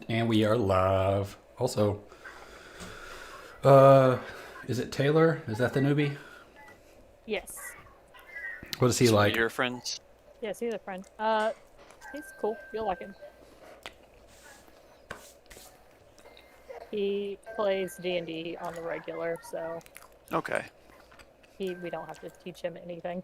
And we are live. Also, uh, is it Taylor? Is that the newbie? Yes. What is he Is one of like? your friends? Yes, he's a friend. He's cool. You'll like him. He plays D&D on the regular, so Okay. we don't have to teach him anything.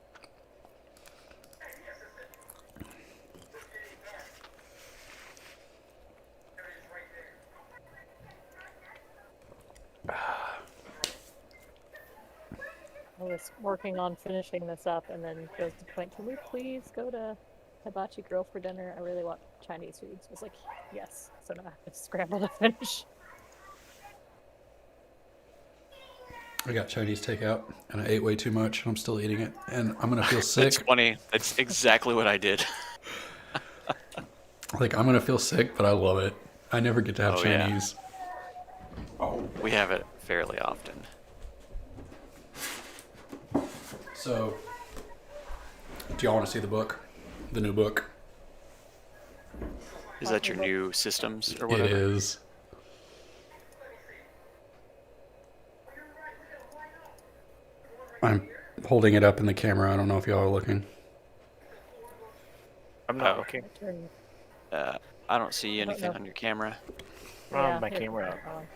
I was working on finishing this up and then goes to the point, can we please go to Hibachi Grill for dinner? I really want Chinese food. So I was like, yes. So now I have to scramble to finish. I got Chinese takeout and I ate way too much and I'm still eating it and I'm gonna feel That's sick. funny. That's exactly what I did. Like I'm gonna feel sick, but I love it. I never get to have Oh yeah, Chinese. we have it fairly often. So, do y'all want to see the book? The new book? Is that your new systems or It whatever? is. I'm holding it up in the camera. I don't know if y'all are looking. I'm not Oh, looking. Turn, uh, I don't see I don't anything know. on your camera. Yeah, My here's camera the out. phone.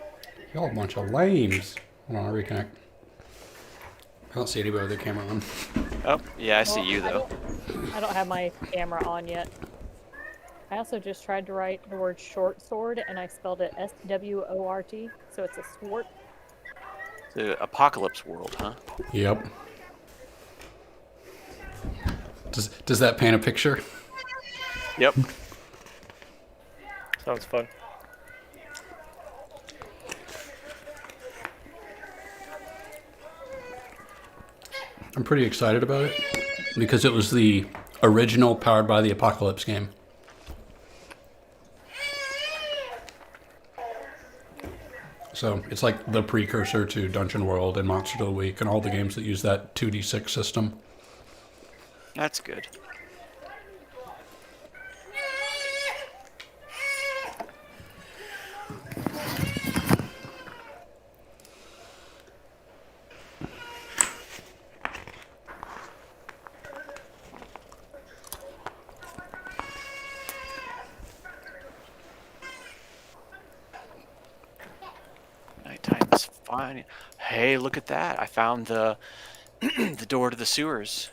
Y'all a bunch of lames. Hold on, I'll reconnect. I don't see anybody with their camera on. Oh, yeah, I see Well, you though. I don't have my camera on yet. I also just tried to write the word short sword and I spelled it SWORT, so it's a swart. The apocalypse world, huh? Yep. Does that paint a picture? Yep. Sounds fun. I'm pretty excited about it because it was the original Powered by the Apocalypse game. So it's like the precursor to Dungeon World and Monster of the Week and all the games that use that 2d6 system. That's good. Nighttime is fine. Hey, look at that. I found the the door to the sewers.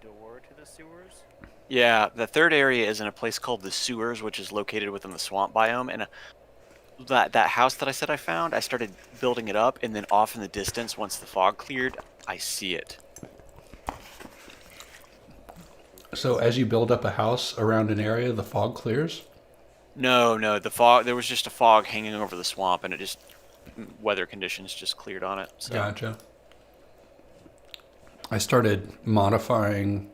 Door to the sewers? Yeah, the third area is in a place called the sewers, which is located within the swamp biome. And that house that I said I found, I started building it up, and then off in the distance, once the fog cleared, I see it. So as you build up a house around an area, the fog clears? No, no, the fog. There was just a fog hanging over the swamp, and it just weather conditions just cleared on it. So Gotcha. I started modifying.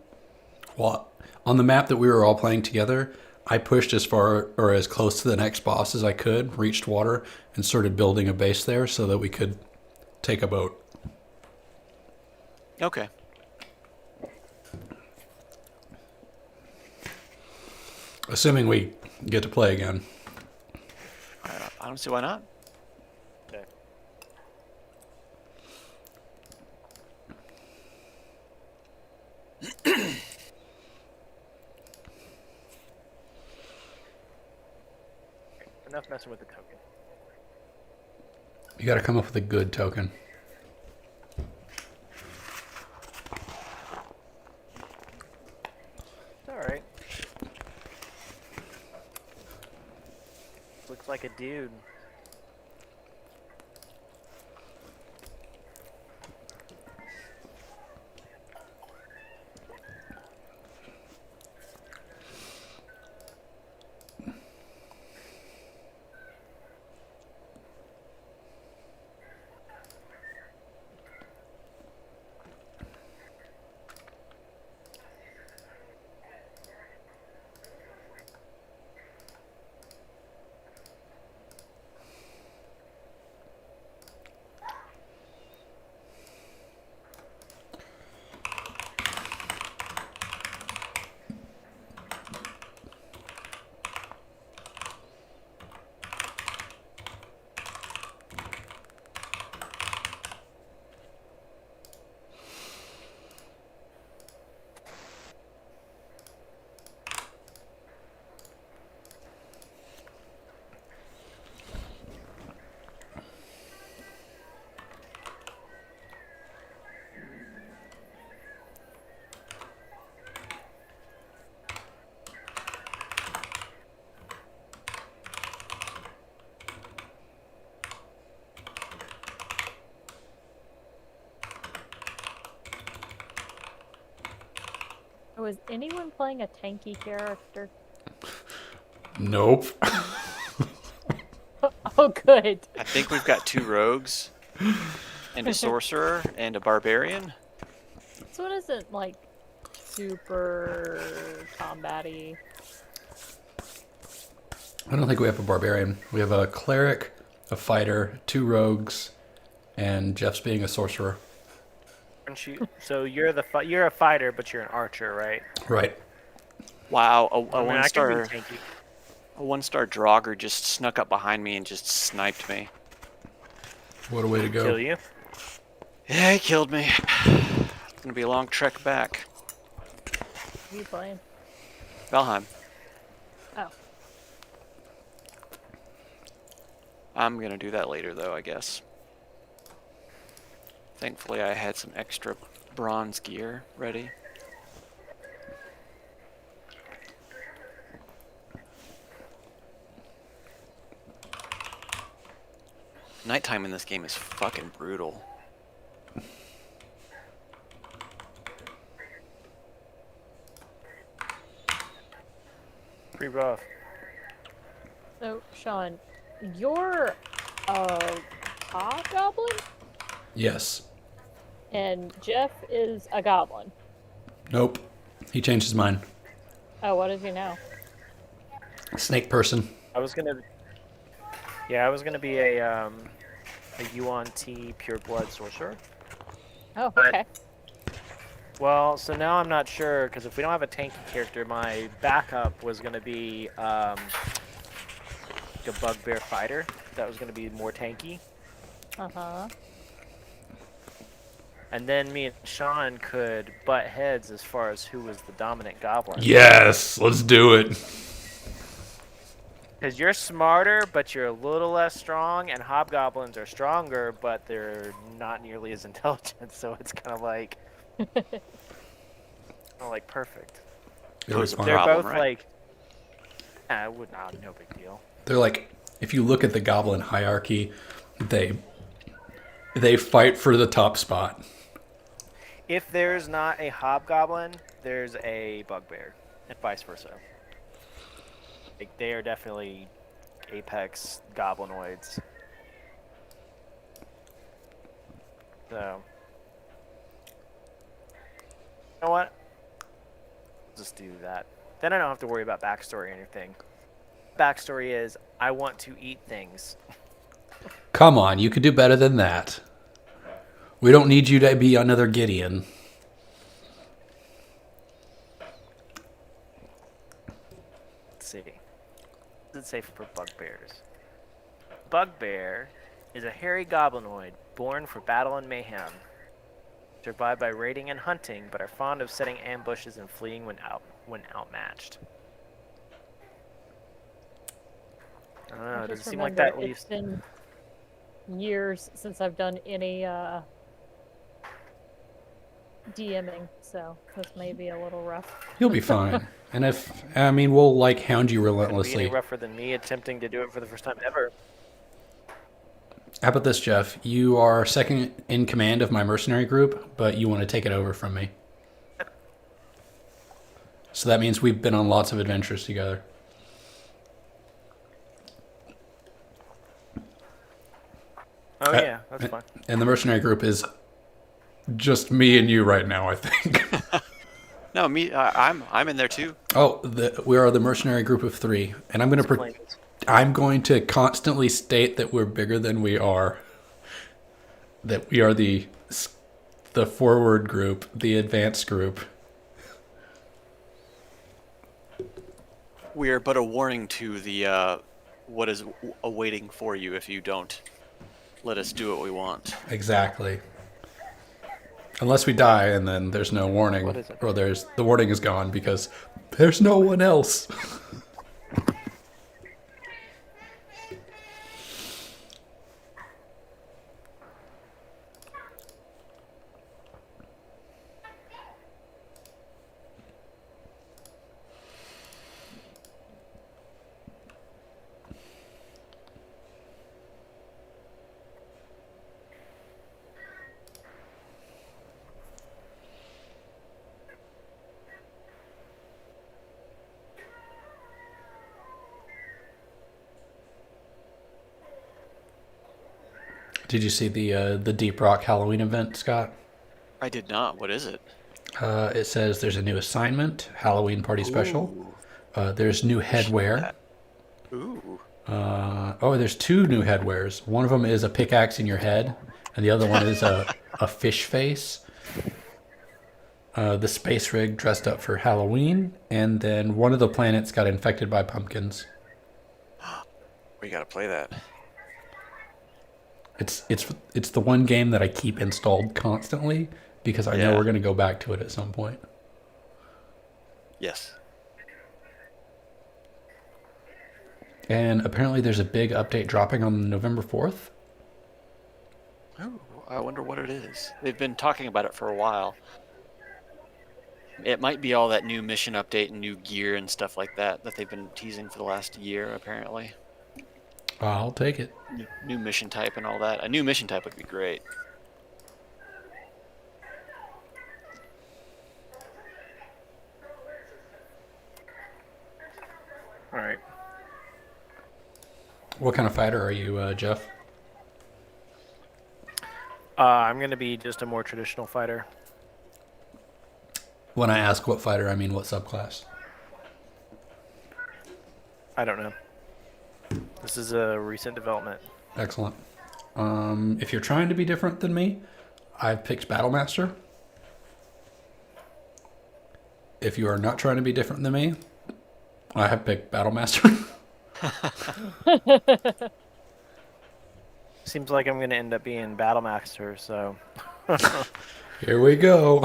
Well, on the map that we were all playing together, I pushed as far or as close to the next boss as I could, reached water, and started building a base there so that we could take a boat. okay, Assuming we get to play again. I don't see why not. Okay. Enough messing with the token. You got to come up with a good token. It's alright. Looks like a dude. is anyone playing a tanky character? Nope. Oh, good. I think we've got 2 rogues, and a sorcerer, and a barbarian. This one isn't like super combat-y. I don't think we have a barbarian. We have a cleric, a fighter, 2 rogues, and Jeff's being a sorcerer. Aren't you? So you're you're a fighter, but you're an archer, right? Right. Wow, I mean, I can be a tanky. 1-star Draugr just snuck up behind me and just sniped me. What a way to go. Kill you. Yeah, he killed me. It's gonna be a long trek back. Who are you playing? Valheim. Oh. I'm gonna do that later, though, I guess. Thankfully, I had some extra bronze gear ready. Nighttime in this game is fucking brutal. Free buff. So, Sean, you're a hobgoblin, Yes. and Jeff is a goblin. Nope. He changed his mind. Oh, what is he now? Snake person. I was gonna. Yeah, I was gonna be a Yuan T pure blood sorcerer. Oh, But- okay. Well, so now I'm not sure because if we don't have a tanky character, my backup was gonna be like a bugbear fighter. That was gonna be more tanky, Uh-huh. and then me and Sean could butt heads as far as who was the dominant goblin. Yes. Let's do it. Because you're smarter, but you're a little less strong, and hobgoblins are stronger, but they're not nearly as intelligent. So it's kind of like, perfect. It'll be fun. They're Problem, both right? like, it would not, no big deal. They're like, if you look at the goblin hierarchy, they fight for the top spot. If there's not a hobgoblin, there's a bugbear, and vice versa. Like, they are definitely apex goblinoids. So, you know what? Just do that. Then I don't have to worry about backstory or anything. Backstory is I want to eat things. Come on, you could do better than that. We don't need you to be another Gideon. Let's see. What does it say for bugbears? Bugbear is a hairy goblinoid born for battle and mayhem. Survive by raiding and hunting, but are fond of setting ambushes and fleeing when outmatched. I don't know. I Does it just seem like remember that leaves? it's been years since I've done any DMing, so this may be a little rough. You'll be fine. And we'll like hound you Gonna be any relentlessly. rougher than me attempting to do it for the first time ever. How about this, Jeff? You are second in command of my mercenary group, but you want to take it over from me. So that means we've been on lots of adventures together. Oh yeah, that's fine. And the mercenary group is just me and you right now, I think. No, me. I'm in there too. Oh, we are the mercenary group of 3, and I'm going to constantly state that we're bigger than we are. That we are the forward group, the advanced group. We are but a warning to the what is awaiting for you if you don't let us do what we want. Exactly. Unless we die, and then there's no warning, What is it? or the warning is gone because there's no one else. Did you see the Deep Rock Halloween event, Scott? I did not. What is it? It says there's a new assignment, Halloween party special. Ooh, There's new show headwear. that. Ooh. There's two new headwears. One of them is a pickaxe in your head, and the other one is a fish face. The space rig dressed up for Halloween, and then one of the planets got infected by pumpkins. We gotta play that. It's the one game that I keep installed constantly because I know Yeah. we're gonna go back to it at some point. Yes. And apparently there's a big update dropping on November 4th. Ooh, I wonder what it is. They've been talking about it for a while. It might be all that new mission update and new gear and stuff like that that they've been teasing for the last year, apparently. I'll take it. New mission type and all that. A new mission type would be great. All right. What kind of fighter are you, Jeff? I'm gonna be just a more traditional fighter. When I ask what fighter, I mean what subclass. I don't know. This is a recent development. Excellent. If you're trying to be different than me, I've picked Battlemaster. If you are not trying to be different than me, I have picked Battlemaster. Seems like I'm gonna end up being Battlemaster, so Here we go.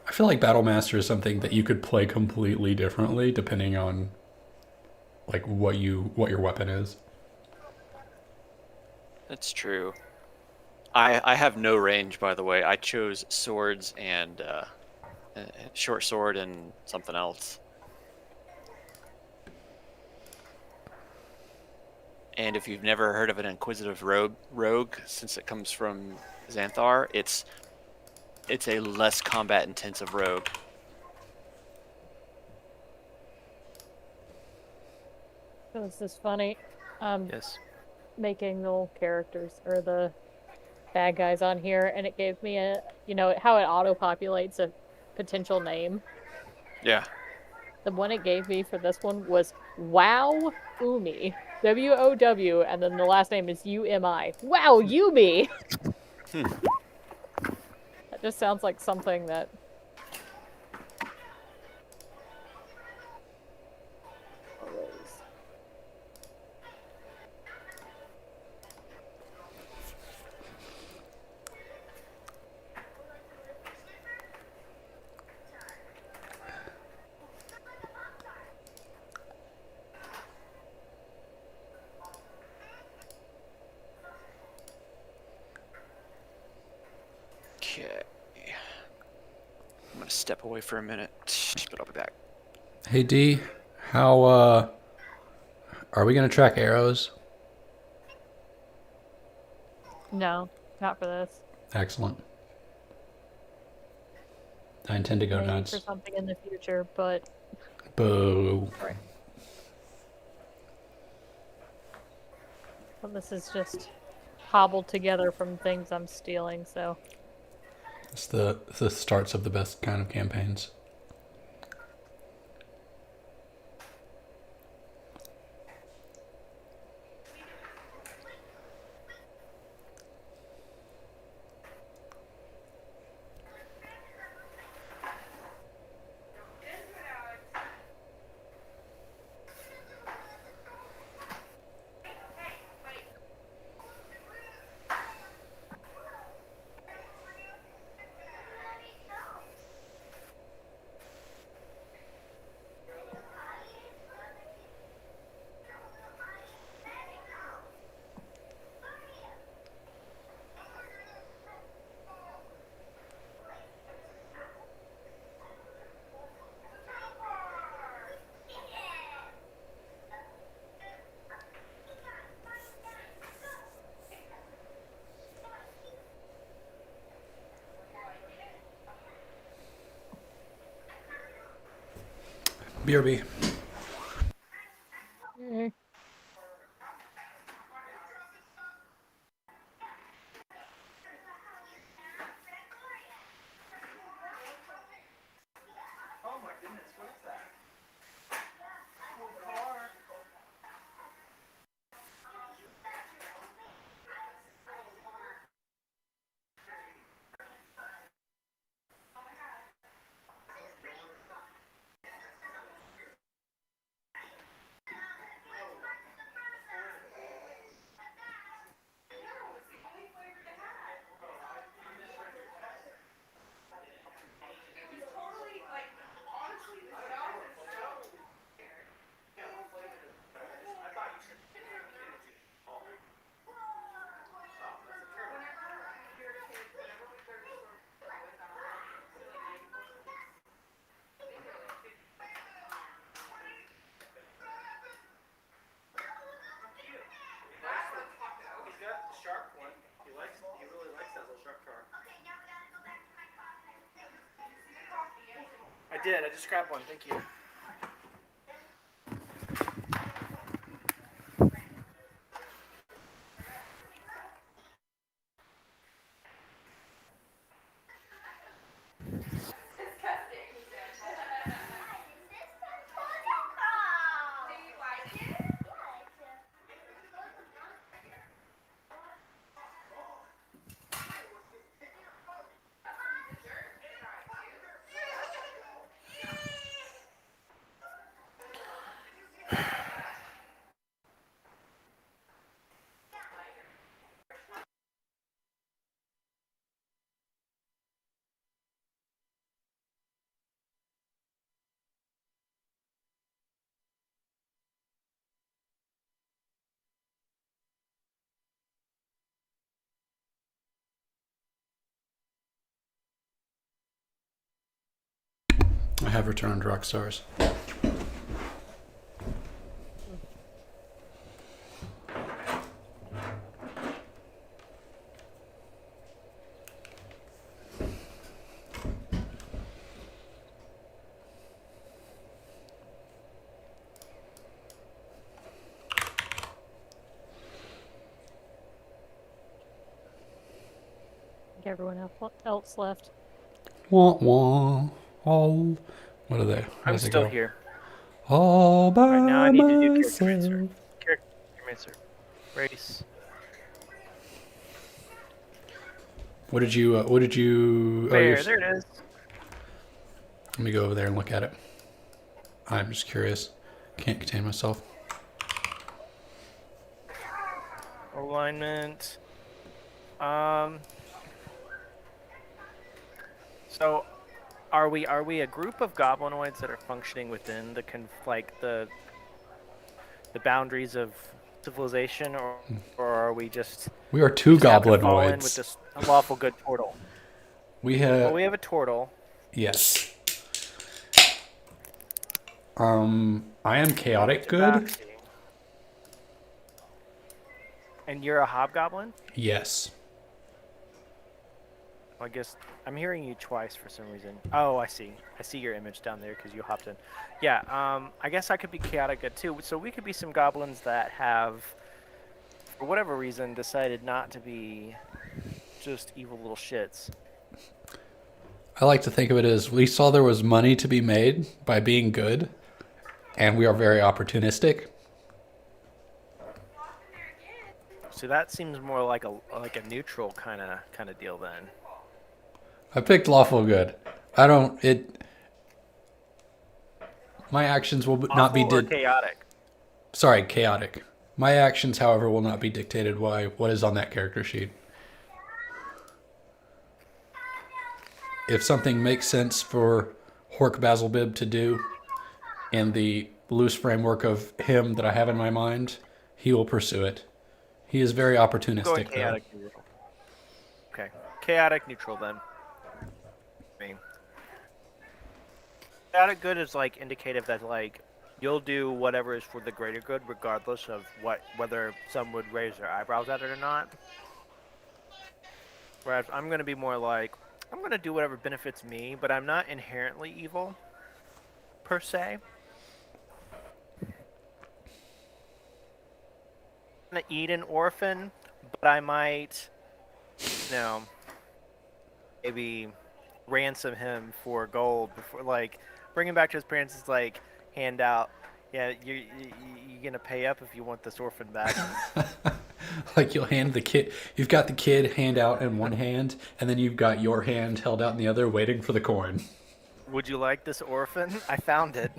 I feel like Battlemaster is something that you could play completely differently depending on like what your weapon is. That's true. I have no range, by the way. I chose swords and short sword and something else. And if you've never heard of an Inquisitive rogue, since it comes from Xanthar, it's a less combat intensive rogue. This is funny. yes. Making the little characters or the bad guys on here, and it gave me how it auto-populates a potential name. Yeah. The one it gave me for this one was Wow Umi. WOW, and then the last name is UMI. Wow, Yumi! That just sounds like something that... Okay. I'm gonna step away for a minute, but I'll be back. Hey D, how are we gonna track arrows? No, not for this. Excellent. I intend to go Maybe nuts. for something in the future, but Boo. this is just hobbled together from things I'm stealing, so... It's the starts of the best kind of campaigns. BRB. did. I just grabbed one. Thank you. I have returned Rockstars. I think everyone else left. Wah wah. All. What are they? How I'm does it still go? here. All by Right now, I need to do character myself. insert. Character insert. Race. What did you? What did you? Oh, you're. There it is. Let me go over there and look at it. I'm just curious. Can't contain myself. Alignment. So, are we a group of goblinoids that are functioning within the the boundaries of civilization, or are we just We are two just happen to fall in with goblinoids. this unlawful good turtle? We Well, have. we have a turtle. Yes. I am chaotic good. Tabaxi. And you're a hobgoblin? Yes. I guess I'm hearing you twice for some reason. Oh, I see. I see your image down there because you hopped in. Yeah, I guess I could be chaotic good too. So we could be some goblins that have, for whatever reason, decided not to be just evil little shits. I like to think of it as we saw there was money to be made by being good, and we are very opportunistic. So that seems more like a neutral kind of deal then. I picked lawful good. I don't. It. My actions will not be Awful or chaotic. Sorry, chaotic. My actions, however, will not be dictated by what is on that character sheet. If something makes sense for Hork Basilbib to do in the loose framework of him that I have in my mind, he will pursue it. He is very Going opportunistic, though. chaotic neutral. Okay, chaotic neutral then. Me. Chaotic good is like indicative that like you'll do whatever is for the greater good, regardless of whether some would raise their eyebrows at it or not. Whereas I'm gonna be more like I'm gonna do whatever benefits me, but I'm not inherently evil per se. I'm gonna eat an orphan, but I might, maybe ransom him for gold before, like, bring him back to his parents is like hand out. Yeah, you're gonna pay up if you want this orphan back. Like you'll hand the kid, you've got the kid hand out in one hand, and then you've got your hand held out in the other, waiting for the coin. Would you like this orphan? I found it.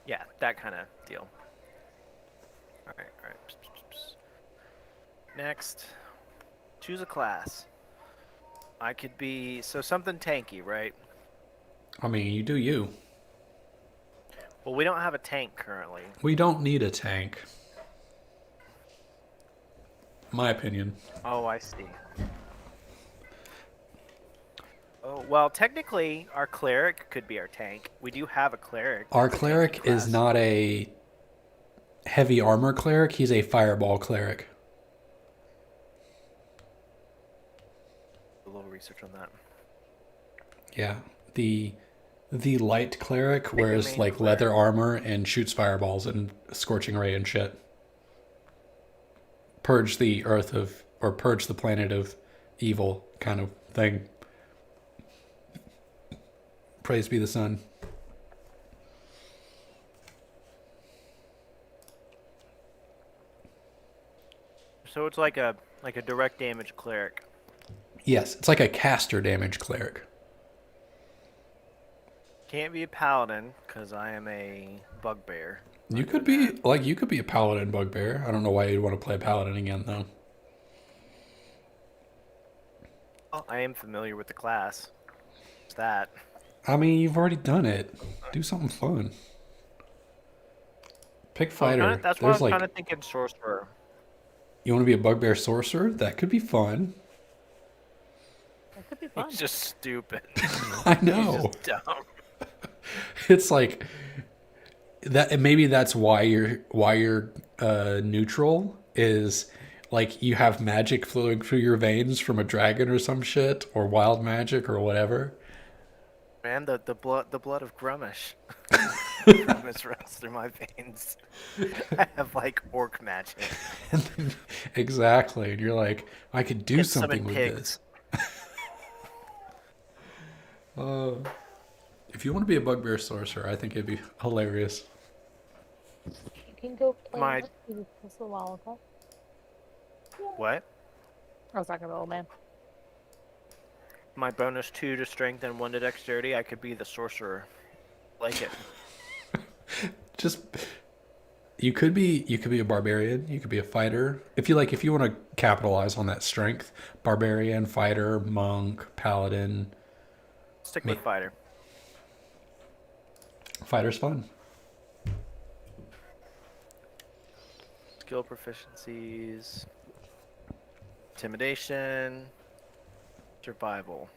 Yeah, that kind of deal. All right. Next, choose a class. I could be something tanky, right? I mean, you do you. Well, we don't have a tank currently. We don't need a tank. My opinion. Oh, I see. Oh, well, technically, our cleric could be our tank. We do have a cleric. Our that's a tanky cleric is class. not a heavy armor cleric. He's a fireball cleric. A little research on that. Yeah, the light cleric wears main like cleric. leather armor and shoots fireballs and scorching ray and shit. Purge the earth of, or purge the planet of evil kind of thing. Praise be the sun. So it's like a direct damage cleric. Yes, it's like a caster damage cleric. Can't be a paladin because I am a bugbear. You could be like you could be a paladin bugbear. I don't know why you'd want to play paladin again though. Well, I am familiar with the class. It's that. I mean, you've already done it. Do something fun. Pick fighter. That's why There's I'm like kind of thinking sorcerer. you want to be a bugbear sorcerer? That could be fun. That could be fun. He's just stupid. I He's know. just dumb. It's like that. And maybe that's why you're neutral is like you have magic flowing through your veins from a dragon or some shit or wild magic or whatever. Man, the blood of Grummish. Grummish runs through my veins. I have like orc magic. Exactly, and you're like, I could do Can something summon with pigs. this. If you want to be a bugbear sorcerer, I think it'd be hilarious. You can go play My- with the Lollipop. What? I was talking about old man. My bonus 2 to strength and 1 to dexterity, I could be the sorcerer. Like it. Just you could be a barbarian, you could be a fighter. If you want to capitalize on that strength, barbarian, fighter, monk, paladin. Stick with fighter. Fighter's fun. Skill proficiencies. Intimidation. Survival.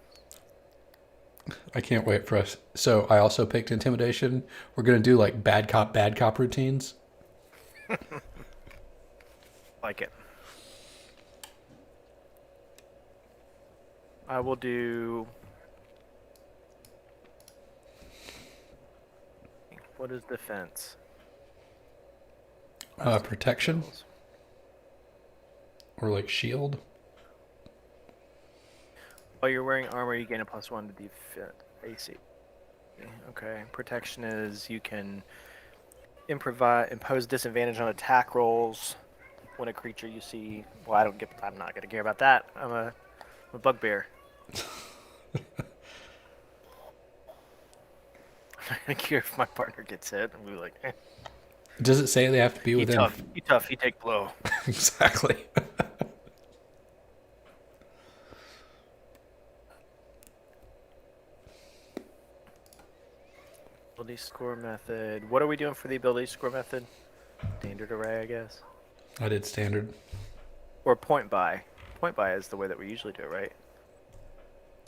I can't wait for us. So I also picked intimidation. We're gonna do like bad cop routines. Like it. I will do. What is defense? Protection or like shield. While you're wearing armor, you gain a +1 to defense AC. Okay. Protection is you can impose disadvantage on attack rolls when a creature you see. Well, I'm not gonna care about that. I'm a bugbear. I'm gonna care if my partner gets hit. I'm gonna be like, eh. Does it say they have to be He within? tough. He tough. He take blow. Exactly. Ability score method. What are we doing for the ability score method? Standard array, I guess. I did standard. Or point by. Point by is the way that we usually do it, right?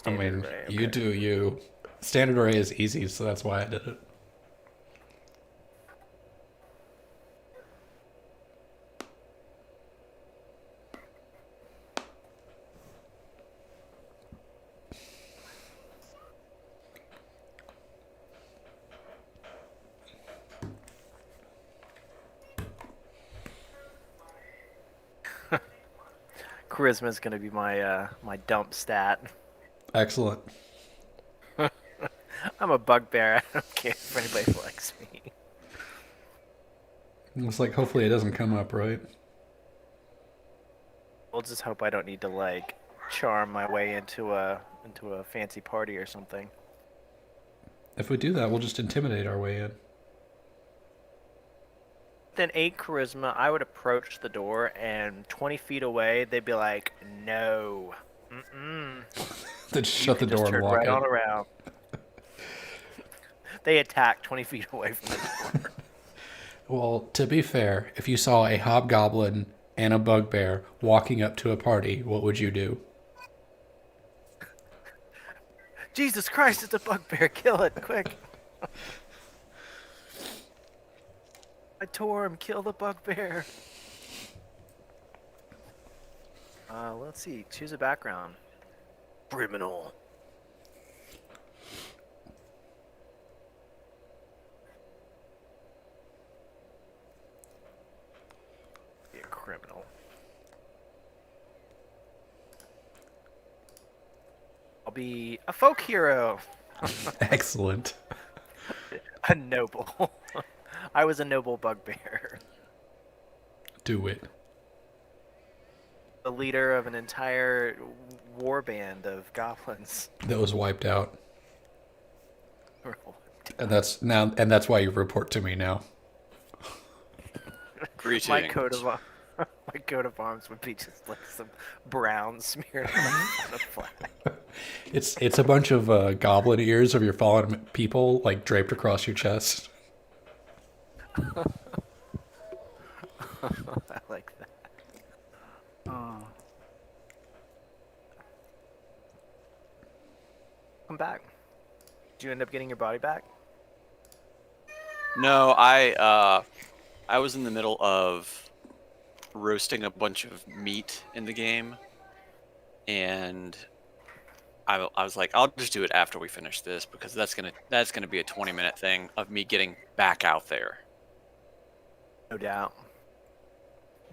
I mean, Standard array, you okay. do you. Standard array is easy, so that's why I did it. Charisma is gonna be my my dump stat. Excellent. I'm a bugbear. I don't care if anybody likes me. It's like hopefully it doesn't come up, right? We'll just hope I don't need to like charm my way into a fancy party or something. If we do that, we'll just intimidate our way in. Then 8 charisma, I would approach the door, and 20 feet away, they'd be like, "No, Then just You shut the can just door and turn walk right in. on around." They attack 20 feet away from the door. Well, to be fair, if you saw a hobgoblin and a bugbear walking up to a party, what would you do? Jesus Christ, it's a bugbear! Kill it, quick! I tore him. Kill the bugbear. Let's see. Choose a background. criminal. Be a criminal. I'll be a folk hero. Excellent. A noble. I was a noble bugbear. Do it. The leader of an entire war band of goblins. That was wiped out. And that's why you report to me now. Greetings. My coat of my coat of arms would be just like some brown smeared on the flag. It's a bunch of goblin ears of your fallen people, like draped across your chest. I like that. Come back. Did you end up getting your body back? No, I was in the middle of roasting a bunch of meat in the game, and I was like, I'll just do it after we finish this because that's gonna be a 20-minute thing of me getting back out there. No doubt.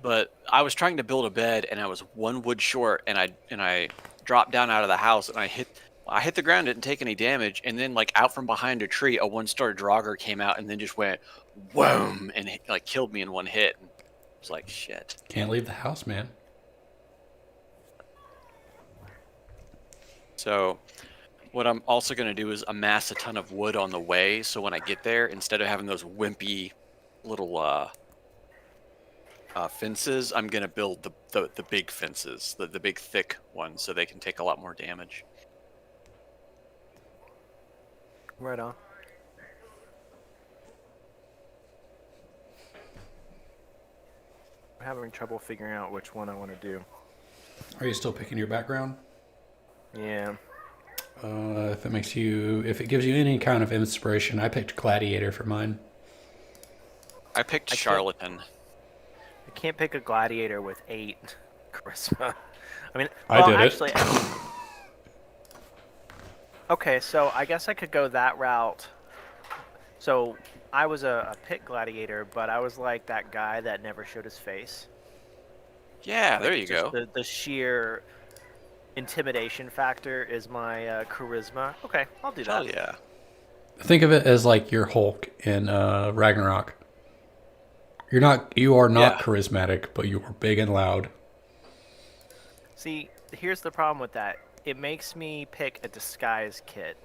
But I was trying to build a bed, and I was one wood short, and I dropped down out of the house, and I hit the ground, didn't take any damage, and then like out from behind a tree, a 1-star Draugr came out, and then just went whoom, and like killed me in one hit. And I was like, shit. Can't leave the house, man. So what I'm also going to do is amass a ton of wood on the way, so when I get there, instead of having those wimpy little fences, I'm going to build the big fences, the big thick ones, so they can take a lot more damage. Right on. I'm having trouble figuring out which one I want to do. Are you still picking your background? Yeah. If it gives you any kind of inspiration, I picked Gladiator for mine. I picked I can't- Charlatan. I can't pick a gladiator with 8 charisma. I mean, I well, did it. actually, okay, so I guess I could go that route. So I was a pit gladiator, but I was like that guy that never showed his face. Yeah, there Like, you just go. The sheer intimidation factor is my charisma. Okay, I'll do that. Hell yeah. Think of it as like your Hulk in Ragnarok. You are not Yeah. charismatic, but you are big and loud. See, here's the problem with that. It makes me pick a disguise kit.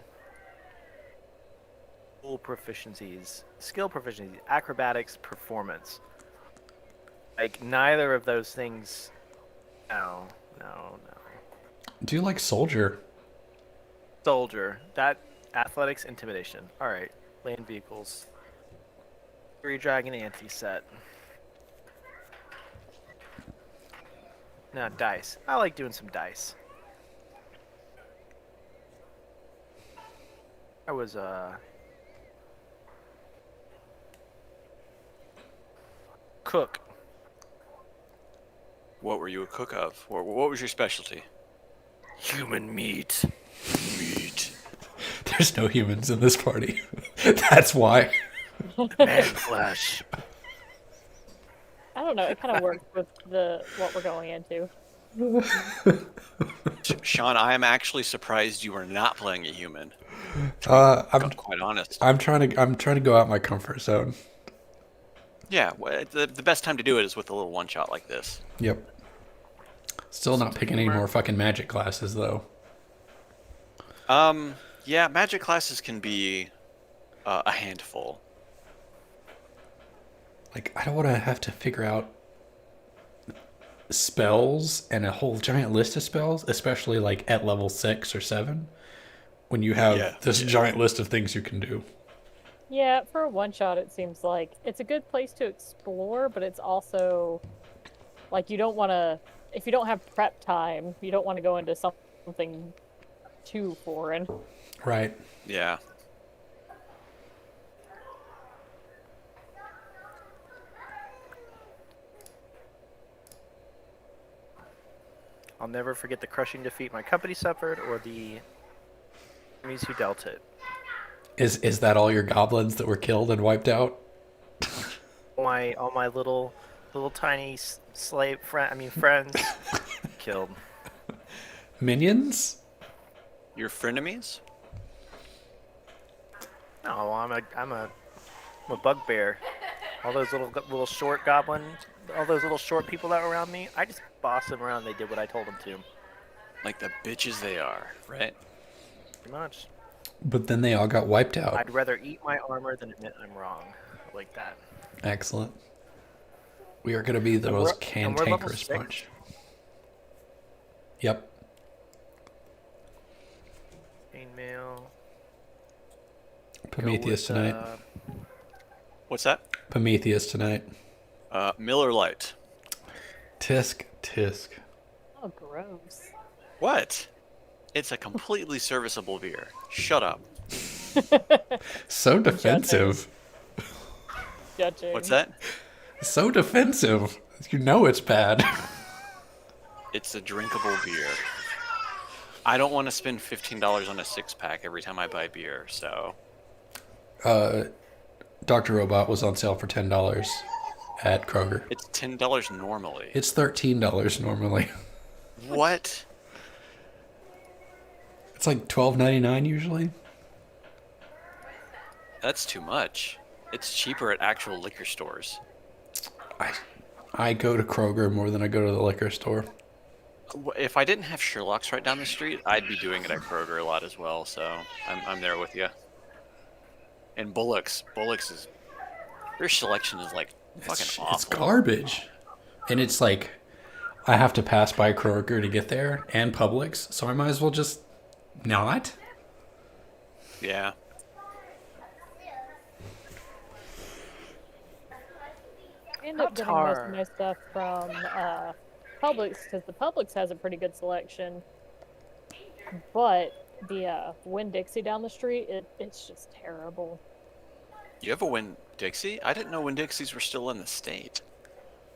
Full proficiencies, skill proficiencies, acrobatics, performance. Like, neither of those things. No. Do you like Soldier? Soldier. That athletics, intimidation. All right. Land vehicles. Three dragon anti-set. Now dice. I like doing some dice. I was cook. What were you a cook of? What was your specialty? Human meat. Meat. There's no humans in this party. That's why. Man flesh. I don't know. It kind of works with what we're going into. Sean, I am actually surprised you are not playing a human. I'm I'm quite honest. I'm trying to go out my comfort zone. Yeah, the best time to do it is with a little one shot like this. Yep. Still not picking any more fucking magic classes though. Yeah, magic classes can be a handful. Like, I don't want to have to figure out spells and a whole giant list of spells, especially like at level 6 or 7, when you have this giant list of things you can do. Yeah, for a one shot, it seems like it's a good place to explore, but it's also like you don't want to, if you don't have prep time, you don't want to go into something too foreign. Right. Yeah. I'll never forget the crushing defeat my company suffered, or the enemies who dealt it. Is that all your goblins that were killed and wiped out? All my little tiny friends killed. Minions? Your frenemies? No, I'm a bugbear. All those little short goblins, all those little short people that were around me, I just bossed them around. They did what I told them to. Like the bitches they are, right? Pretty much. But then they all got wiped out. I'd rather eat my armor than admit I'm wrong. I like that. Excellent. We are going to be the And most we're level cantankerous 6. bunch. Yep. Chainmail. Prometheus Go with, tonight. What's that? Prometheus tonight. Miller Lite. Tisk. Oh, gross. What? It's a completely serviceable beer. Shut up. So defensive. Judging. What's that? So defensive. You know it's bad. It's a drinkable beer. I don't want to spend $15 on a 6-pack every time I buy beer, so... Dr. Robot was on sale for $10 at Kroger. It's $10 normally. It's $13 normally. What? It's like $12.99 usually. That's too much. It's cheaper at actual liquor stores. I go to Kroger more than I go to the liquor store. If I didn't have Sherlock's right down the street, I'd be doing it at Kroger a lot as well, so I'm there with you. And Bullock's is... Their selection is like fucking awful. It's garbage. And it's like, I have to pass by Kroger to get there and Publix, so I might as well just not. Yeah. I end up getting most of my stuff from Publix because the Publix has a pretty good selection. But the Winn-Dixie down the street, it's just terrible. You have a Winn-Dixie? I didn't know Winn-Dixies were still in the state.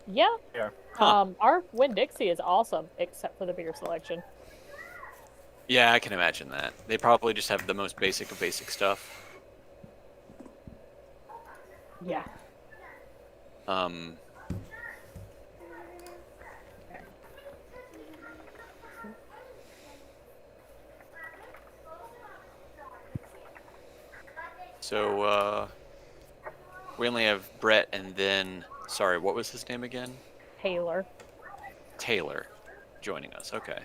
Yeah. Yeah. Huh. Our Winn-Dixie is awesome, except for the beer selection. Yeah, I can imagine that. They probably just have the most basic of basic stuff. Yeah. So, we only have Brett and then... Sorry, what was his name again? Taylor. Taylor joining us. Okay.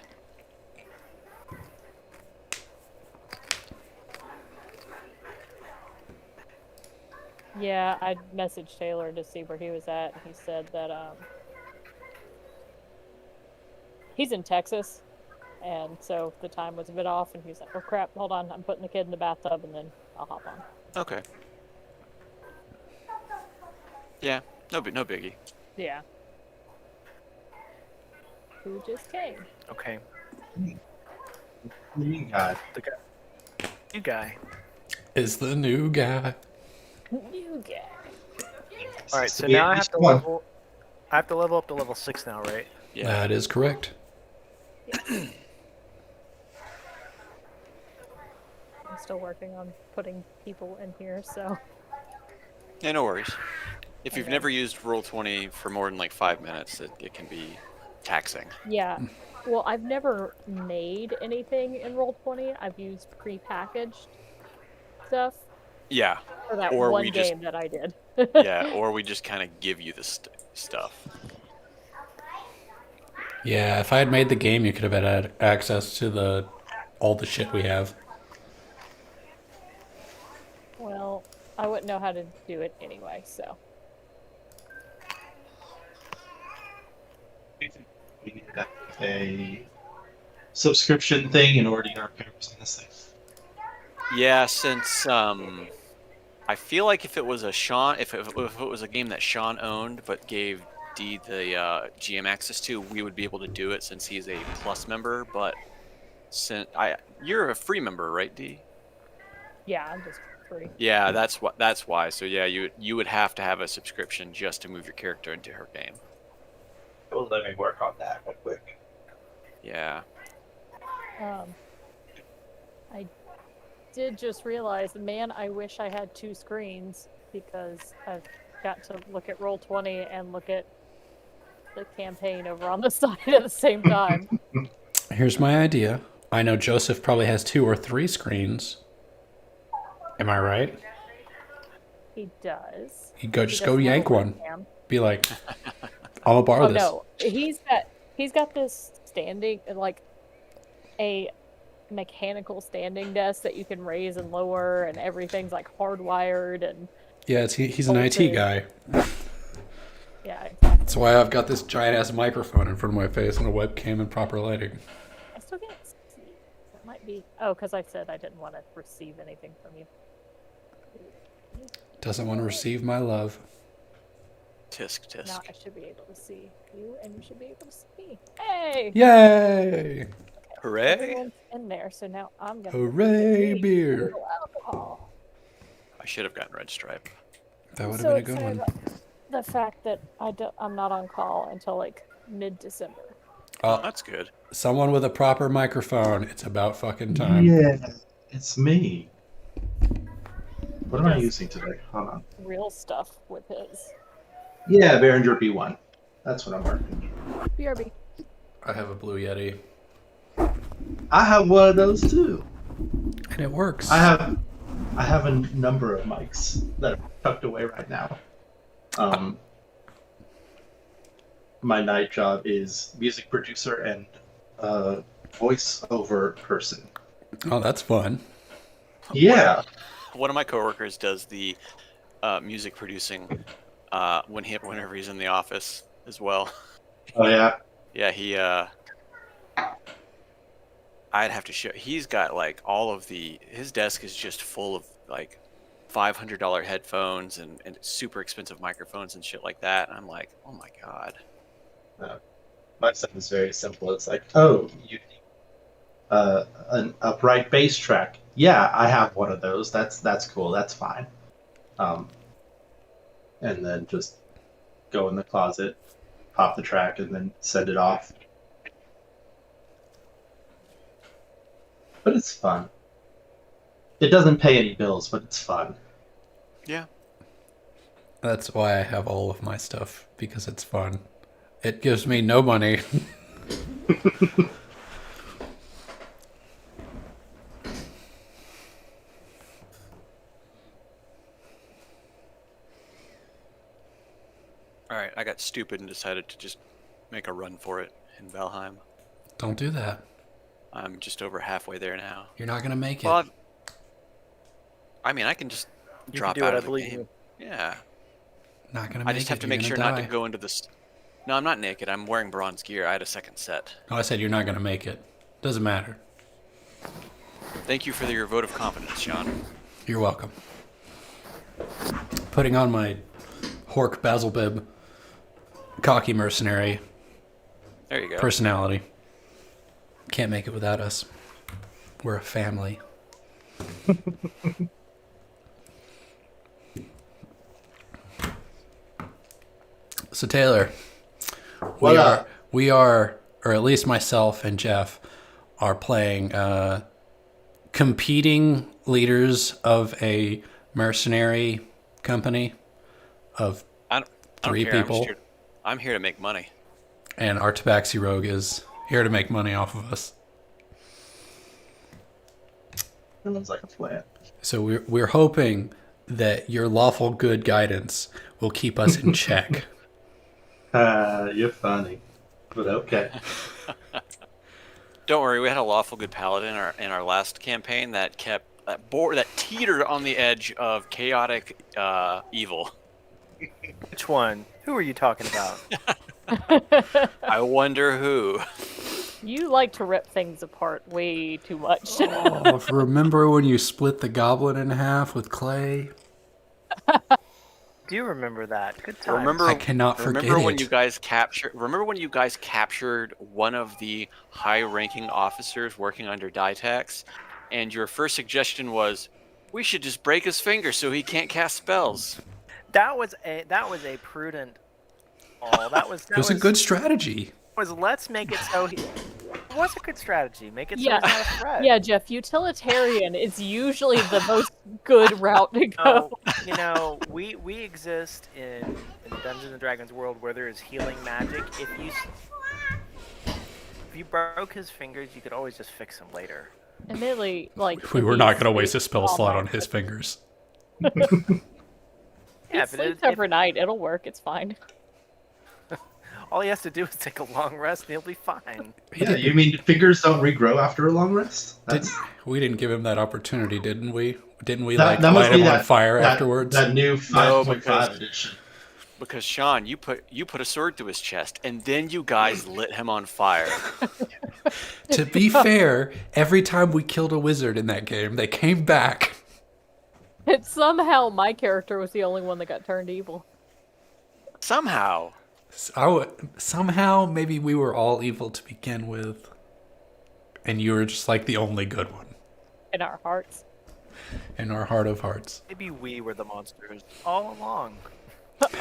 Yeah, I messaged Taylor to see where he was at. And he said that he's in Texas, and so the time was a bit off. And he was like, "Oh crap, hold on, I'm putting the kid in the bathtub, and then I'll hop on." Okay. Yeah, no biggie. Yeah. Who just came? Okay. You got The guy. You guy. Is the new guy. New guy. All right. So Yeah, now I have just to one. level. I have to level up to level 6 now, right? Yeah. That is correct. I'm still working on putting people in here, so. Yeah, no worries. If you've Okay. never used Roll20 for more than like 5 minutes, it can be taxing. Yeah. Well, I've never made anything in Roll20. I've used pre-packaged stuff Yeah. for that Or one we game just- that I did. Yeah, or we just kind of give you the stuff. Yeah, if I had made the game, you could have had access to all the shit we have. Well, I wouldn't know how to do it anyway, so. we need a subscription thing in order to get our characters on this thing. Yeah, since I feel like if it was a Sean, if it was a game that Sean owned but gave D the GM access to, we would be able to do it since he's a Plus member. But you're a free member, right, D? Yeah, I'm just free. Yeah, that's why. So yeah, you would have to have a subscription just to move your character into her game. Well, let me work on that real quick. Yeah. I did just realize, man, I wish I had 2 screens because I've got to look at Roll20 and look at the campaign over on the side at the same time. Here's my idea. I know Joseph probably has 2 or 3 screens. Am I right? He does. You go, He just doesn't go have a yank one. webcam. Be like, I'll borrow Oh this. no, he's got this standing, like a mechanical standing desk that you can raise and lower, and everything's like hardwired and Yeah, he's an IT bolted. guy. Yeah, exactly. That's why I've got this giant ass microphone in front of my face and a webcam and proper lighting. I still can't see. It might be. Oh, because I said I didn't want to receive anything from you. Doesn't want to receive my love. Tisk tisk. Now I should be able to see you, and you should be able to see me. Hey! Yay! Hooray! Everyone's in there, so now I'm gonna. Hooray, beer! Little alcohol. I should have gotten Red Stripe. That would have So been a good excited one. about the fact that I'm not on call until like mid-December. Oh, That's good. someone with a proper microphone. It's about fucking time. Yeah, it's me. What am I Yes. using today? Hold on. Real stuff with his Yeah, Behringer B1. That's what I'm working. BRB. I have a Blue Yeti, I have one of those too. and it works. I have a number of mics that are tucked away right now. My night job is music producer and voiceover person. Oh, that's fun. Yeah. One of my coworkers does the music producing whenever he's in the office as well. Oh yeah. Yeah, I'd have to show. He's got like all of his desk is just full of like $500 headphones and super expensive microphones and shit like that. And I'm like, oh my god. My stuff is very simple. It's like, oh, you need an upright bass track. Yeah, I have one of those. That's cool. That's fine. And then just go in the closet, pop the track, and then send it off. But it's fun. It doesn't pay any bills, but it's fun. Yeah. That's why I have all of my stuff, because it's fun. It gives me no money. All right, I got stupid and decided to just make a run for it in Valheim. Don't do that. I'm just over halfway there now. You're not gonna make it. Well, I mean, I can just You drop can do out it, I of the believe game. you. Yeah. Not gonna make I it. just have to You're make gonna sure die. not to go into this. No, I'm not naked. I'm wearing bronze gear. I had a second set. No, I said you're not gonna make it. Doesn't matter. Thank you for your vote of confidence, Sean. You're welcome. Putting on my Hork Basilbib cocky mercenary There you go. personality. Can't make it without us. We're a family. So Taylor, What up? we are, or at least myself and Jeff, are playing competing leaders of a mercenary company of I don't 3 care. people. I'm here to make money. And our Tabaxi Rogue is here to make money off of us. Sounds like a plan. So we're hoping that your lawful good guidance will keep us in check. You're funny, but okay. Don't worry, we had a lawful good paladin in our last campaign that that teetered on the edge of chaotic evil. Which one? Who are you talking about? I wonder who. You like to rip things apart way too much. Oh, remember when you split the goblin in half with clay? Do you remember that? Good times. Remember, I cannot forget remember when it. you guys captured? Remember when you guys captured one of the high-ranking officers working under Ditex, and your first suggestion was, we should just break his finger so he can't cast spells. That was a prudent. Oh, that was It was a good strategy. was let's make it so What's a good strategy? Make it so Yeah. it's not a threat. Yeah, Jeff, utilitarian is usually the most good route to go. We exist in Dungeons and Dragons world where there is healing magic. If you broke his fingers, you could always just fix them later. Admittedly, like We were not going to to waste a spell slot on his fingers. Yeah, He but sleeps overnight. It'll work. It's fine. all he has to do is take a long rest and he'll be fine. Yeah, you mean fingers don't regrow after a long rest? We didn't give him that opportunity, didn't we? Didn't we That light must be him on that- fire that, afterwards? That new 5.5 because- edition. Because Sean, you put a sword through his chest, and then you guys lit him on fire. To be fair, every time we killed a wizard in that game, they came back. And somehow my character was the only one that got turned evil. Somehow. Somehow, maybe we were all evil to begin with, and you were just like the only good one In our hearts. in our heart of hearts. Maybe we were the monsters all along.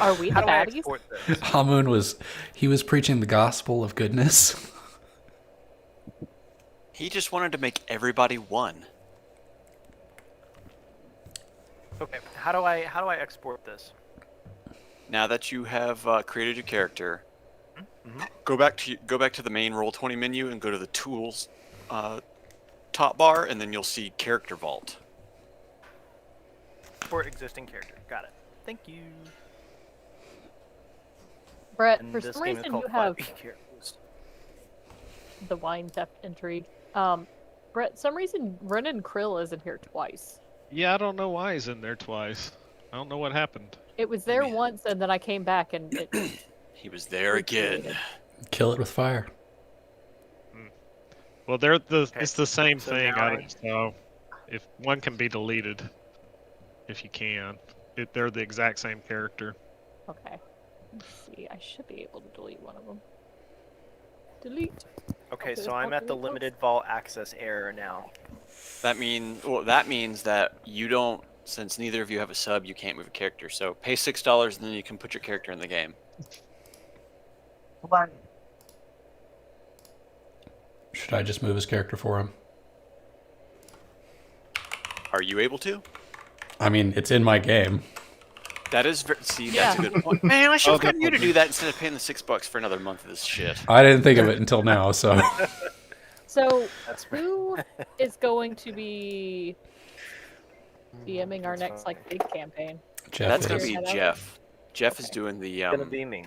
Are we the How do I baddies? export this? Hamun was preaching the gospel of goodness. He just wanted to make everybody one. Okay, how do I export this? Now that you have created your character, go back to the main Roll20 menu and go to the tools top bar, and then you'll see Character Vault. Export existing character. Got it. Thank you. Brett, And for this some game is reason called you have 5e characters. the wine theft intrigue. Brett, some reason Renan Krill isn't here twice. Yeah, I don't know why he's in there twice. I don't know what happened. It was there once, and then I came back, and it He was there again. Kill it with fire. Well, it's the Okay, same so thing. now So if one can be deleted, if you can, they're the exact same character. okay. Let's see. I should be able to delete one of them. Delete. Okay, Okay, so I'm at the okay. limited vault access error now. That means that you don't. Since neither of you have a sub, you can't move a character. So pay $6, and then you can put your character in the game. Should I just move his character for him? Are you able to? I mean, it's in my game. That is that's a good point. Man, I should have gotten you to definitely. do that instead of paying the $6 for another month of this shit. I didn't think of it until now, so So, That's who is going to be DMing our next like big campaign? Jeff That's is. gonna be Is that out? Jeff. Jeff is doing the It's gonna be me.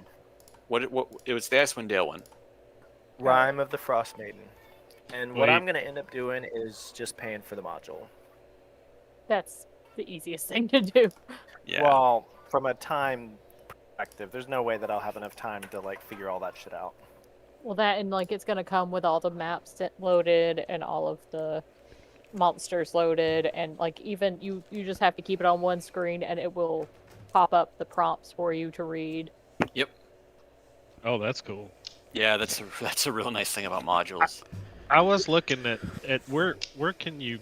what it was the Icewind Dale one. Rhyme of the Frost Maiden. And what Wait. I'm gonna end up doing is just paying for the module. That's the easiest thing to do. Yeah. Well, from a time perspective, there's no way that I'll have enough time to like figure all that shit out. Well, that and like it's gonna come with all the maps loaded and all of the monsters loaded, and like even you just have to keep it on one screen, and it will pop up the prompts for you to read. Yep. Oh, that's cool. Yeah, that's a real nice thing about modules. I was looking at where can you?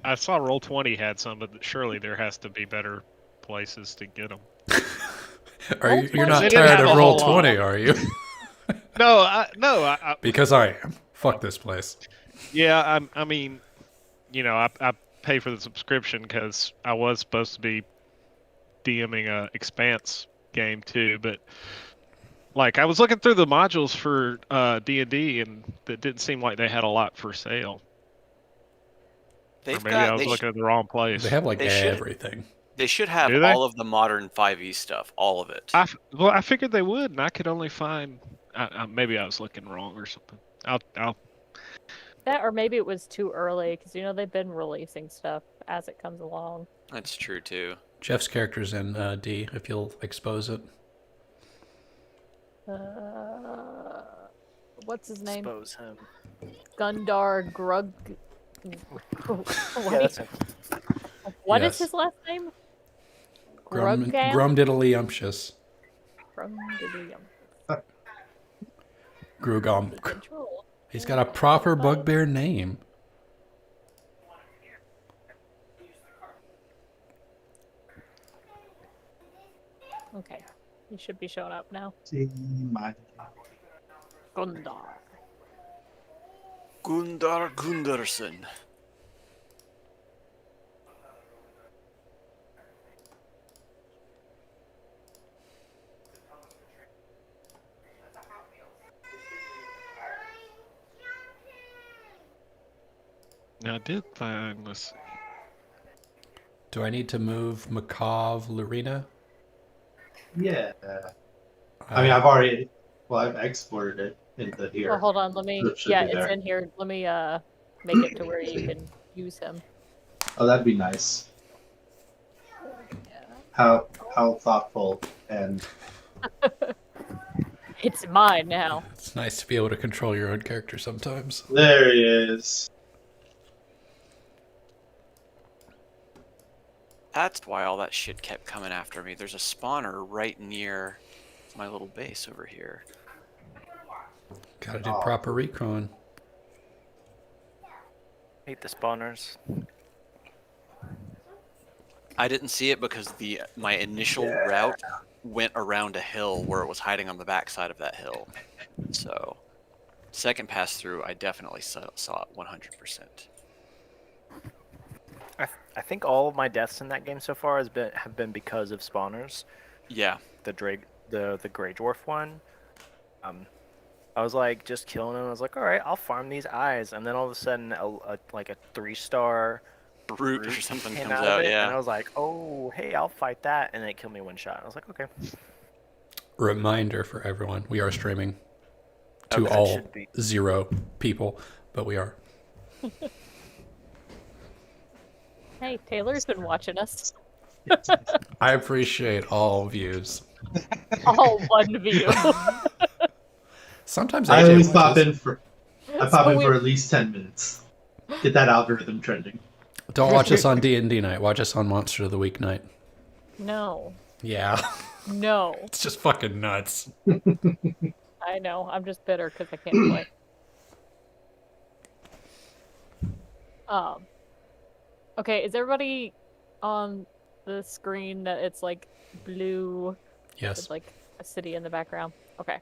I saw Roll20 had some, but surely there has to be better places to get them. You're not They didn't tired have of a whole lot. Roll20, are you? No, Because I am. Fuck this place. yeah, I mean, I pay for the subscription because I was supposed to be DMing a Expanse game too, but like I was looking through the modules for D&D, and it didn't seem like they had a lot for sale. They've Or maybe I got was they, looking at the wrong place. They have like They should. everything. they should have Do they? all of the modern 5e stuff, all of it. Well, I figured they would, and I could only find. Maybe I was looking wrong or something. I'll That or maybe it was too early because they've been releasing stuff as it comes along. That's true too. Jeff's character's in D, if you'll expose it. What's his name? Expose him. Gundar Grug. Yeah, that's him. What is Yes. his last name? Grum, Grugam? Grumdiddlyumptious. Grumdiddlyum. Grugom. Control. He's got a proper bugbear name. Okay, he should be showing up now. See my Gundar. Gundar Gunderson. Now I did find. Let's see. Do I need to move Macav Lorena? Yeah. I mean, I've exported it into here. Oh, hold on. Let me. So it should Yeah, be it's there. in here. Let me make it to where you can use him. Oh, that'd be nice. Yeah. How thoughtful and It's mine now. It's nice to be able to control your own character sometimes. there he is. That's why all that shit kept coming after me. There's a spawner right near my little base over here. Gotta do Oh. proper recon. Hate the spawners. I didn't see it because my initial route went around a hill where it was hiding on the backside of that hill. So, second pass through, I definitely saw it 100%. I think all of my deaths in that game so far have been because of spawners. Yeah. The Grey Dwarf one. I was like just killing him. I was like, all right, I'll farm these eyes, and then all of a sudden, like a 3-star Brute or something came comes out of out, it, yeah. and I was like, oh, hey, I'll fight that, and it killed me one shot. I was like, okay. Reminder for everyone: we are streaming to Okay, all should be. 0 people, but we are. Hey, Taylor's been watching us. I appreciate all views. All one view. Sometimes I AJ always pop watches. in for at weird. least 10 minutes. Get that algorithm trending. Don't watch us on D&D night. Watch us on Monster of the Week night. No. Yeah, No. it's just fucking nuts. I know. I'm just bitter because I can't play. Okay, is everybody on the screen that it's like blue Yes. with like a city in the background? Okay.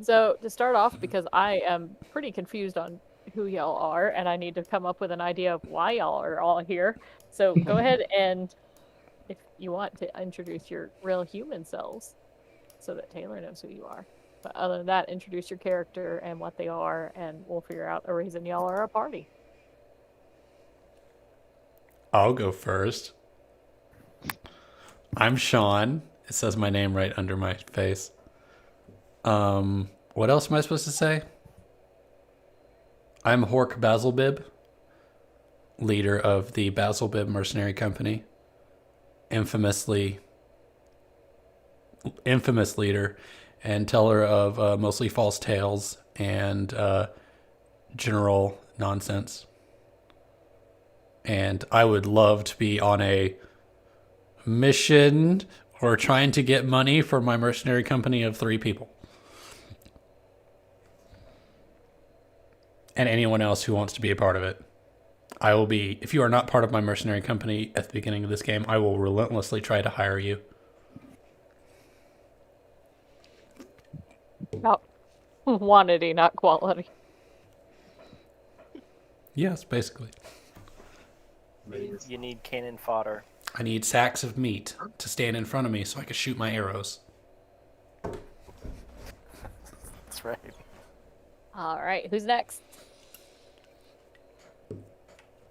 So to start off, because I am pretty confused on who y'all are, and I need to come up with an idea of why y'all are all here. So go ahead and, if you want to, introduce your real human selves, so that Taylor knows who you are. But other than that, introduce your character and what they are, and we'll figure out a reason y'all are a party. I'll go first. I'm Sean. It says my name right under my face. What else am I supposed to say? I'm Hork Basilbib, leader of the Basilbib Mercenary Company. Infamous leader and teller of mostly false tales and general nonsense. And I would love to be on a mission or trying to get money for my mercenary company of 3 people. And anyone else who wants to be a part of it. I will be, if you are not part of my mercenary company at the beginning of this game, I will relentlessly try to hire you. About quantity, not quality. Yes, basically. You need cannon fodder. I need sacks of meat to stand in front of me so I can shoot my arrows. That's right. All right, who's next?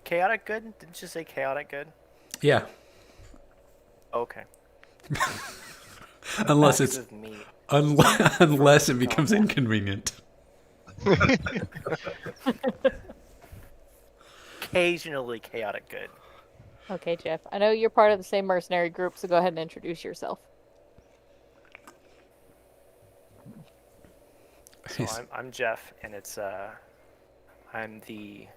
Chaotic good? Didn't you say chaotic good? Yeah, Okay. unless Sacks it's of meat. unless it becomes inconvenient. Occasionally chaotic good. Okay, Jeff. I know you're part of the same mercenary group, so go ahead and introduce yourself. So I'm Jeff, and it's I'm the.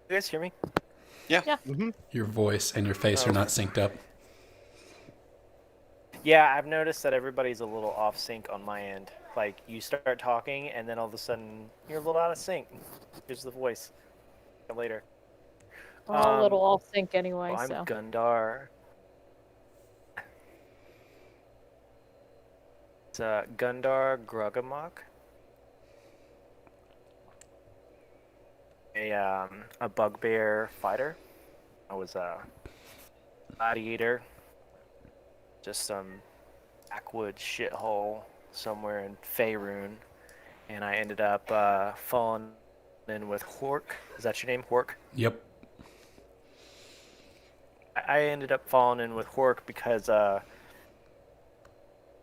You guys hear me? Your voice and your face are not synced up. Yeah, I've noticed that everybody's a little off sync on my end. Like you start talking, and then all of a sudden you're a little out of sync. Here's the voice. Later. We're all a little off sync anyway, Well, I'm so. Gundar. It's Gundar Grugamok. a bugbear fighter. I was a gladiator, just some backwoods shithole somewhere in Faerun, and I ended up falling in with Hork. Is that your name, Hork? Yep. I ended up falling in with Hork because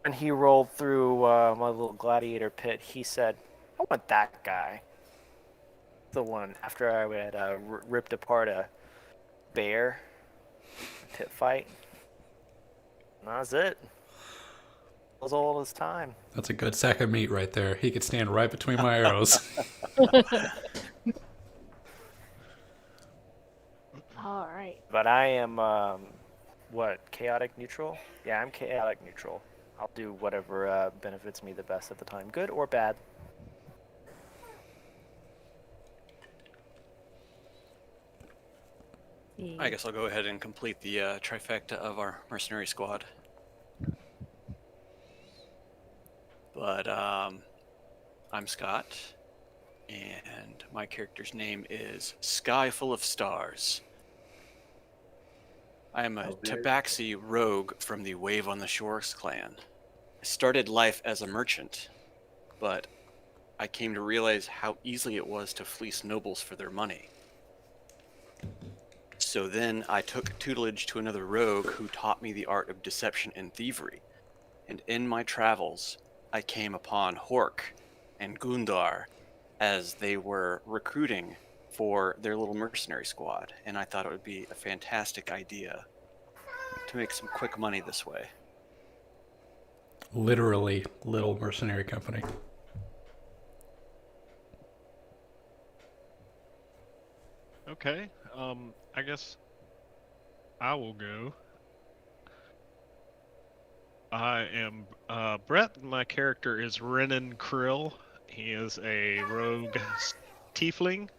when he rolled through my little gladiator pit, he said, "I want that guy." The one after I had ripped apart a bear pit fight. And that was it. It was all his time. That's a good sack of meat right there. He could stand right between my arrows. All right. But I am chaotic neutral? Yeah, I'm chaotic neutral. I'll do whatever benefits me the best at the time, good or bad. I guess I'll go ahead and complete the trifecta of our mercenary squad. But I'm Scott, and my character's name is Sky Full of Stars. I am a Tabaxi rogue from the Wave on the Shores clan. I started life as a merchant, but I came to realize how easy it was to fleece nobles for their money. So then I took tutelage to another rogue who taught me the art of deception and thievery. And in my travels, I came upon Hork and Gundar as they were recruiting for their little mercenary squad. And I thought it would be a fantastic idea to make some quick money this way. Literally, little mercenary company. Okay. I guess I will go. I am Brett. My character is Renan Krill. He is a rogue tiefling.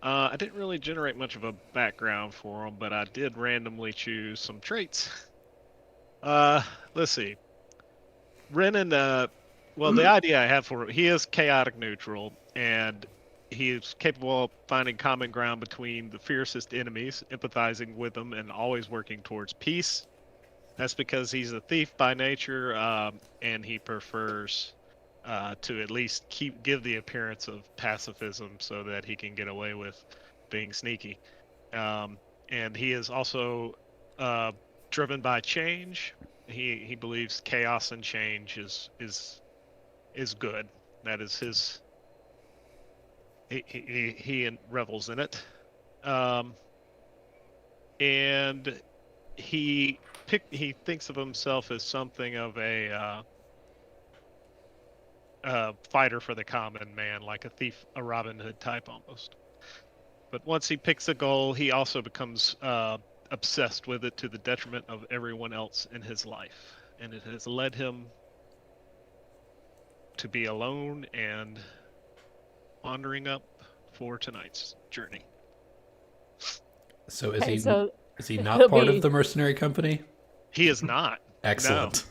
I didn't really generate much of a background for him, but I did randomly choose some traits. Let's see. Renan, well, the idea I have for him, he is chaotic neutral, and he is capable of finding common ground between the fiercest enemies, empathizing with them, and always working towards peace. That's because he's a thief by nature, and he prefers to at least give the appearance of pacifism so that he can get away with being sneaky. And he is also driven by change. He believes chaos and change is good. That is his. He revels in it, and he thinks of himself as something of a fighter for the common man, like a thief, a Robin Hood type almost. But once he picks a goal, he also becomes obsessed with it to the detriment of everyone else in his life, and it has led him to be alone and wandering up for tonight's journey. So is Okay, he so is he not he'll part be- of the mercenary company? He is not. Excellent.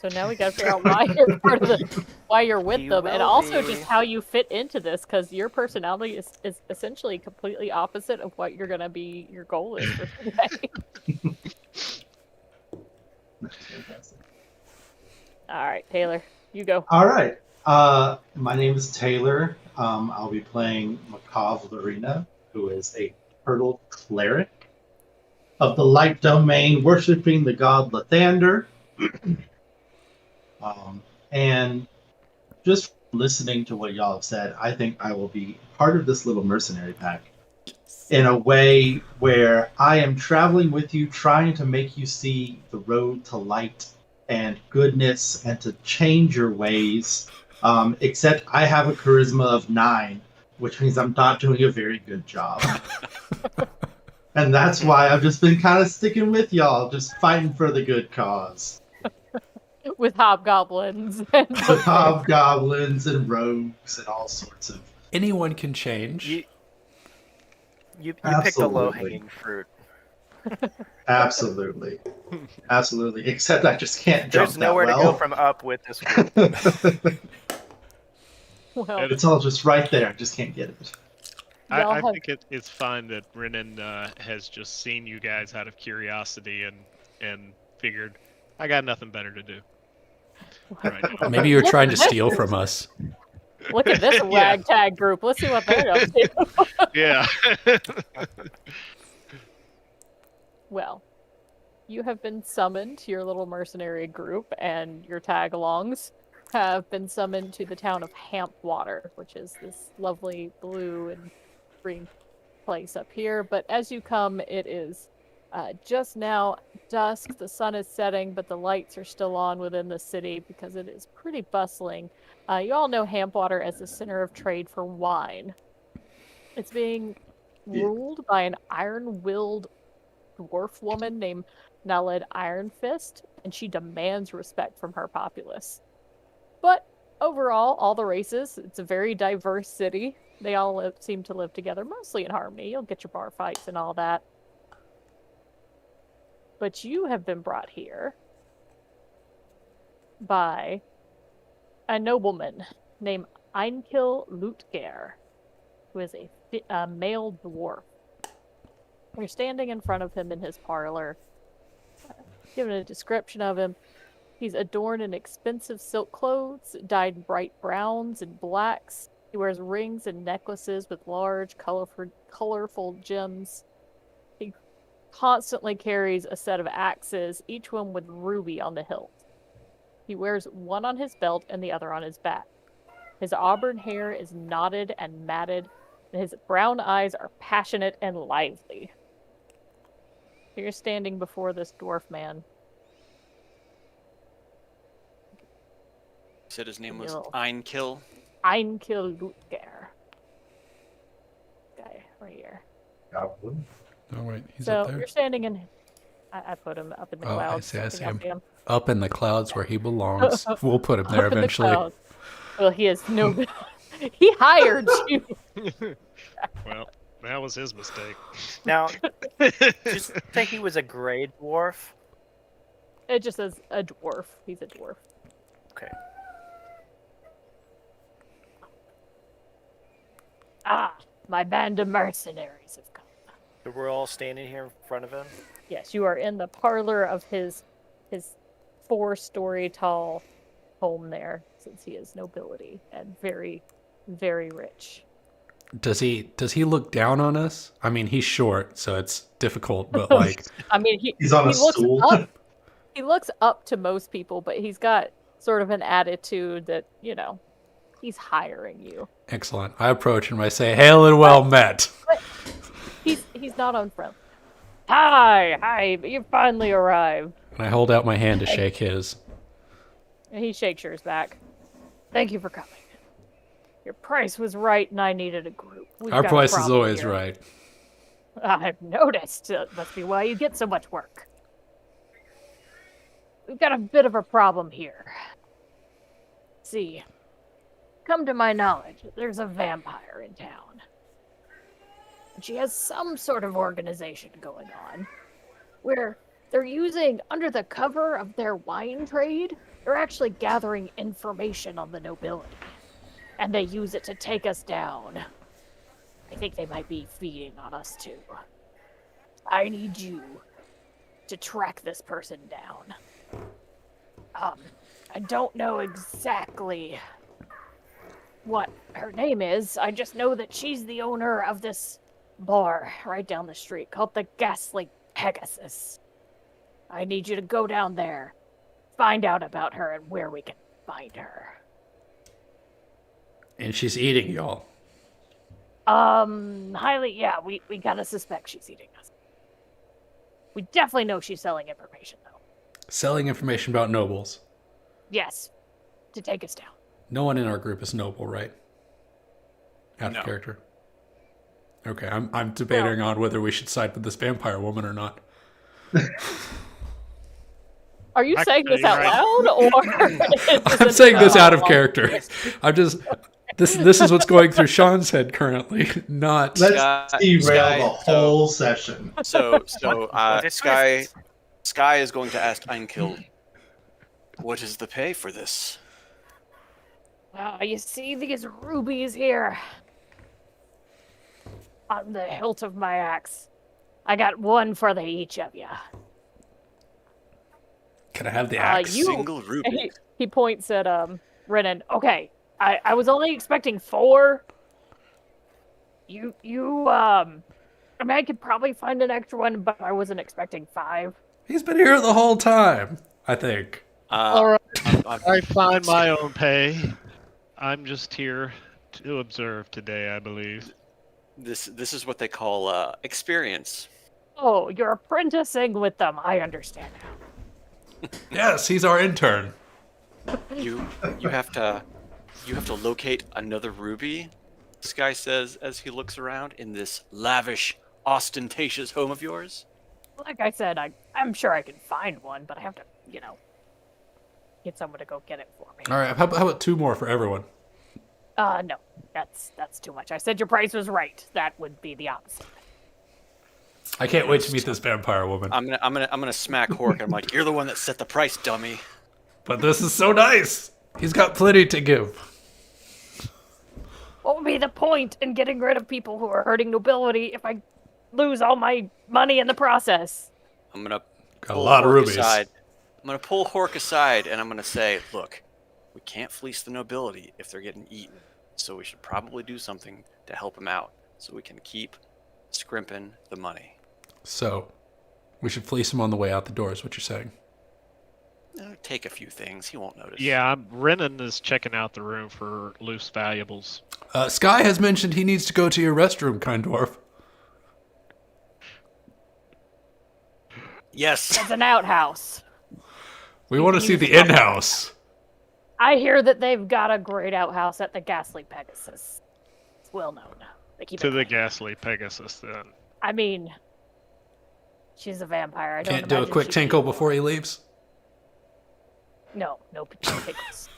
So now we gotta figure out why you're part of why you're with He them, and will also be. just how you fit into this, because your personality is essentially completely opposite of what you're gonna be. Your goal is for today. All right, Taylor, you go. All right. My name is Taylor. I'll be playing Macav Lorena, who is a turtle cleric of the light domain, worshiping the god Lathander. And just listening to what y'all have said, I think I will be part of this little mercenary pack in a way where I am traveling with you, trying to make you see the road to light and goodness and to change your ways. Except I have a charisma of 9, which means I'm not doing a very good job. And that's why I've just been kind of sticking with y'all, just fighting for the good cause. With hobgoblins and With hobgoblins and rogues and all sorts of... Anyone can change. You picked a Absolutely. low-hanging fruit. Absolutely. Absolutely. Except I just can't jump There's nowhere that to go well. from up with this group. well, It's all just right there. I just can't get it. Y'all I have think it's fine that Renan has just seen you guys out of curiosity and figured I got nothing better to do. Right now. Maybe you're Look trying at to this. steal from us. Look at this Yeah. ragtag group. Let's see what they're up to. Yeah. Well, you have been summoned to your little mercenary group, and your tag-alongs have been summoned to the town of Hampwater, which is this lovely blue and green place up here. But as you come, it is just now dusk. The sun is setting, but the lights are still on within the city because it is pretty bustling. You all know Hampwater as the center of trade for wine. It's being Yeah. ruled by an iron-willed dwarf woman named Naled Ironfist, and she demands respect from her populace. But overall, all the races, it's a very diverse city. They all seem to live together, mostly in harmony. You'll get your bar fights and all that. But you have been brought here by a nobleman named Einkil Lutger, who is a male dwarf. You're standing in front of him in his parlor, given a description of him. He's adorned in expensive silk clothes, dyed bright browns and blacks. He wears rings and necklaces with large, colorful gems. He constantly carries a set of axes, each one with ruby on the hilt. He wears one on his belt and the other on his back. His auburn hair is knotted and matted, and his brown eyes are passionate and lively. You're standing before this dwarf man. Said his name was Yo. Einkill. Einkil Lutger. Guy right here. Goblin. Oh wait, he's So up there. you're standing in. I put him up in the Oh, I clouds. see, I think see I him. Up in the clouds where he belongs. We'll put him there Up in the eventually. clouds. Well, he is no. He hired you. Well, that was his mistake. Now, just say he was a gray dwarf. It just says a dwarf. He's a dwarf. Okay. Ah, my band of mercenaries have come. So we're all standing here in front of him. Yes, you are in the parlor of his 4-story tall home there, since he is nobility and very, very rich. Does he look down on us? I mean, he's short, so it's difficult, but like I mean, He's on a he looks stool. up. He looks up to most people, but he's got sort of an attitude that, he's hiring you. excellent. I approach him, I say, "Hail and well met." He's not unfriendly. Hi, you finally arrived. And I hold out my hand to shake his. And he shakes yours back. Thank you for coming. Your price was right, and I needed a group. We've Our got a price is problem always here. right. I've noticed. It must be why you get so much work. We've got a bit of a problem here. See, come to my knowledge, there's a vampire in town. And she has some sort of organization going on where they're using, under the cover of their wine trade, they're actually gathering information on the nobility. And they use it to take us down. I think they might be feeding on us too. I need you to track this person down. I don't know exactly what her name is. I just know that she's the owner of this bar right down the street called the Ghastly Pegasus. I need you to go down there, find out about her and where we can find her. And she's eating y'all. Yeah, we gotta suspect she's eating us. We definitely know she's selling information, though. Selling information about nobles. Yes, to take us down. No one in our group is noble, right? Out No. of character. Okay, I'm debating on whether we should side with this vampire woman or not. Are you I saying can this tell you out right- loud, or is this I'm a saying this out of dialogue? character. I'm just this is what's going through Sean's head currently, not Let's derail Sky, the whole session. So What Sky is going to ask Einkill, what is the pay for this? You see these rubies here? on the hilt of my axe. I got one for the each of you. Can I have the axe? You- Single ruby. He points at Renan. Okay, I was only expecting 4. I mean, I could probably find an extra one, but I wasn't expecting 5. He's been here the whole time, I think. All right. I'm- I find my own pay. I'm just here to observe today, I believe. this is what they call experience. Oh, you're apprenticing with them. I understand now. Yes, he's our intern. You have to locate another ruby. This guy says as he looks around in this lavish, ostentatious home of yours. Like I said, I'm sure I can find one, but I have to, get someone to go get it for me. All right, how about 2 more for everyone? No, that's too much. I said your price was right. That would be the opposite. I can't wait to meet this vampire woman. I'm gonna smack Hork. I'm like, you're the one that set the price, dummy. But this is so nice. He's got plenty to give. What would be the point in getting rid of people who are hurting nobility if I lose all my money in the process? I'm gonna Got a pull lot of Hork rubies. aside. I'm gonna pull Hork aside and I'm gonna say, look, we can't fleece the nobility if they're getting eaten. So we should probably do something to help them out so we can keep scrimping the money. So, we should fleece him on the way out the door, is what you're saying. Take a few things. He won't notice. Yeah, Renan is checking out the room for loose valuables. Sky has mentioned he needs to go to your restroom, kind dwarf. Yes. It's an outhouse. We want to see the in-house. I hear that they've got a great outhouse at the Ghastly Pegasus. It's well known. They keep To it the clean. ghastly Pegasus, then. I mean, she's a vampire. I don't Can't do a imagine quick she'd tinkle be- before he leaves? No tinkles.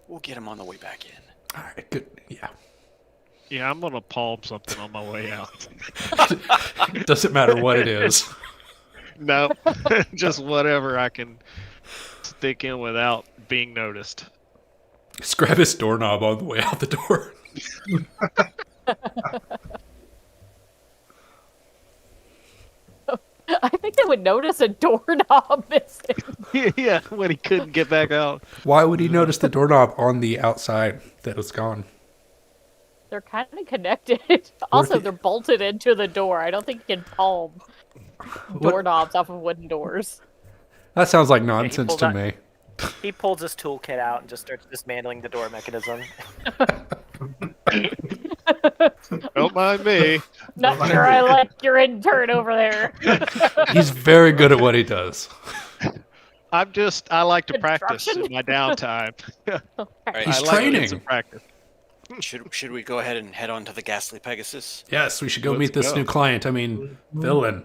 We'll get him on the way back in. All right, good. Yeah. Yeah, I'm gonna palm something on my way out. Doesn't matter what it is. No, just whatever I can stick in without being noticed. Just grab his doorknob on the way out the door. I think they would notice a doorknob missing. Yeah, when he couldn't get back out. Why would he notice the doorknob on the outside that was gone? They're kind of connected. Also, the- they're bolted into the door. I don't think you can palm doorknobs off of wooden doors. That sounds like nonsense pulled to out- me. He pulls his toolkit out and just starts dismantling the door mechanism. Don't mind me. Not sure I like your intern over there. He's very good at what he does. I like to practice Construction? in my downtime. All right. He's I like to get training. some practice. Should we go ahead and head on to the Ghastly Pegasus? Yes, we should go Let's meet this go. new client. I mean, villain.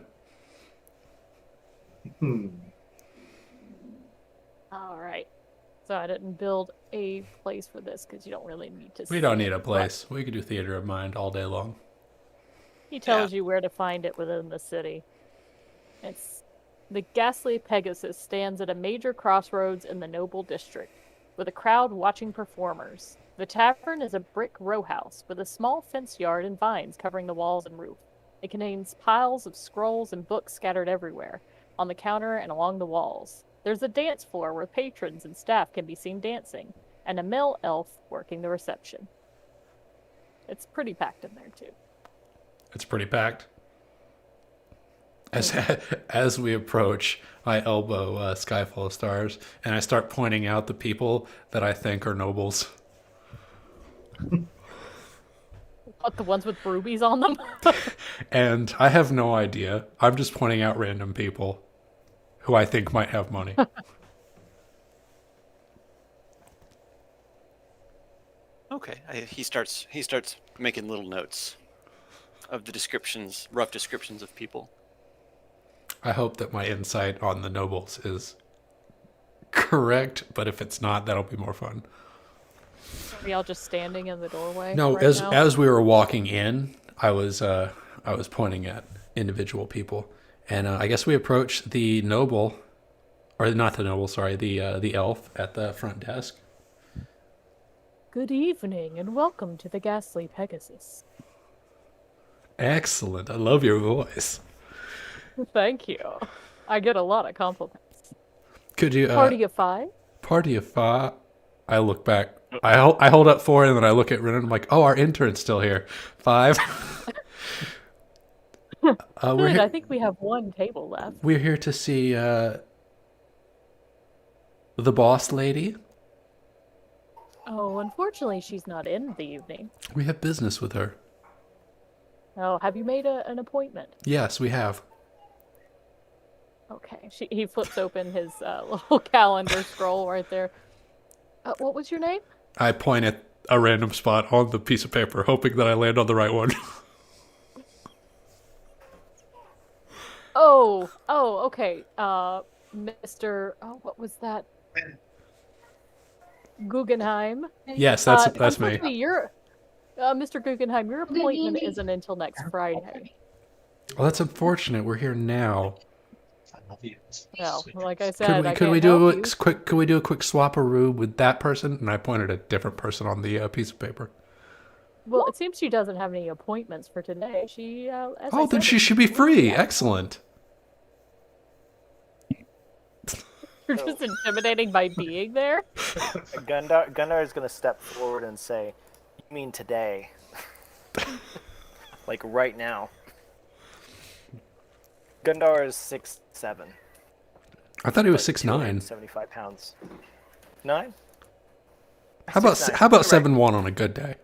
All right. So I didn't build a place for this because you don't really need to. We don't need a place. We could do theater of mind all day long. He tells you where to find it within the city. It's the Ghastly Pegasus stands at a major crossroads in the Noble District, with a crowd watching performers. The tavern is a brick row house with a small fence yard and vines covering the walls and roof. It contains piles of scrolls and books scattered everywhere, on the counter and along the walls. There's a dance floor where patrons and staff can be seen dancing, and a male elf working the reception. It's pretty packed in there, too. It's pretty packed. As we approach, I elbow Skyfall of Stars, and I start pointing out the people that I think are nobles. What, the ones with rubies on them? And I have no idea. I'm just pointing out random people who I think might have money. Okay. He starts making little notes of the descriptions, rough descriptions of people. I hope that my insight on the nobles is correct, but if it's not, that'll be more fun. Are y'all just standing in the doorway? No, right as now? as we were walking in, I was pointing at individual people, and I guess we approached the noble, or not the noble, sorry, the elf at the front desk. Good evening, and welcome to the Ghastly Pegasus. Excellent. I love your voice. Thank you. I get a lot of compliments. Could you Party of 5? party of five? I look back. I hold up 4 and then I look at Ren and I'm like, oh, our intern's still here. 5. we're Good, here, I think we have one table left. we're here to see the boss lady. Oh, unfortunately, she's not in the evening. We have business with her. Oh, have you made an appointment? Yes, we have. Okay. He flips open his little calendar scroll right there. What was your name? I point at a random spot on the piece of paper, hoping that I land on the right one. Oh, okay. Mr. Oh, what was that? Guggenheim. Yes, that's me. Unfortunately, Mr. Guggenheim, your appointment isn't until next Friday. Well, that's unfortunate. We're here now. I love you. Well, like I Could said, we, I could can't we do help a you. quick? Could we do a quick swap a room with that person? And I pointed at a different person on the piece of paper. Well, it seems she doesn't have any appointments for today. She, as I Oh, then said, she should be free. Excellent. You're just intimidating by being there. Gundar is gonna step forward and say, "You mean today? Like right now?" Gundar is 6'7". I thought he was 6'9". 75 pounds. 9? How about 6'9". how about You're right. 7'1" on a good day?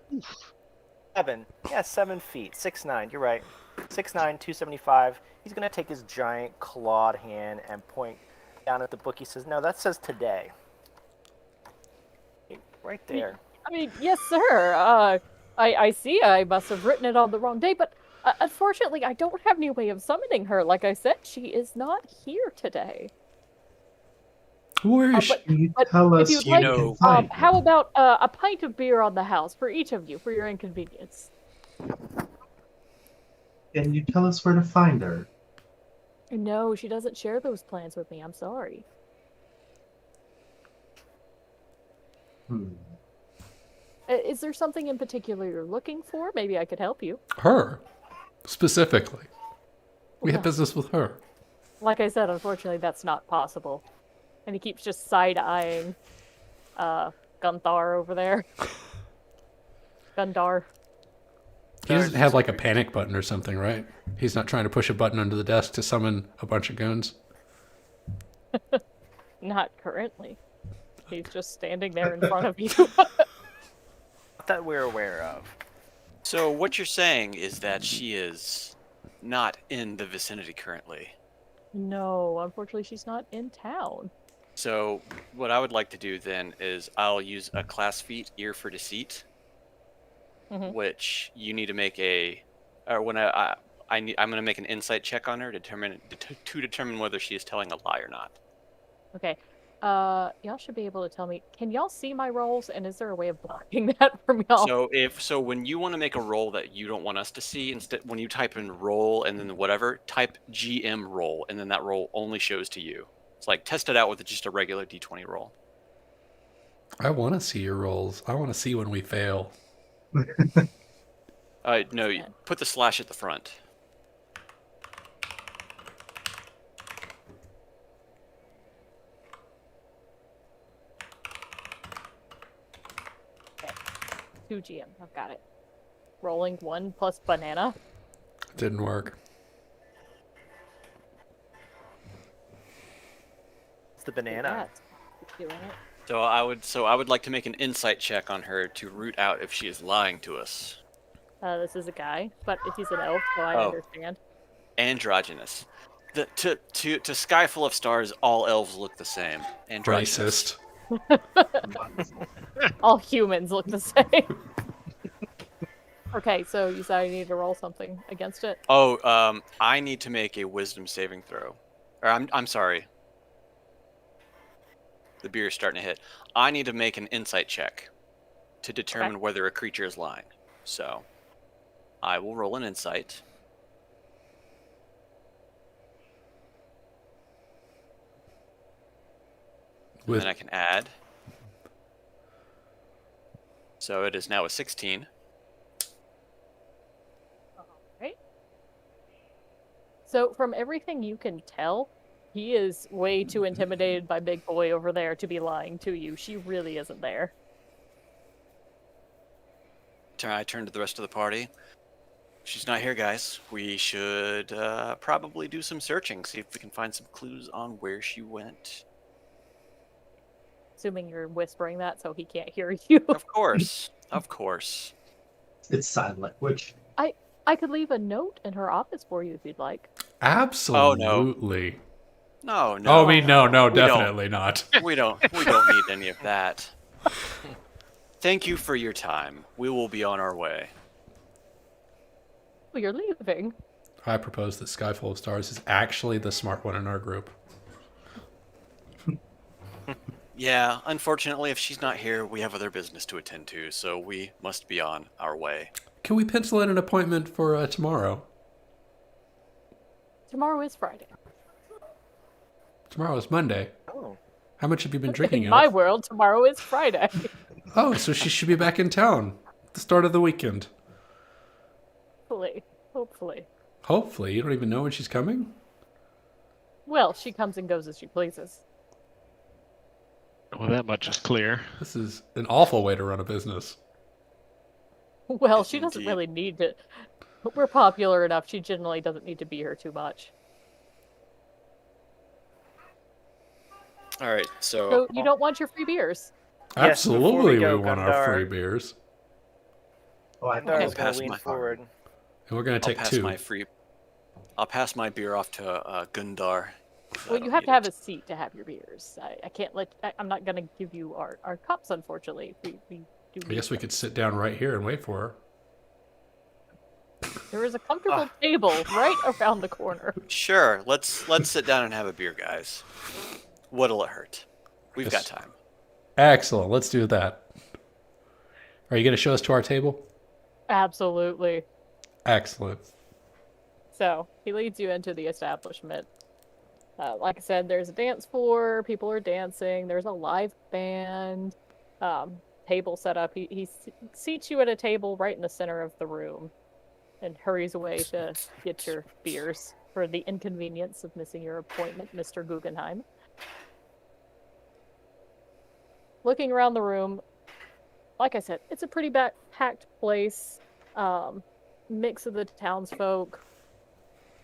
7. Yeah, 7 feet. 6'9". You're right. 6'9", 275. He's gonna take his giant clawed hand and point down at the book. He says, "No, that says today." Right there. I mean, yes, sir. I see. I must have written it on the wrong day, but unfortunately, I don't have any way of summoning her. Like I said, she is not here today. Where is but- she? You But tell if us you'd you like, know- find how her. about a pint of beer on the house for each of you for your inconvenience? Can you tell us where to find her? No, she doesn't share those plans with me. I'm sorry. Is there something in particular you're looking for? Maybe I could help you. Her, specifically. We have business with her. Like I said, unfortunately, that's not possible. And he keeps just side-eyeing Gunthar over there. Gundar. He doesn't have like a panic button or something, right? He's not trying to push a button under the desk to summon a bunch of goons. Not currently. He's just standing there in front of you. That we're aware of. So what you're saying is that she is not in the vicinity currently. No, unfortunately, she's not in town. So what I would like to do then is I'll use a class feat, ear for deceit, Mhm. which you need to make I'm going to make an insight check on her to determine whether she is telling a lie or not. Okay. Y'all should be able to tell me. Can y'all see my rolls? And is there a way of blocking that from y'all? So when you want to make a roll that you don't want us to see, instead when you type in roll and then whatever, type GM roll, and then that roll only shows to you. It's like test it out with just a regular D20 roll. I want to see your rolls. I want to see when we fail. No, you put the slash at the front. Two GM. I've got it. Rolling 1 plus banana. Didn't work. It's the banana. That's doing it. So I would like to make an insight check on her to root out if she is lying to us. This is a guy, but if he's an elf, so I Oh. understand. Androgynous. To Sky Full of Stars, all elves look the same. Androgynous. Racist. All humans look the same. Okay, so you said I need to roll something against it. Oh, I need to make a wisdom saving throw. Or I'm sorry. The beer is starting to hit. I need to make an insight check to determine whether a creature is lying. So, I will roll an insight. And With then I can add. So it is now a 16. Right. So from everything you can tell, he is way too intimidated by Big Boy over there to be lying to you. She really isn't there. I turn to the rest of the party. She's not here, guys. We should probably do some searching, see if we can find some clues on where she went. Assuming you're whispering that so he can't hear you. Of course. Of course. It's sign language. I could leave a note in her office for you if you'd like. Absolutely. No, no. Oh, I mean, no, we don't. definitely not. We don't need any of that. Thank you for your time. We will be on our way. Well, you're leaving. I propose that Skyfall of Stars is actually the smart one in our group. Yeah, unfortunately, if she's not here, we have other business to attend to, so we must be on our way. Can we pencil in an appointment for tomorrow? Tomorrow is Friday. Tomorrow is Monday. Oh. How much have you been drinking? In my Elf? world, tomorrow is Friday. Oh, so she should be back in town at the start of the weekend. Hopefully. Hopefully. You don't even know when she's coming? Well, she comes and goes as she pleases. Well, that much is clear. This is an awful way to run a business. Well, Yes, she doesn't indeed. really need to. We're popular enough. She generally doesn't need to be here too much. All right, So you don't want your free beers. Yes, before we Absolutely, we go, want our Gundar. free beers. Oh, I Gundar thought is pass gonna lean my- forward. And we're going to I'll take pass two. my free. I'll pass my beer off to Gundar. Well, you have to have a seat to have your beers. I can't let. I'm not going to give you our cups, unfortunately. We do. I guess we could sit down right here and wait for her. There is a comfortable table right around the corner. Sure, let's sit down and have a beer, guys. What'll it hurt? We've got Yes. time. Excellent. Let's do that. Are you going to show us to our table? Absolutely. Excellent. So he leads you into the establishment. Like I said, there's a dance floor. People are dancing. There's a live band. Table set up. He seats you at a table right in the center of the room, and hurries away to get your beers for the inconvenience of missing your appointment, Mr. Guggenheim. Looking around the room, like I said, it's a pretty packed place. Mix of the townsfolk,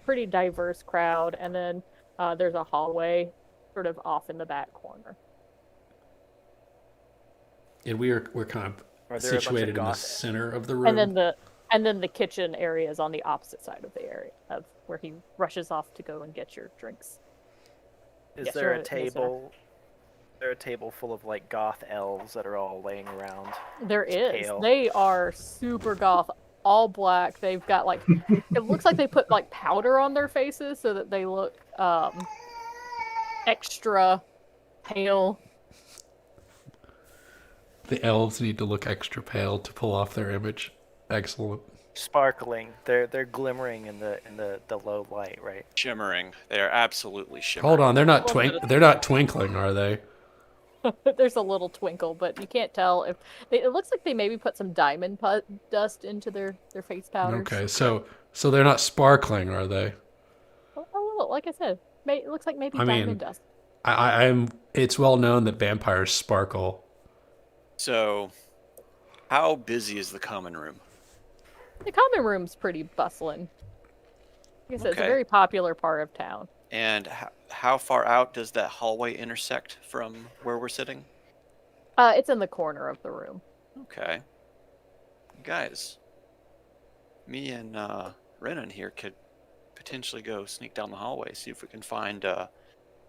pretty diverse crowd, and then there's a hallway sort of off in the back corner. And we're kind of Are there a bunch of situated in the goth- center of the room. And then the kitchen area is on the opposite side of the area of where he rushes off to go and get your drinks. Is Yes, there you're a in the center. table? Is there a table full of like goth elves that are all laying around? There is. Pale. They are super goth, all black. They've got like it looks like they put like powder on their faces so that they look extra pale. The elves need to look extra pale to pull off their image. Excellent. Sparkling. They're glimmering in the low light, right? Shimmering. They are absolutely shimmering. Hold on, they're not Well, they're not twinkling, are they? There's a little twinkle, but you can't tell if it looks like they maybe put some diamond dust into their face powders. Okay, so they're not sparkling, are they? A little, like I said, it looks like maybe I mean, diamond dust. I'm. It's well known that vampires sparkle. So, how busy is the common room? The common room's pretty bustling. Like I said, it's a Okay. very popular part of town. And how far out does that hallway intersect from where we're sitting? It's in the corner of the room. Okay. Guys, me and Renan here could potentially go sneak down the hallway, see if we can find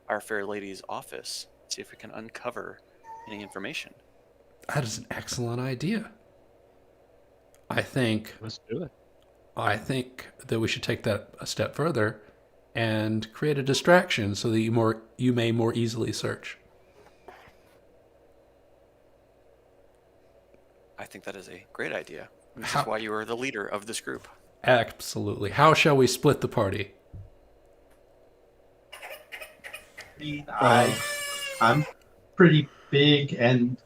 our fair lady's office, see if we can uncover any information. That is an excellent idea. I think Let's do it. that we should take that a step further and create a distraction so that you may more easily search. I think that is a great idea. This How- is why you are the leader of this group. Absolutely. How shall we split the party? I'm pretty big, and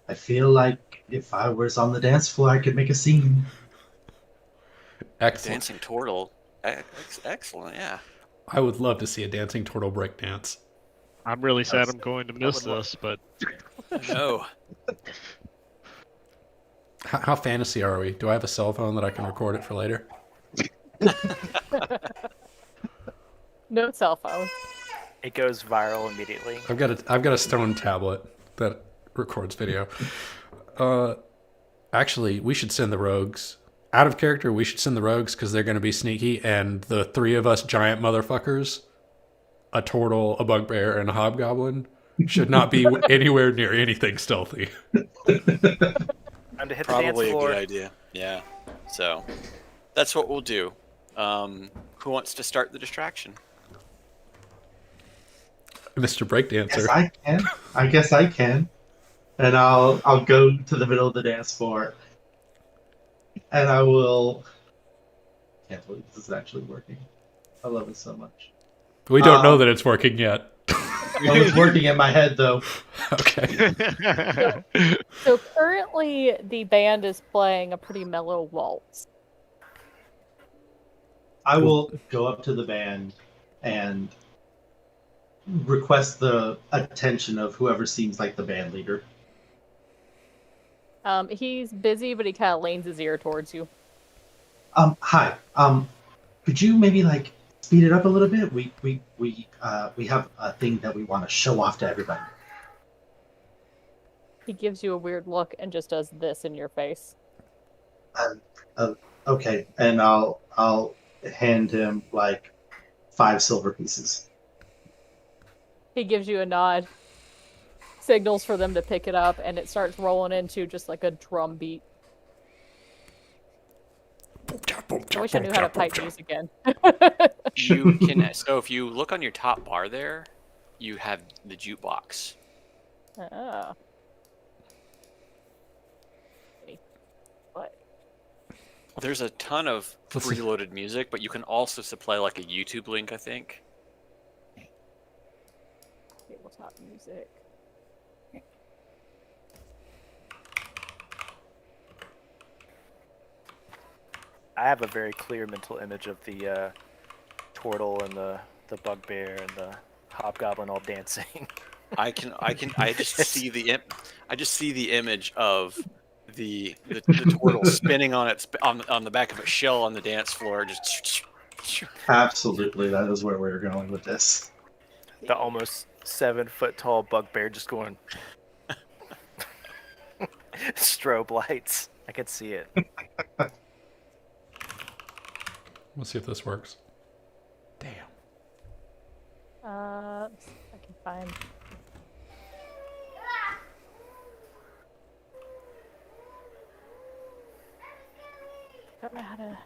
I feel like If I was on the dance floor, I could make a scene. Excellent. Dancing turtle. Excellent, yeah. I would love to see a dancing turtle break dance. I'm really sad That's- I'm going to miss would love- this, but No. How fantasy are we? Do I have a cell phone that I can record it for later? No cell phone. It goes viral immediately. I've got a stone tablet that records video. Actually, we should send the rogues out of character. We should send the rogues because they're going to be sneaky, and the three of us giant motherfuckers, a turtle, a bugbear, and a hobgoblin, should not be anywhere near anything stealthy. Time to hit the Probably dance a floor. good idea. Yeah. So that's what we'll do. Who wants to start the distraction? Mr. Breakdancer. Yes, I can. I guess I can. And I'll go to the middle of the dance floor. And I will. Can't believe this is actually working. I love it so much. We don't know that it's working yet. Well, it's working in my head though. Okay. So currently, the band is playing a pretty mellow waltz. I will go up to the band and request the attention of whoever seems like the band leader. He's busy, but he kind of leans his ear towards you. Hi. Could you maybe like speed it up a little bit? We have a thing that we want to show off to everybody. He gives you a weird look and just does this in your face. Okay, and I'll hand him like 5 silver pieces. He gives you a nod, signals for them to pick it up, and it starts rolling into just like a drum beat. I wish I knew how to pipe music again. You can. So if you look on your top bar there, you have the jukebox. Ah. What? There's a ton of Let's see. preloaded music, but you can also supply like a YouTube link, I think. Tabletop music. I have a very clear mental image of the turtle and the bugbear and the hobgoblin all dancing. I just see I just see the image of the turtle spinning on its on the back of a shell on the dance floor, just Absolutely, that is where we're going with this. The almost 7-foot tall bugbear just going strobe lights. I could see it. Let's see if this works. Damn. Let's see if I can find. Don't know how to.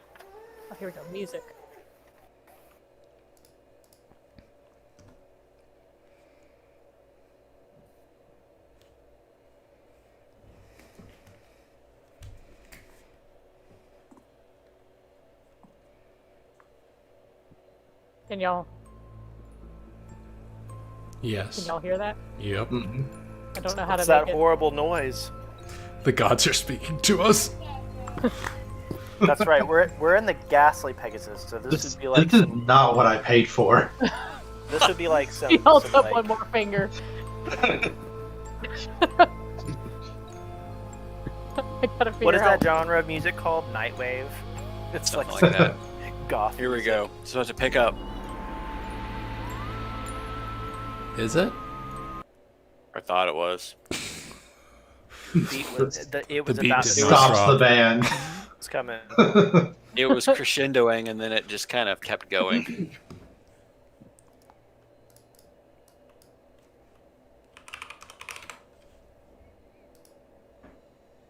Oh, here we go. Music. Can y'all Yes. hear that? Yep. Mhm. I don't know how What's to that make it. horrible noise? The gods are speaking to us. That's right. We're in the Ghastly Pegasus, so this This, would be like this is some, not what I paid for. this would be like some. He holds some, up like- one more finger. I gotta figure What is out. that genre of music called? Nightwave. It's something like like that. goth. Here we music. go. So to pick up. Is it? I thought it was. Beat was, it was The beat about did to not Stops drop. the band. It's coming. It was crescendoing, and then it just kind of kept going. Here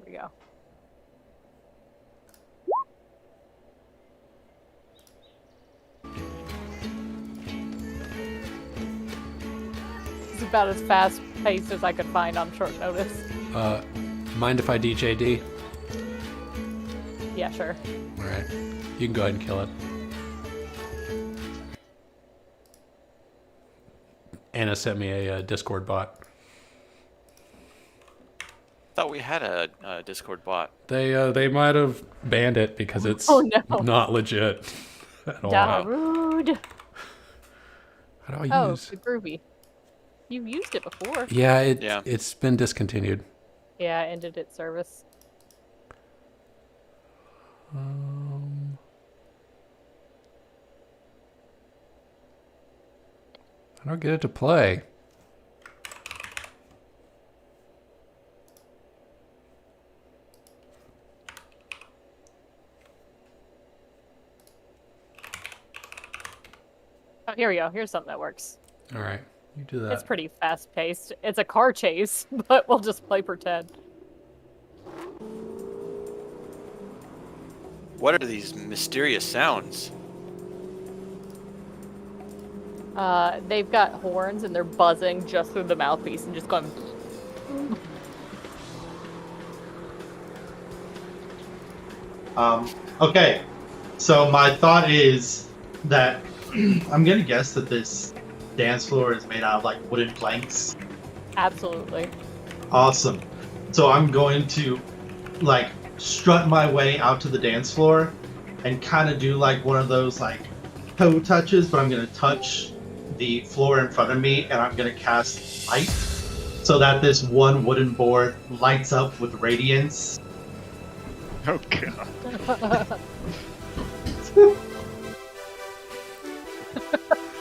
we go. It's about as fast paced as I could find on short notice. Mind if I DJD? Yeah, sure. All right. You can go ahead and kill it. Anna sent me a Discord bot. thought we had a Discord bot. They might have banned it because it's Oh, no. not legit at all. Darude. How do I Oh, use? the Groovy. You've used it before. Yeah, Yeah. it's been discontinued. Yeah, ended its service. I don't get it to play. Oh, here we go. Here's something that works. All right, you do that. It's pretty fast paced. It's a car chase, but we'll just play pretend. What are these mysterious sounds? They've got horns and they're buzzing just through the mouthpiece and just going. Okay, so my thought is that I'm gonna guess that this dance floor is made out of like wooden planks. Absolutely. Awesome. So I'm going to like strut my way out to the dance floor and kind of do like one of those like toe touches, but I'm gonna touch the floor in front of me and I'm gonna cast light so that this one wooden board lights up with radiance. Oh god.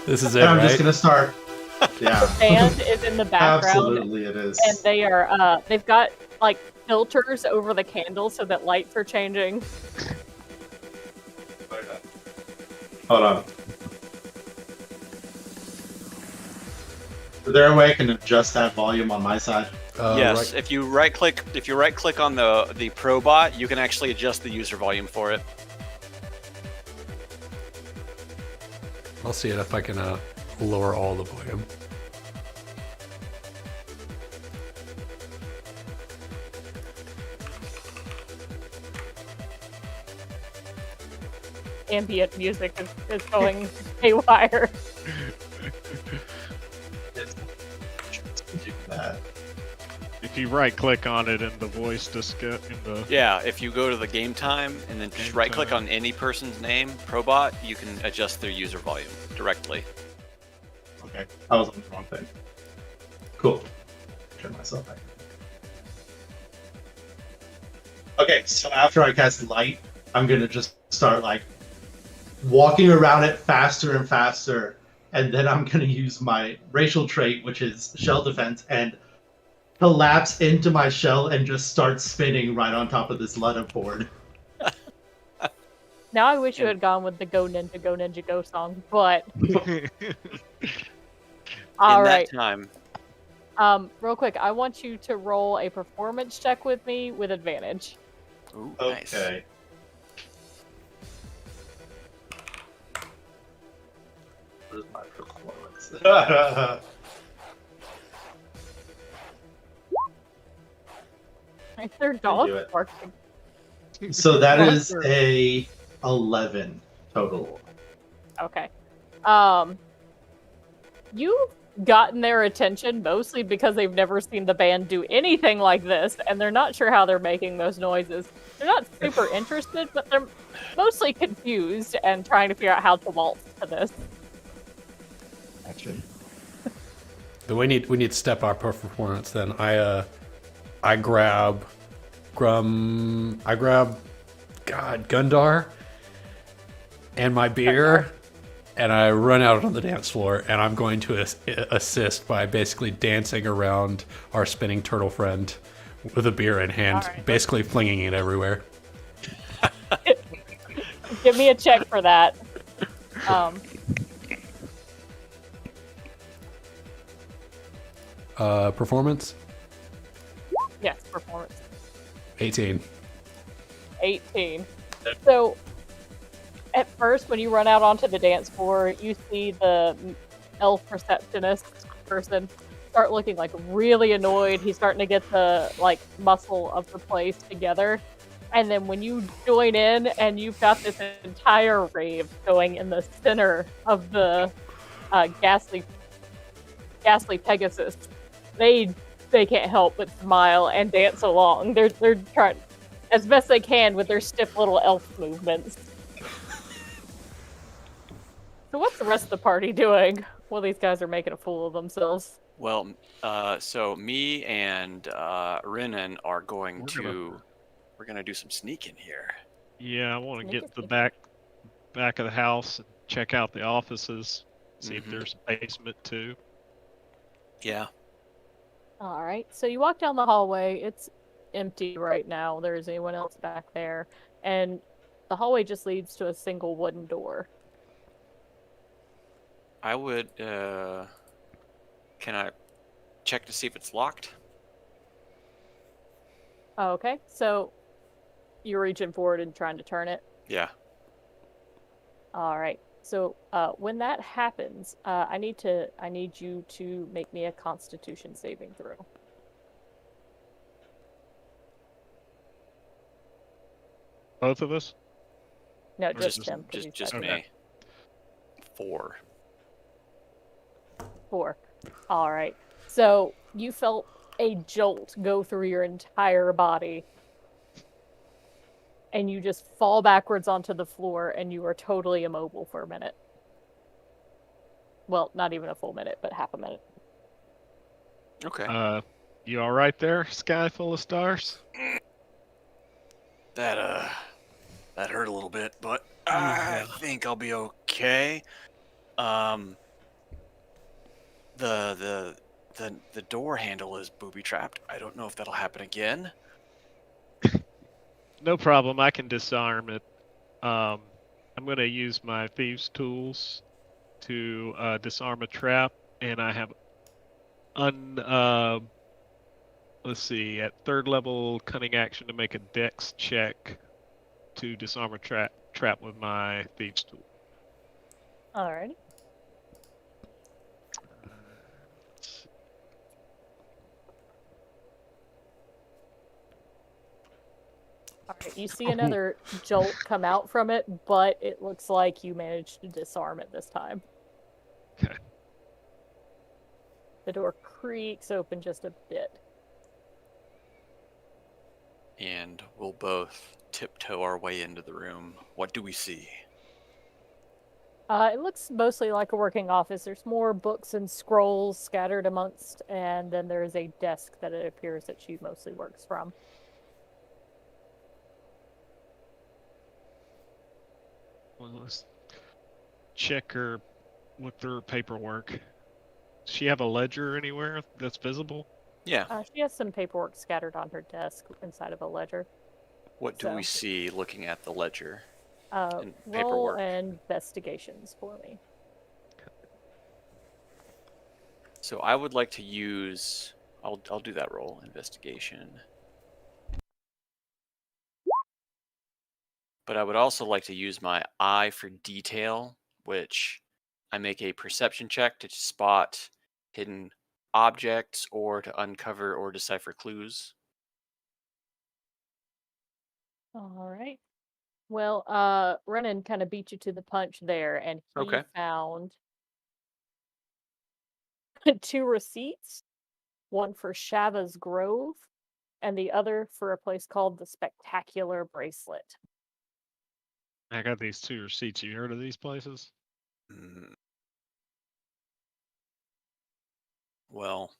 This is it, And I'm right? just gonna start. Yeah, Band is in the background, absolutely it is. and they are they've got like filters over the candles so that lights are changing. Hold on. Is there a way I can adjust that volume on my side? Yes, Right. if you right click on the Pro bot, you can actually adjust the user volume for it. I'll see it if I can lower all the volume. Ambient music is going haywire. Do that. If you right click on it in the voice disco in the Yeah, if you go to the game time and then just Game right click time. on any person's name, Probot, you can adjust their user volume directly. Okay, I was on the wrong thing. Cool. Turn myself back. Okay, so after I cast light, I'm gonna just start like walking around it faster and faster, and then I'm gonna use my racial trait, which is shell defense, and collapse into my shell and just start spinning right on top of this Lutta board. Now I wish you had gone with the Go Ninja Go song, but all In right. that time, Real quick, I want you to roll a performance check with me with advantage. ooh, nice. Okay. Where's my performance? Their dog do it. barking. So that is a 11 total. Okay. You've gotten their attention mostly because they've never seen the band do anything like this, and they're not sure how they're making those noises. They're not super interested, but they're mostly confused and trying to figure out how to waltz to this. Actually. But we need to step up our performance. Then I grab Gundar and my beer, and I run out on the dance floor, and I'm going to assist by basically dancing around our spinning turtle friend with a beer in hand, All right. basically flinging it everywhere. Give me a check for that. Performance Yes, performance. 18. 18. So, at first, when you run out onto the dance floor, you see the elf receptionist person start looking like really annoyed. He's starting to get the like muscle of the place together. And then when you join in and you've got this entire rave going in the center of the ghastly Pegasus, they they can't help but smile and dance along. They're trying as best they can with their stiff little elf movements. So what's the rest of the party doing while these guys are making a fool of themselves? Well, so me and Renan are going we're gonna do some sneaking here. Yeah, I want to Sneaky, get to the sneaky. back of the house and check out the offices. See if Mhm. there's a basement too. Yeah. All right. So you walk down the hallway. It's empty right now. There isn't anyone else back there, and the hallway just leads to a single wooden door. I would. Can I check to see if it's locked? Oh, okay. So you're reaching forward and trying to turn it. Yeah. All right. So when that happens, I need you to make me a Constitution saving throw. Both of us? No, Or just just- him. 'cause he's Just back Okay. me. 4. there. 4. All right. So you felt a jolt go through your entire body, and you just fall backwards onto the floor, and you are totally immobile for a minute. Well, not even a full minute, but half a minute. Okay. You all right there, sky full of stars? That hurt a little bit, but I think I'll be okay. The door handle is booby trapped. I don't know if that'll happen again. No problem. I can disarm it. I'm gonna use my thieves' tools to disarm a trap, and I have let's see, at 3rd level cunning action to make a dex check to disarm a trap with my thieves' tool. All right. All right. You see another jolt come out from it, but it looks like you managed to disarm it this time. Okay. The door creaks open just a bit. And we'll both tiptoe our way into the room. What do we see? It looks mostly like a working office. There's more books and scrolls scattered amongst, and then there's a desk that it appears that she mostly works from. Well, let's check her with her paperwork. Does she have a ledger anywhere that's visible? Yeah. She has some paperwork scattered on her desk inside of a ledger. What do we So- see looking at the ledger? And Roll paperwork. investigations for me. So I would like to use. I'll do that roll, investigation. But I would also like to use my eye for detail, which I make a perception check to spot hidden objects or to uncover or decipher clues. All right. Well, Renan kind of beat you to the punch there, and he Okay. found 2 receipts, one for Shava's Grove, and the other for a place called the Spectacular Bracelet. I got these 2 receipts. You heard of these places? Mm. Well,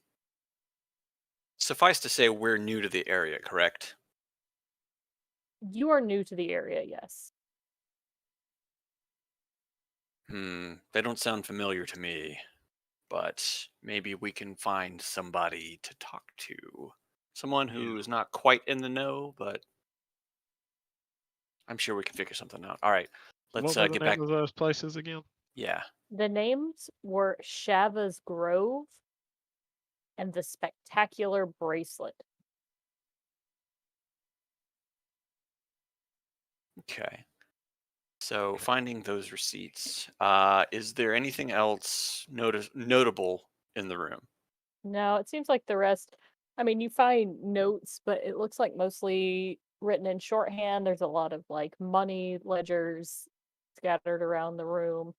suffice to say, we're new to the area, correct? You are new to the area, yes. They don't sound familiar to me, but maybe we can find somebody to talk to. Someone who is not quite in the know, but I'm sure we can figure something out. All right, let's what were the get name back. of those places again? Yeah. The names were Shava's Grove and the Spectacular Bracelet. Okay. So finding those receipts. Is there anything else notable in the room? No, it seems like the rest. I mean, you find notes, but it looks like mostly written in shorthand. There's a lot of like money ledgers scattered around the room.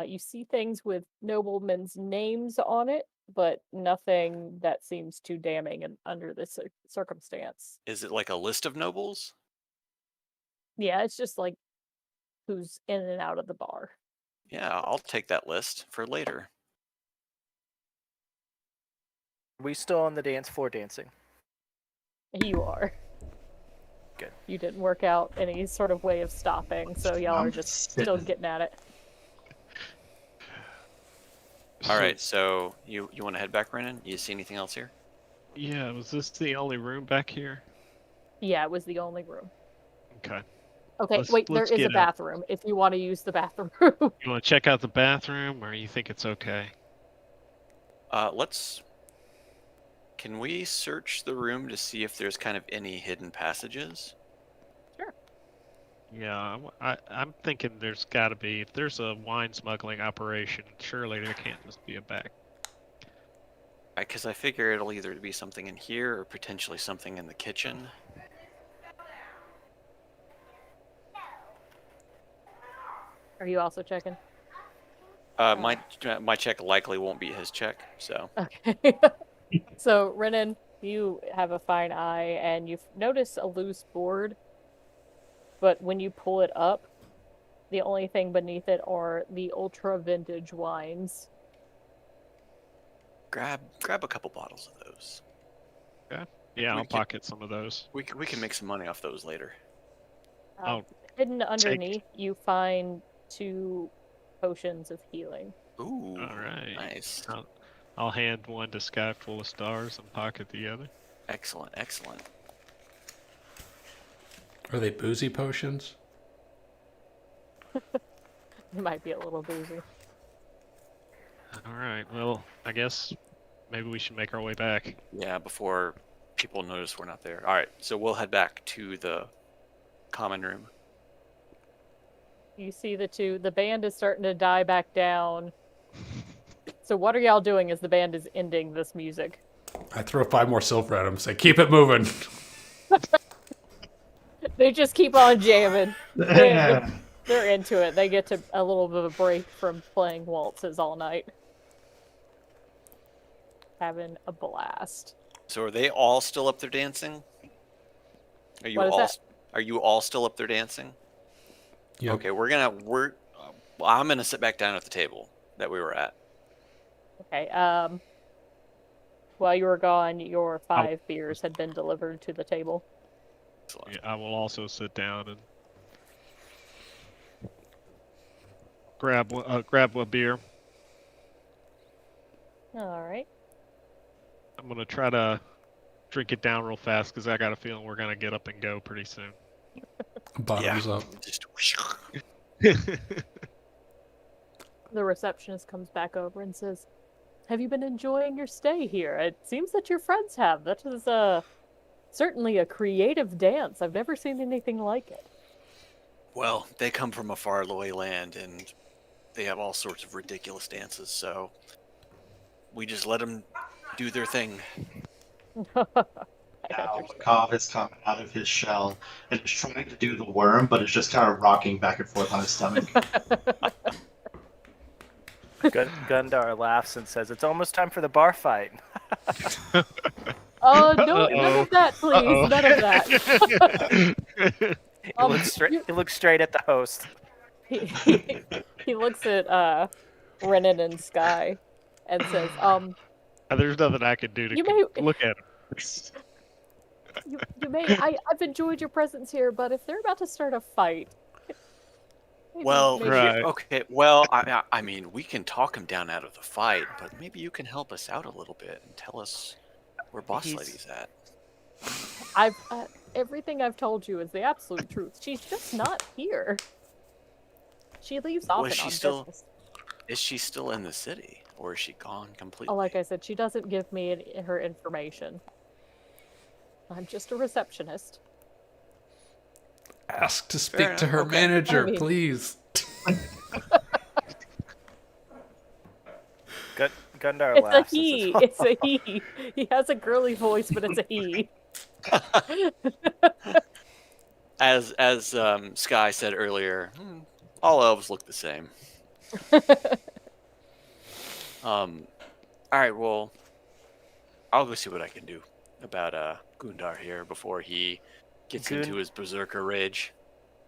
You see things with noblemen's names on it, but nothing that seems too damning and under this circumstance. Is it like a list of nobles? Yeah, it's just like who's in and out of the bar. Yeah, I'll take that list for later. We still on the dance floor dancing. You are. Good. You didn't work out any sort of way of stopping, so y'all are just still getting at it. All right, so you want to head back, Renan? You see anything else here? Yeah, was this the only room back here? Yeah, it was the only room. Okay. Okay, Let's- wait, there let's is a get out. bathroom if you want to use the bathroom. You want to check out the bathroom, or you think it's okay? Can we search the room to see if there's kind of any hidden passages? Yeah, I'm thinking there's got to be. If there's a wine smuggling operation, surely there can't just be a back. Because I figure it'll either be something in here or potentially something in the kitchen. Are you also checking? My check likely won't beat his check, so. Okay. So, Renan, you have a fine eye and you notice a loose board, but when you pull it up, the only thing beneath it are the ultra vintage wines. Grab a couple bottles of those. Yeah, We I'll could- pocket some of those. We can make some money off those later. Oh, Hidden underneath, you find 2 potions of healing. Ooh, All right. nice. I'll hand one to Sky Full of Stars and pocket the other. Excellent, excellent. Are they boozy potions? It might be a little boozy. All right. Well, I guess maybe we should make our way back. Yeah, before people notice we're not there. All right, so we'll head back to the common room. You see the band is starting to die back down. So what are y'all doing as the band is ending this music? I throw 5 more silver at them. Say, keep it moving. They just keep on jamming. Yeah. They're into it. They get to a little bit of a break from playing waltzes all night. Having a blast. So are they all still up there dancing? Are you What is all that? are you all still up there dancing? Yep. Okay, well, I'm gonna sit back down at the table that we were at. Okay, while you were gone, your 5 beers had been delivered to the table. Excellent. Yeah, I will also sit down and grab a beer. Alright. I'm gonna try to drink it down real fast because I got a feeling we're gonna get up and go pretty soon. Bottoms up. Just The receptionist comes back over and says, "Have you been enjoying your stay here? It seems that your friends have. That is certainly a creative dance. I've never seen anything like it." well, they come from a faraway land and they have all sorts of ridiculous dances, so we just let them do their thing. Now Makov is coming out of his shell and is trying to do the worm, but it's just kind of rocking back and forth on his stomach. Gundar laughs and says, "It's almost time for the bar fight." Oh, no, none of that, please. Uh-oh. None of that. He looks straight at the host. He looks at Renan and Sky and says, There's nothing I can do to You may- look at him. you may I've enjoyed your presence here, but if they're about to start a fight, maybe- Well, maybe- Right. okay. Well, I mean, we can talk him down out of the fight, but maybe you can help us out a little bit and tell us where Boss He's- Lady's at. I've everything I've told you is the absolute truth. She's just not here. She leaves often she on still- business. Is she still in the city, or is she gone completely? Oh, like I said, she doesn't give me her information. I'm just a receptionist. Ask to Fair speak to enough, her okay. manager, I mean- please. Gundar It's a laughs. and he. says, It's a he. He has a girly voice, but it's a he. As Sky said earlier, all elves look the same. All right, well, I'll go see what I can do about Gundar here before he gets Gun- into his berserker rage.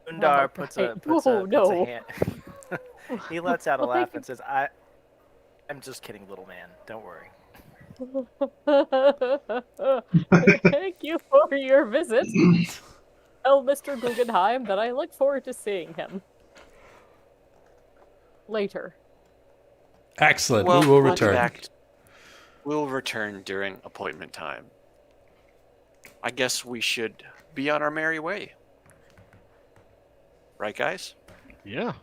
Undar puts a right. puts Whoa, a no. hand. He lets out a Well, laugh thank and says, I'm just kidding, little man. Don't worry." Thank you for your visit. Tell Mr. Guggenheim that I look forward to seeing him. Later. Excellent. Well, we will we'll be return. back. We'll return during appointment time. I guess we should be on our merry way. Right, guys? Yeah.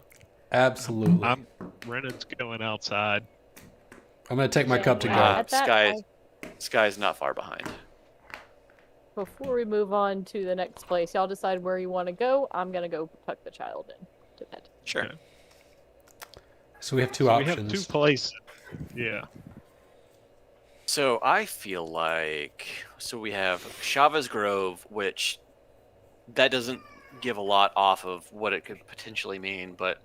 Absolutely. Renan's going outside. I'm going to take my cup to go. At that, Sky's not far behind. before we move on to the next place, y'all decide where you want to go. I'm gonna go tuck the child in to bed. Sure. Okay. So we have two So options. we have 2 places. Yeah. So I feel like we have Shava's Grove, which that doesn't give a lot off of what it could potentially mean, but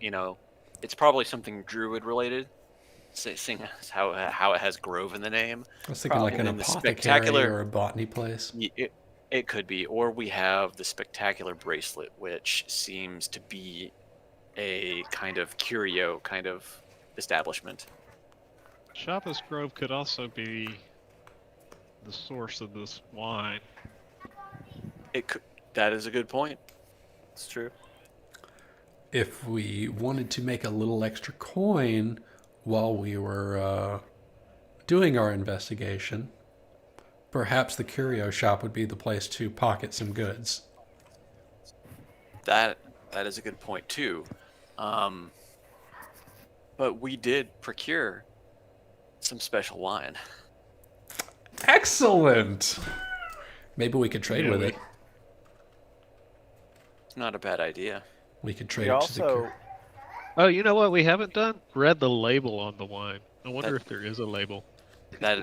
it's probably something druid related, seeing as how it has grove in the name. I was thinking like And an then the apothecary spectacular- or a botany place. It could be, or we have the spectacular bracelet, which seems to be a kind of curio kind of establishment. Shopper's Grove could also be the source of this wine. It could. That is a good point. It's true. If we wanted to make a little extra coin while we were doing our investigation, perhaps the curio shop would be the place to pocket some goods. That is a good point too. But we did procure some special wine. Excellent! Maybe we could trade Yeah, with we- it. Not a bad idea. We could trade We it to the also curio. Oh, you know what we haven't done? Read the label on the wine. I wonder That- if there is a label. That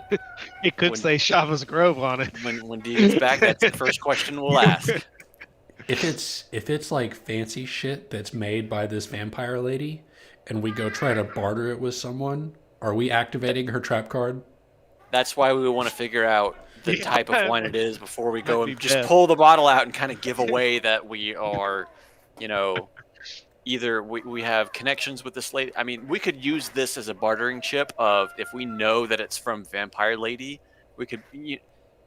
It could When- say Shava's Grove on it. when Dee gets back, that's the first question we'll ask. If it's like fancy shit that's made by this vampire lady, and we go try to barter it with someone, are we activating her trap card? That's why we want to figure out the Yeah. type of wine it is before we go Might and be just best. pull the bottle out and kind of give away that we are, either we have connections with this lady. I mean, we could use this as a bartering chip of if we know that it's from Vampire Lady, we could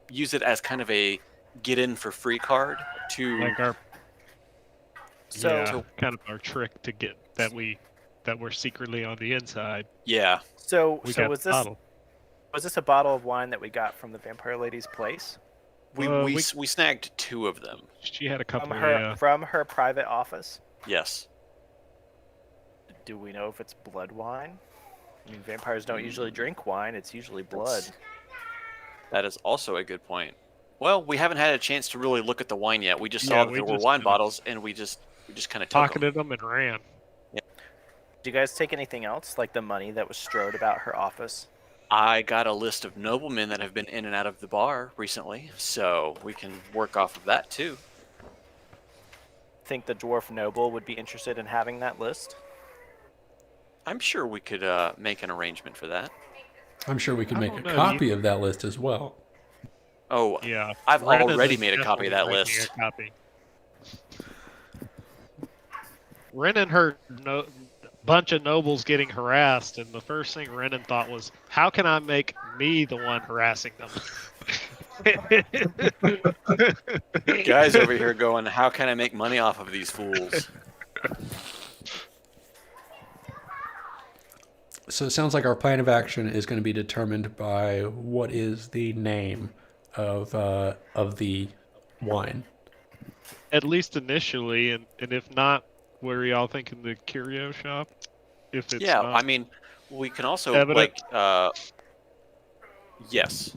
use it as kind of a get in for free card to. Like our So- yeah, kind of our trick to get that we're secretly on the inside. Yeah. So We so got was the this bottle. was this a bottle of wine that we got from the Vampire Lady's place? We we- snagged 2 of them. She had a From couple. her Yeah. from her private office? Yes. Do we know if it's blood wine? I mean, vampires don't usually drink wine. It's usually blood. That is also a good point. Well, we haven't had a chance to really look at the wine yet. We just saw Yeah, that we there were just wine kinda- bottles, and we just kind of took them. Pocketed them and ran. Did you guys take anything else, like the money that was strode about her office? I got a list of noblemen that have been in and out of the bar recently, so we can work off of that too. Think the dwarf noble would be interested in having that list? I'm sure we could make an arrangement for that. I'm sure we could I make don't a know, copy of that list as well. Oh, Yeah. I've Renan already is made a copy of that definitely making list. a copy. Renan heard bunch of nobles getting harassed, and the first thing Renan thought was, "How can I make me the one harassing them?" Guys over here going, how can I make money off of these fools? So it sounds like our plan of action is going to be determined by what is the name of the wine. At least initially, and if not, what are y'all thinking? The curio shop? If it's Yeah, not, I mean, we can also Evident. yes.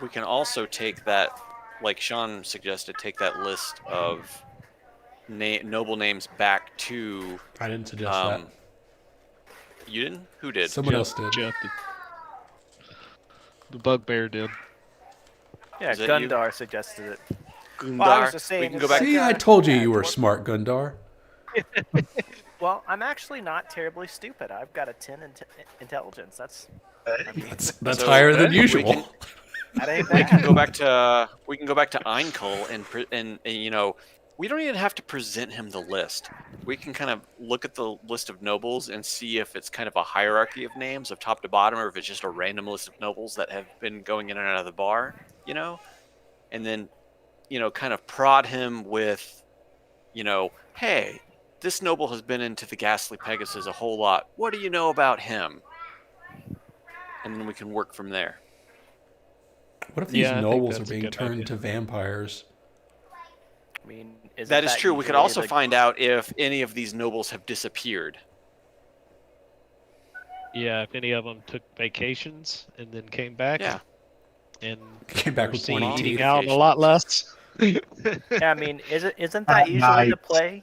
We can also take that, like Sean suggested, take that list of noble names back to. I didn't suggest You didn't? Who that. did? Someone else did. Jeff did. The bugbear did. Yeah, Is that you? Gundar suggested it. Gundar. Well, I was just saying, we can it's go back. like- See, I told you you were smart, Gundar. Well, I'm actually not terribly stupid. I've got a 10 intelligence. That's So, higher than we usual. That ain't we can bad. go back to Einkel and you know, we don't even have to present him the list. We can kind of look at the list of nobles and see if it's kind of a hierarchy of names of top to bottom, or if it's just a random list of nobles that have been going in and out of the bar, you know, and then, you know, kind of prod him with, you know, hey, this noble has been into the Ghastly Pegasus a whole lot. What do you know about him? And then we can work from there. What if these Yeah, I think nobles are that's a being good turned idea. to vampires? I mean, isn't That is true. We could usually also the- find out if any of these nobles have disappeared. Yeah, if any of them took vacations and then came back. Yeah. And Came back were with seen pointy eating teeth. out a lot less. Yeah, I mean, isn't that At usually the night. play?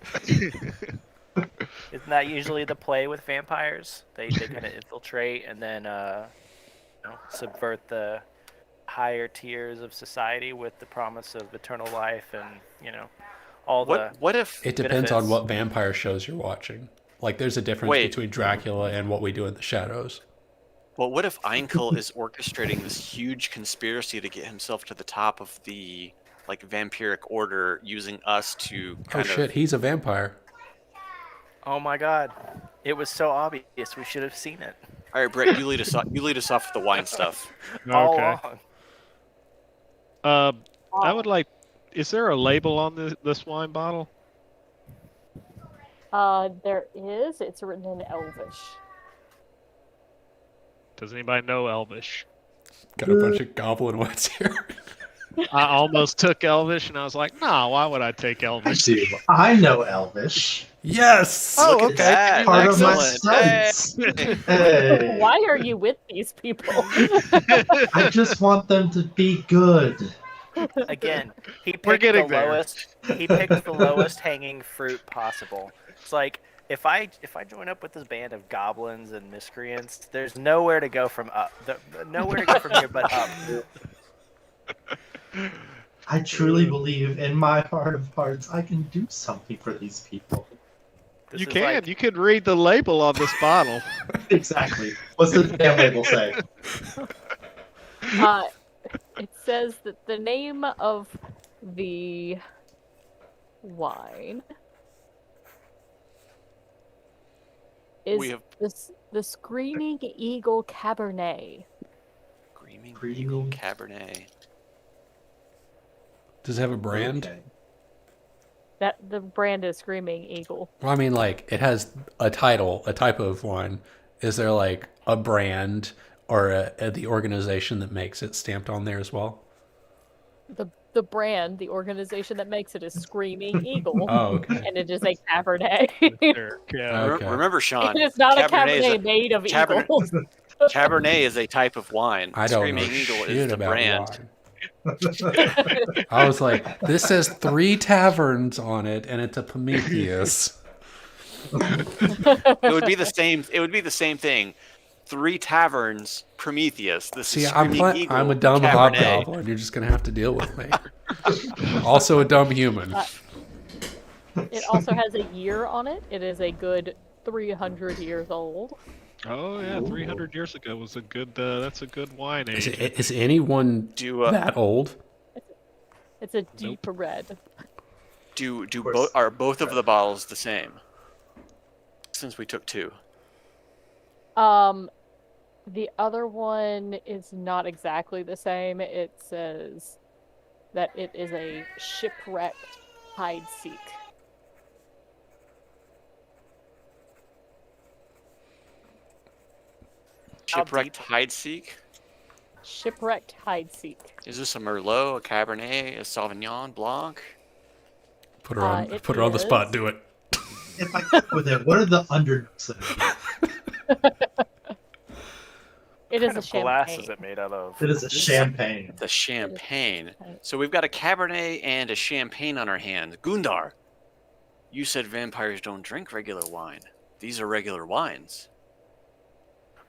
Isn't that usually the play with vampires? They kind of infiltrate and then subvert the higher tiers of society with the promise of eternal life and all the. What if It depends on benefits. what vampire shows you're watching. Like, there's a difference Wait. between Dracula and What We Do in the Shadows. Well, what if Einkel is orchestrating this huge conspiracy to get himself to the top of the vampiric order, using us to Oh kind shit, of? he's a vampire. Oh my God, it was so obvious. We should have seen it All right, Brett, you lead us off. You lead us off with the wine stuff. all Okay. along. I would like. Is there a label on this wine bottle? There is. It's written in Elvish. Does anybody know Elvish? Got a bunch of goblin wits here. I almost took Elvish, and I was like, "No, why would I take I Elvish?" do. I know Elvish. Yes! Oh, Look at okay. that. Part of my Excellent. studies. Hey, Why are you with these people? I just want them to be good. Again, he We're picked getting the there. lowest. He picked the lowest hanging fruit possible. It's like if I join up with this band of goblins and miscreants, there's nowhere to go from up. Nowhere to go from here but up. I truly believe in my heart of hearts I can do something for these people. This You is can. like- You can read the label on this bottle. Exactly. What's the damn label say? It says that the name of the wine is We have- the Screaming Eagle Cabernet. Screaming Screaming. Eagle Cabernet. Does it have a brand? Okay. That the brand is Screaming Eagle. Well, I mean, like, it has a title, a type of wine. Is there, like, a brand or the organization that makes it stamped on there as well? The brand, the organization that makes it is Screaming Eagle, Oh, okay. and it is a Cabernet. There, yeah. Okay. Remember, Sean. It is not a Cabernet is Cabernet made of Cabernet- eagles. Cabernet is a type of wine. I don't know Screaming Eagle shit is the about brand. wine. I was like, this says 3 taverns on it, and it's a Prometheus. It would be the same. It would be the same thing. 3 taverns, Prometheus. This See, is I'm Screaming Eagle, I'm a dumb Cabernet. hobgoblin. You're just gonna have to deal with me. Also a dumb human. It also has a year on it. It is a good 300 years old. Oh yeah, 300 years ago was a good. That's a good wine Is, age. is anyone Do that old? It's a deep red. are both of the bottles the same? Since we took 2. The other one is not exactly the same. It says that it is a shipwrecked hide seek. How Shipwrecked deep? Hideseek. Shipwrecked hide seek. Is this a Merlot, a Cabernet, a Sauvignon Blanc? Put her on. It Put her on the is. spot. Do it. If I click with it, what are the undernotes of it? It What is kind a of glass is champagne. it made out of? It is a champagne. The champagne. Right. So we've got a Cabernet and a champagne on our hands. Gundar, you said vampires don't drink regular wine. These are regular wines.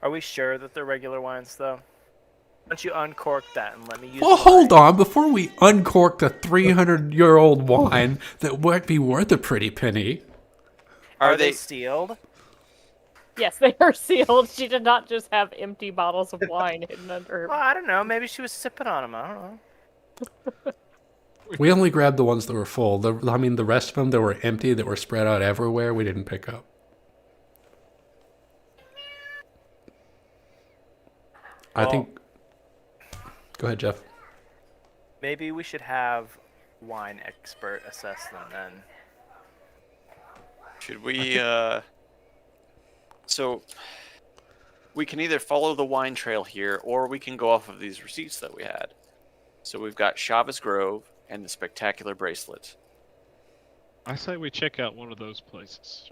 Are we sure that they're regular wines, though? Why don't you uncork that and let me use Well, the hold wine? on. Before we uncork the 300-year-old wine that might be worth a pretty penny. Are Are they they? sealed? Yes, they are sealed. She did not just have empty bottles of wine hidden under Well, her. I don't know. Maybe she was sipping on them. I don't know. We only grabbed the ones that were full. The rest of them that were empty, that were spread out everywhere, we didn't pick up. I Well- think. Go ahead, Jeff. Maybe we should have wine expert assess them then. Should we? So we can either follow the wine trail here, or we can go off of these receipts that we had. So we've got Chavez Grove and the Spectacular Bracelet. I say we check out one of those places.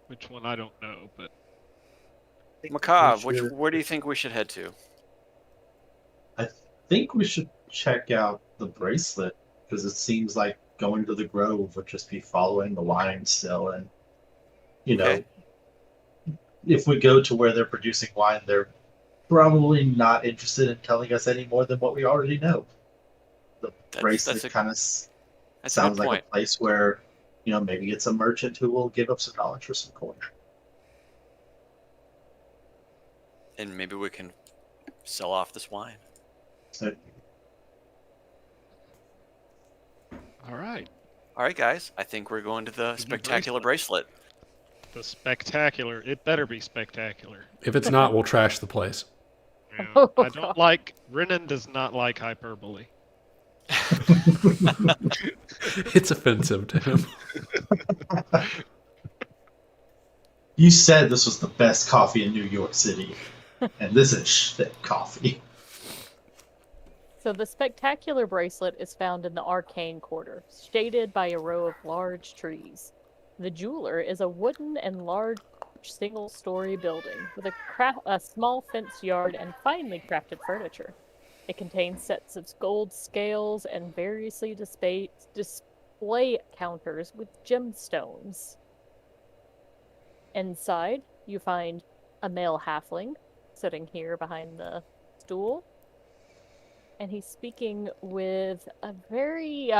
Which one I don't know, but Macabre, should- where do you think we should head to? I think we should check out the bracelet because it seems like going to the Grove would just be following the line still, and Okay. if we go to where they're producing wine, they're probably not interested in telling us any more than what we already know. The bracelet That's a kind of that's a good sounds like point. a place where maybe it's a merchant who will give up some knowledge for some coin. And maybe we can sell off this wine. So all right. All right, guys. I think we're going to the The Spectacular Bracelet. The spectacular. It better be spectacular. If it's not, we'll trash the place. Yeah. Oh, I God. don't like. Renan does not like hyperbole. It's offensive to him. you said this was the best coffee in New York City, and this is shit coffee. So the spectacular bracelet is found in the arcane quarter, shaded by a row of large trees. The jeweler is a wooden and large single-story building with a small fenced yard and finely crafted furniture. It contains sets of gold scales and variously display counters with gemstones. Inside, you find a male halfling sitting here behind the stool. And he's speaking with a very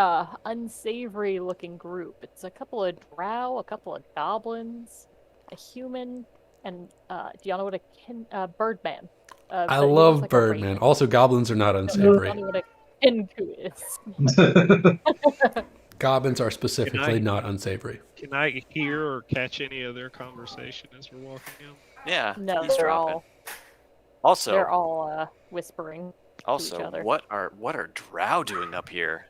unsavory looking group. It's a couple of drow, a couple of goblins, a human, and do y'all know what a birdman? I But he looks love like a Birdman. raven. Also, goblins are not Y'all unsavory. know what a kenku is. Goblins are specifically Good not unsavory. Can I hear or catch any of their conversation as we're walking in? Yeah. No, please they're drop it. all Also, whispering. each also, other. what are drow doing up here?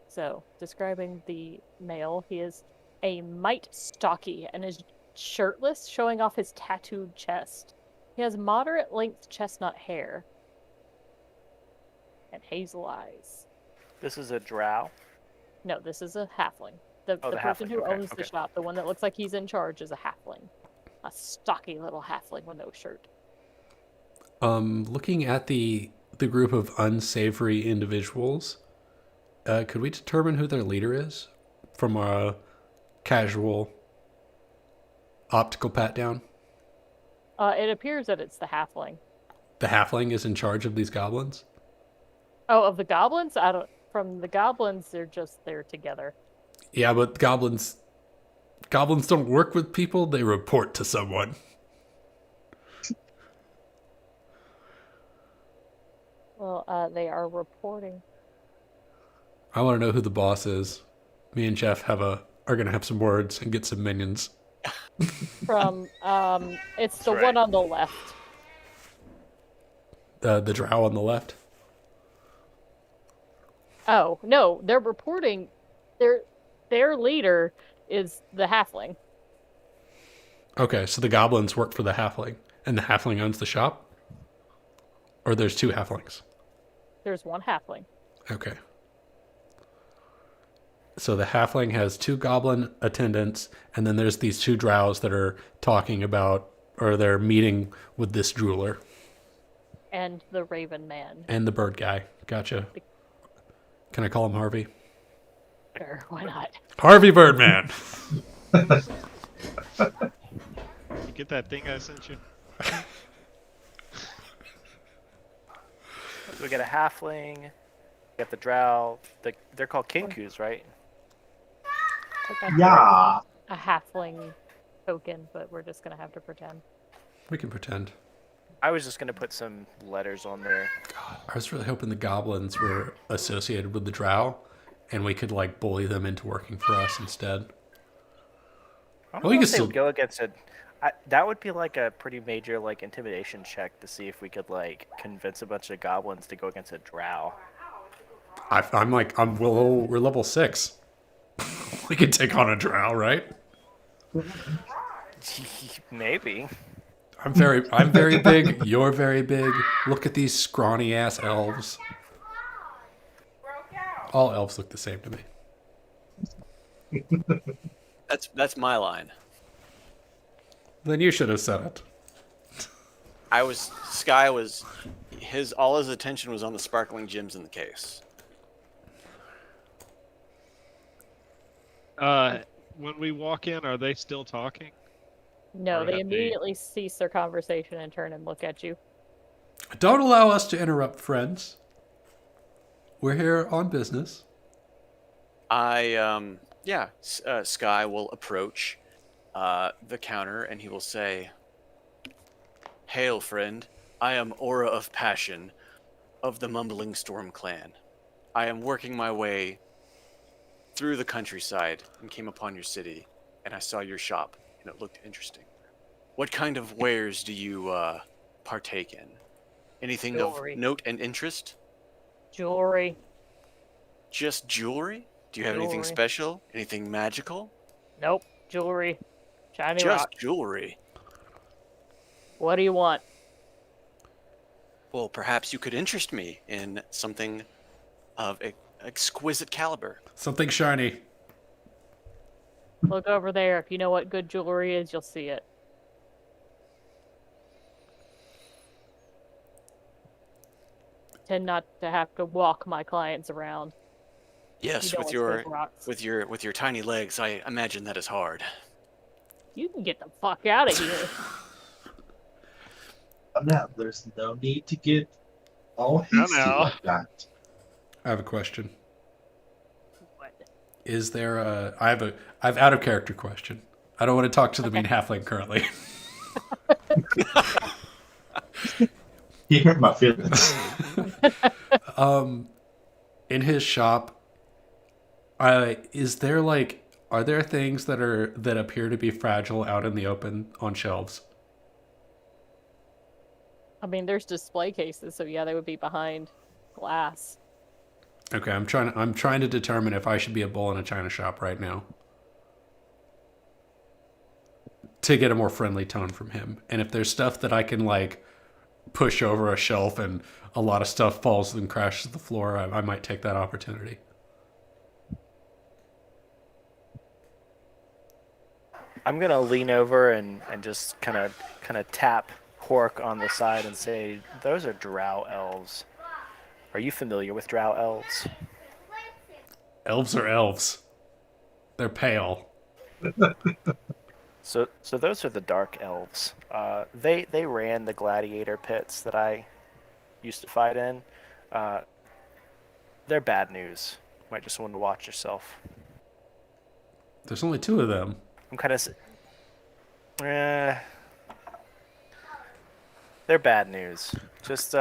So, describing the male, he is a mite stocky and is shirtless, showing off his tattooed chest. He has moderate length chestnut hair and hazel eyes. This is a drow. No, this is a halfling. The Oh, the person halfling, who okay, owns the okay. shop, the one that looks like he's in charge, is a halfling. A stocky little halfling with no shirt. Looking at the group of unsavory individuals, could we determine who their leader is from a casual optical pat down? It appears that it's the halfling. The halfling is in charge of these goblins. Oh, of the goblins? I don't. From the goblins, they're just there together. Yeah, but goblins don't work with people. They report to someone. Well, they are reporting. I want to know who the boss is. Me and Jeff are gonna have some words and get some minions. From it's the right. one on the left. The drow on the left. Oh no, they're reporting. Their leader is the halfling. Okay, so the goblins work for the halfling, and the halfling owns the shop. Or there's two halflings. There's one halfling. Okay. So the halfling has two goblin attendants, and then there's these two drows that are talking about, or they're meeting with this jeweler And the Raven Man. and the bird guy. Gotcha. Can I call him Harvey? Sure, why not? Harvey Birdman. You get that thing I sent you? So we got a halfling. We got the drow. They're called kinkus, right? Like, I'm Yeah. a halfling token, but we're just gonna have to pretend. We can pretend. I was just gonna put some letters on there. I was really hoping the goblins were associated with the drow, and we could like bully them into working for us instead. I don't Well, we know could if they still. would go against it. That would be like a pretty major like intimidation check to see if we could like convince a bunch of goblins to go against a drow. We're level 6. We could take on a drow, right? Maybe. I'm very big. You're very big. Look at these scrawny ass elves. All elves look the same to me. That's my line. Then you should have said it. Sky was all his attention was on the sparkling gems in the case. When we walk in, are they still talking? No, Or they have they- immediately cease their conversation and turn and look at you. Don't allow us to interrupt, friends. We're here on business. Sky will approach the counter and he will say, "Hail, friend. I am Aura of Passion of the Mumbling Storm Clan. I am working my way through the countryside and came upon your city, and I saw your shop, and it looked interesting. What kind of wares do you partake in? Anything Jewelry. of note and interest? Jewelry. Just jewelry? Do you have anything Jewelry. special? Anything magical? Nope. Jewelry. Shiny Just rock. jewelry. What do you want? Well, perhaps you could interest me in something of exquisite caliber. Something shiny. Look over there. If you know what good jewelry is, you'll see it. Tend not to have to walk my clients around. Yes, You know with what's big rocks. with your tiny legs, I imagine that is hard. You can get the fuck out of here. No, there's no need to get all No, hasty no. like that. I have a question. What? Is there a? I have out of character question. I don't want to talk to the mean halfling currently. You hurt my feelings. In his shop, is there like, are there things that appear to be fragile out in the open on shelves? I mean, there's display cases, so yeah, they would be behind glass. Okay, I'm trying to determine if I should be a bull in a china shop right now to get a more friendly tone from him. And if there's stuff that I can like push over a shelf and a lot of stuff falls and crashes to the floor, I might take that opportunity. I'm gonna lean over and just kind of tap Hork on the side and say, "Those are drow elves. Are you familiar with drow elves?" Elves are elves. They're pale. So those are the dark elves. They ran the gladiator pits that I used to fight in. They're bad news. Might just want to watch yourself. There's only 2 of them. I'm kind of. They're bad news. Just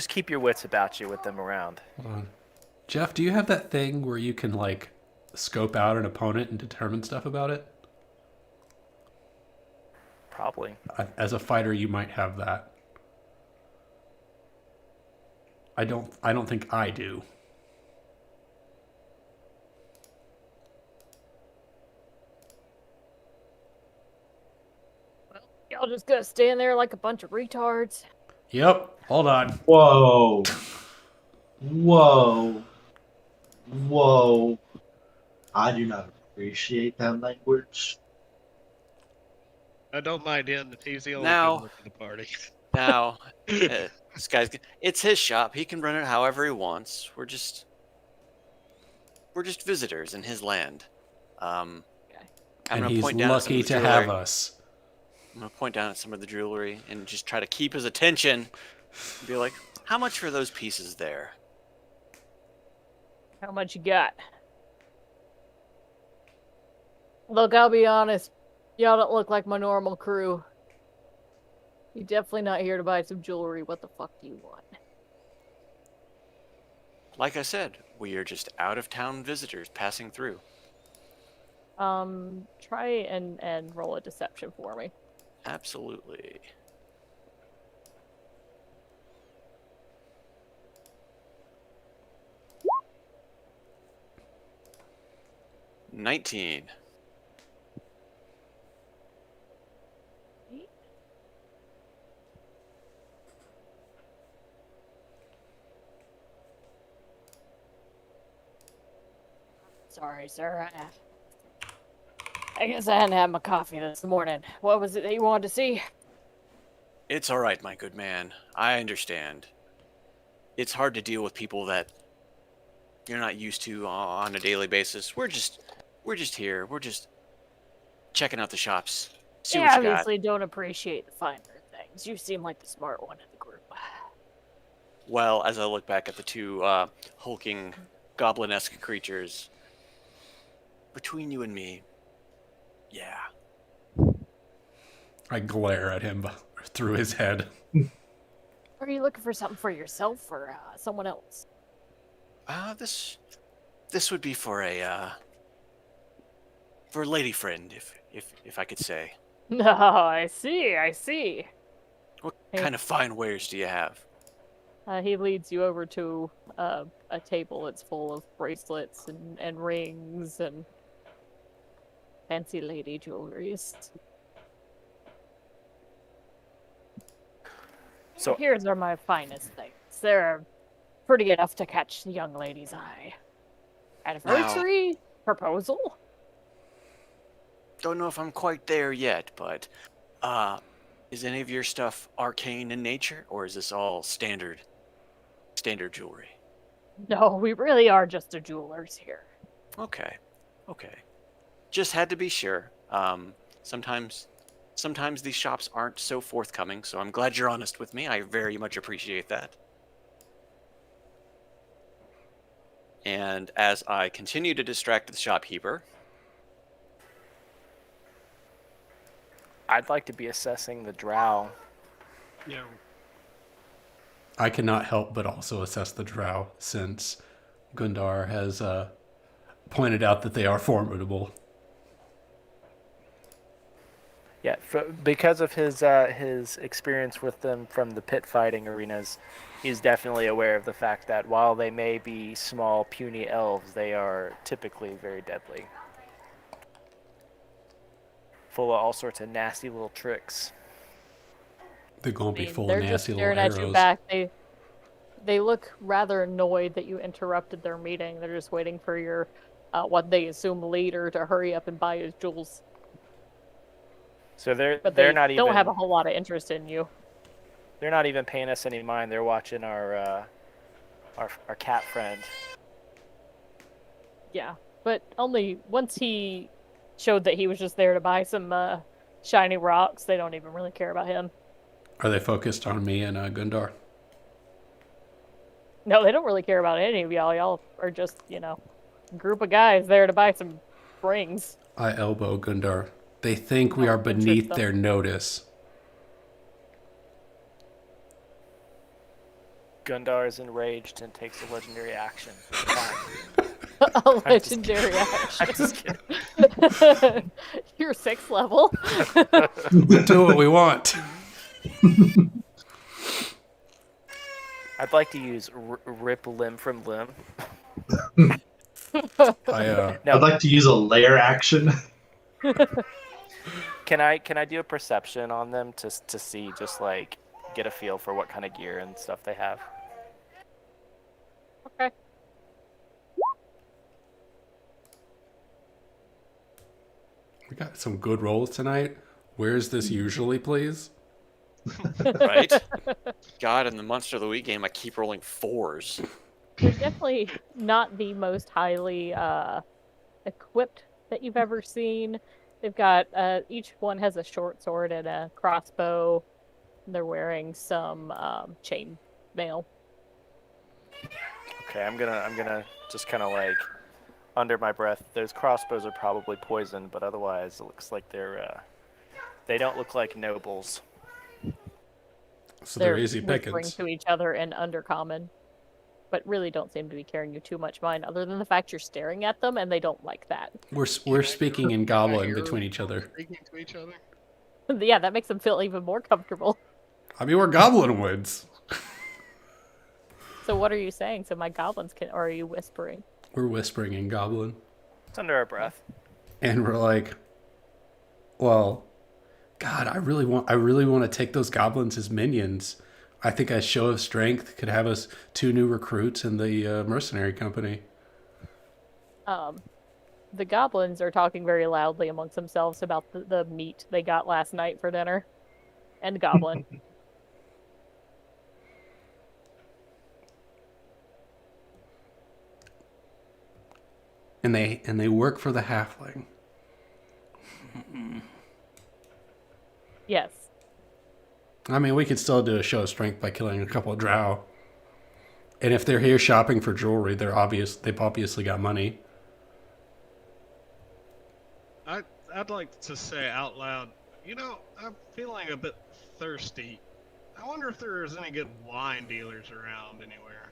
keep your wits about you with them around. Hold on. Jeff, do you have that thing where you can like scope out an opponent and determine stuff about it? Probably. As a fighter, you might have that. I don't think I do. Y'all just gonna stand there like a bunch of retards. Yep. Hold on. Whoa. Whoa. Whoa. I do not appreciate that language. I don't mind him. He's the only Now- good one for the party. Now, this guy's it's his shop. He can run it however he wants. We're just visitors in his land. I'm And gonna he's point down at some lucky of the to jewelry. have us. I'm gonna point down at some of the jewelry and just try to keep his attention. And be like, "How much for those pieces there?" How much you got? Look, I'll be honest. Y'all don't look like my normal crew. You're definitely not here to buy some jewelry. What the fuck do you want? Like I said, we are just out-of-town visitors passing through. Try and roll a deception for me. Absolutely. $19. Sorry, sir. I guess I hadn't had my coffee this morning. What was it that you wanted to see? It's all right, my good man. I understand. It's hard to deal with people that you're not used to on a daily basis. We're just here. We're just checking out the shops. See You what you got. obviously don't appreciate the finer things. You seem like the smart one in the group. Well, as I look back at the two hulking goblin-esque creatures, between you and me, yeah. I glare at him through his head. Are you looking for something for yourself or someone else? This would be for a lady friend, if I could say. No, I see. What Hey. kind of fine wares do you have? He leads you over to a table that's full of bracelets and rings and fancy lady jewelries. So Here's are my finest things. They're pretty enough to catch the young lady's eye. Anniversary? Proposal? Don't know if I'm quite there yet, but is any of your stuff arcane in nature, or is this all standard jewelry? No, we really are just the jewelers here. Okay. Just had to be sure. Sometimes these shops aren't so forthcoming, so I'm glad you're honest with me. I very much appreciate that. And as I continue to distract the shopkeeper, I'd like to be assessing the drow. Yeah. I cannot help but also assess the drow, since Gundar has pointed out that they are formidable. Yeah, because of his experience with them from the pit fighting arenas, he's definitely aware of the fact that while they may be small, puny elves, they are typically very deadly. Full of all sorts of nasty little tricks. They're going to be full they're of just nasty staring little at you arrows. back. They look rather annoyed that you interrupted their meeting. They're just waiting for your what they assume leader to hurry up and buy his jewels. So they're But they not don't even have a whole lot of interest in you. they're not even paying us any mind. They're watching our cat friend. Yeah, but only once he showed that he was just there to buy some shiny rocks. They don't even really care about him. Are they focused on me and Gundar? No, they don't really care about any of y'all. Y'all are just, a group of guys there to buy some rings. I elbow Gundar. They think we Oh, are that's beneath good stuff. their notice. Gundar is enraged and takes a legendary action. A legendary I'm just action. kidding. You're 6th level. We do what we want. I'd like to use rip limb from limb. I No, I'd like to use a lair action. can I do a perception on them to see, just like get a feel for what kind of gear and stuff they have? Okay. we got some good rolls tonight. Where's this usually, please? right? God, in the Monster of the Week game, I keep rolling 4s. They're definitely not the most highly equipped that you've ever seen. They've got each one has a short sword and a crossbow. They're wearing some chain mail. Okay, I'm gonna just kind of like under my breath, those crossbows are probably poisoned, but otherwise it looks like they don't look like nobles. So they're easy whispering pickings. to each other in Undercommon, but really don't seem to be carrying you too much mind, other than the fact you're staring at them and they don't like that. We're speaking in Goblin between each other. Speaking to each other. Yeah, that makes them feel even more comfortable. I mean, we're Goblinwoods. So what are you saying? So my goblins can, or are you whispering? We're whispering in Goblin. It's under our breath. And we're like, well, God, I really want to take those goblins as minions. I think a show of strength could have us 2 new recruits in the mercenary company. The goblins are talking very loudly amongst themselves about the meat they got last night for dinner. And Goblin. And they work for the halfling. Yes. I mean, we could still do a show of strength by killing a couple of drow. And if they're here shopping for jewelry, they've obviously got money. I'd like to say out loud, you know, I'm feeling a bit thirsty. I wonder if there's any good wine dealers around anywhere.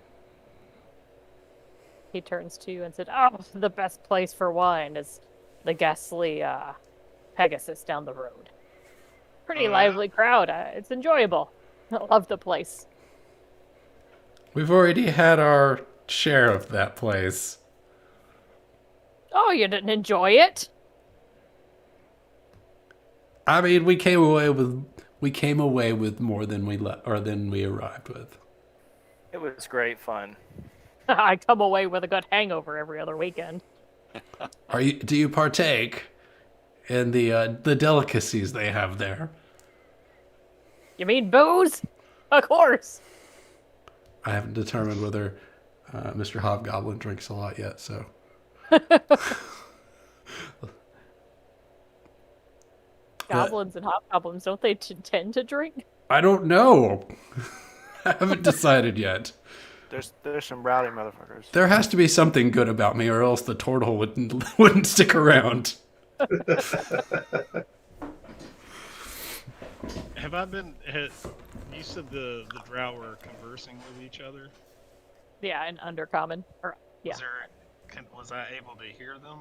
He turns to you and said, "Oh, the best place for wine is the ghastly Pegasus down the road. Pretty lively crowd. It's enjoyable. I love the place." We've already had our share of that place. Oh, you didn't enjoy it? I mean, we came away with more than than we arrived with. It was great fun. I come away with a good hangover every other weekend. Do you partake in the delicacies they have there? You mean booze? Of course. I haven't determined whether Mr. Hobgoblin drinks a lot yet, so. Goblins and hobgoblins, don't they tend to drink? I don't know. I haven't decided yet. There's some rowdy motherfuckers. There has to be something good about me, or else the turtle wouldn't stick around. You said the drow were conversing with each other? Yeah, in Undercommon. Yeah. Was I able to hear them?